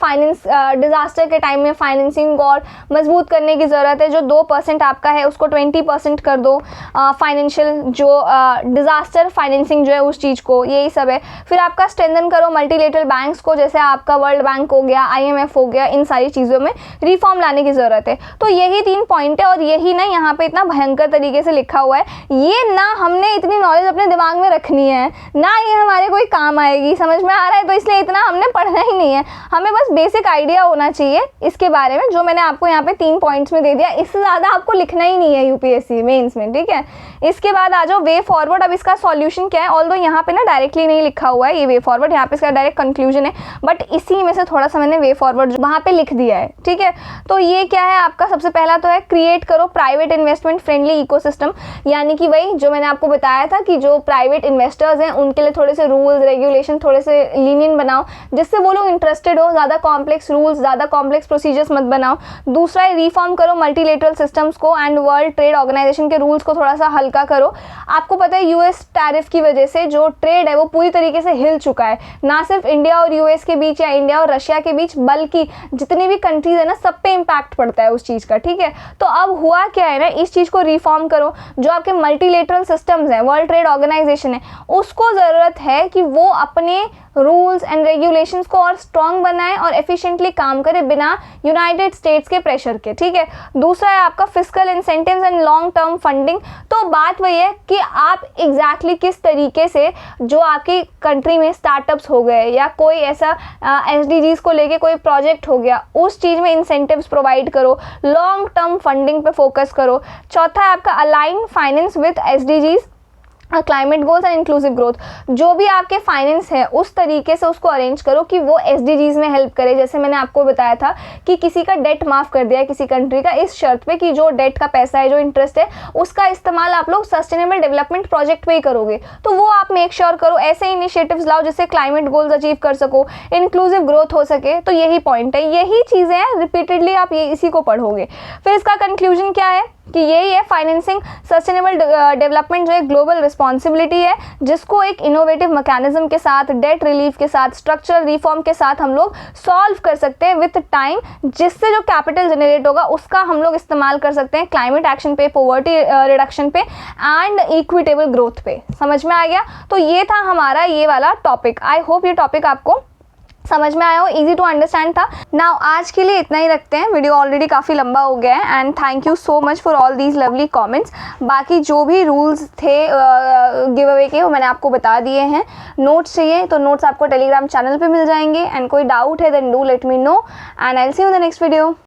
disaster के टाइम में फाइनेंसिंग और मजबूत करने की ज़रूरत है। जो 2% आपका है उसको 20% कर दो, फाइनेंशियल जो डिज़ास्टर फाइनेंसिंग जो है उस चीज़ को, यही सब है। फिर आपका स्ट्रेंथन करो मल्टीलेटरल बैंक्स को, जैसे आपका वर्ल्ड बैंक हो गया, IMF हो गया, इन सारी चीज़ों में रिफॉर्म लाने की ज़रूरत है। तो यही 3 पॉइंट है और यही ना यहाँ पे इतना भयंकर तरीके से लिखा हुआ है। ये ना हमने इतनी नॉलेज अपने दिमाग में रखनी है, ना ये हमारे कोई काम आएगी। समझ में आ रहा है? तो इसलिए इतना हमने पढ़ना ही नहीं है, हमें बस बेसिक आइडिया होना चाहिए इसके बारे में, जो मैंने आपको यहाँ पे 3 पॉइंट्स में दे दिया। इससे ज़्यादा आपको लिखना ही नहीं है UPSC मेंस में। ठीक है, इसके बाद आ जाओ वे फॉरवर्ड। अब इसका सॉल्यूशन क्या है, ऑल्दो यहाँ पे ना डायरेक्टली नहीं लिखा हुआ है ये वे फॉरवर्ड, यहाँ पे इसका डायरेक्ट कंक्लूजन है, बट इसी में से थोड़ा सा मैंने वे फॉरवर्ड वहाँ पे लिख दिया है। ठीक है, तो ये क्या है आपका, सबसे पहला तो है क्रिएट करो प्राइवेट इन्वेस्टमेंट फ्रेंडली इकोसिस्टम, यानी कि वही जो मैंने आपको बताया था कि जो प्राइवेट इन्वेस्टर्स हैं उनके लिए थोड़े से रूल्स रेगुलेशन थोड़े से लीनियन बनाओ, जिससे वो लोग इंटरेस्टेड हो। ज़्यादा कॉम्प्लेक्स रूल्स, ज़्यादा कॉम्प्लेक्स प्रोसीजर्स मत बनाओ। दूसरा है रिफॉर्म करो मल्टीलेटरल सिस्टम्स को एंड वर्ल्ड ट्रेड ऑर्गेनाइजेशन के रूल्स को थोड़ा सा हल्का करो। आपको पता है US टैरिफ की वजह से जो ट्रेड है वो पूरी तरीके से हिल चुका है, ना सिर्फ इंडिया और US के बीच या इंडिया और रशिया के बीच, बल्कि जितनी भी कंट्रीज है ना सब पे इम्पैक्ट पड़ता है उस चीज़ का। ठीक है, तो अब हुआ क्या है ना, इस चीज़ को रिफॉर्म करो। जो आपके मल्टीलेटरल सिस्टम्स हैं, वर्ल्ड ट्रेड ऑर्गेनाइजेशन है, उसको ज़रूरत है कि वो अपने रूल्स एंड रेगुलेशंस को और स्ट्रॉन्ग बनाए और एफिशिएंटली काम करे बिना यूनाइटेड स्टेट्स के प्रेशर के। ठीक है, दूसरा है आपका fiscal incentives and long term funding. तो बात वही है कि आप एग्जैक्टली किस तरीके से जो आपकी कंट्री में स्टार्टअप्स हो गए या कोई ऐसा SDGs को लेके कोई प्रोजेक्ट हो गया, उस चीज़ में इंसेंटिव्स प्रोवाइड करो, लॉन्ग टर्म फंडिंग पे फोकस करो। चौथा है आपका align finance with SDGs, climate goals and inclusive growth, जो भी आपके फाइनेंस है उस तरीके से उसको अरेंज करो कि वो SDGs में हेल्प करे। जैसे मैंने आपको बताया था कि किसी का डेट माफ़ कर दिया है किसी कंट्री का, इस शर्त पे कि जो डेट का पैसा है, जो इंटरेस्ट है, उसका इस्तेमाल आप लोग सस्टेनेबल डेवलपमेंट प्रोजेक्ट पे ही करोगे। तो वो आप मेक श्योर करो, ऐसे इनिशिएटिव्स लाओ जिससे क्लाइमेट गोल्स अचीव कर सको, इंक्लूसिव ग्रोथ हो सके। तो यही पॉइंट है, यही चीज़ें हैं, रिपीटेडली आप ये इसी को पढ़ोगे। फिर इसका कंक्लूजन क्या है कि यही है, फाइनेंसिंग सस्टेनेबल डेवलपमेंट जो एक ग्लोबल रिस्पॉन्सिबिलिटी है, जिसको एक इनोवेटिव मैकेनिज्म के साथ, डेट रिलीफ के साथ, स्ट्रक्चरल रिफॉर्म के साथ हम लोग सॉल्व कर सकते हैं विथ टाइम, जिससे जो कैपिटल जनरेट होगा उसका हम लोग इस्तेमाल कर सकते हैं क्लाइमेट एक्शन पे, पॉवर्टी रिडक्शन पे एंड इक्विटेबल ग्रोथ पे। समझ में आ गया? तो ये था हमारा ये वाला टॉपिक। आई होप ये टॉपिक आपको समझ में आया हो, इजी टू अंडरस्टैंड था। नाउ आज के लिए इतना ही रखते हैं, वीडियो ऑलरेडी काफ़ी लंबा हो गया है and thank you so much for all these lovely comments. बाकी जो भी रूल्स थे गिव अवे के वो मैंने आपको बता दिए हैं। नोट्स चाहिए तो नोट्स आपको टेलीग्राम चैनल पे मिल जाएंगे एंड कोई डाउट है then do let me know and I will see you in the next video.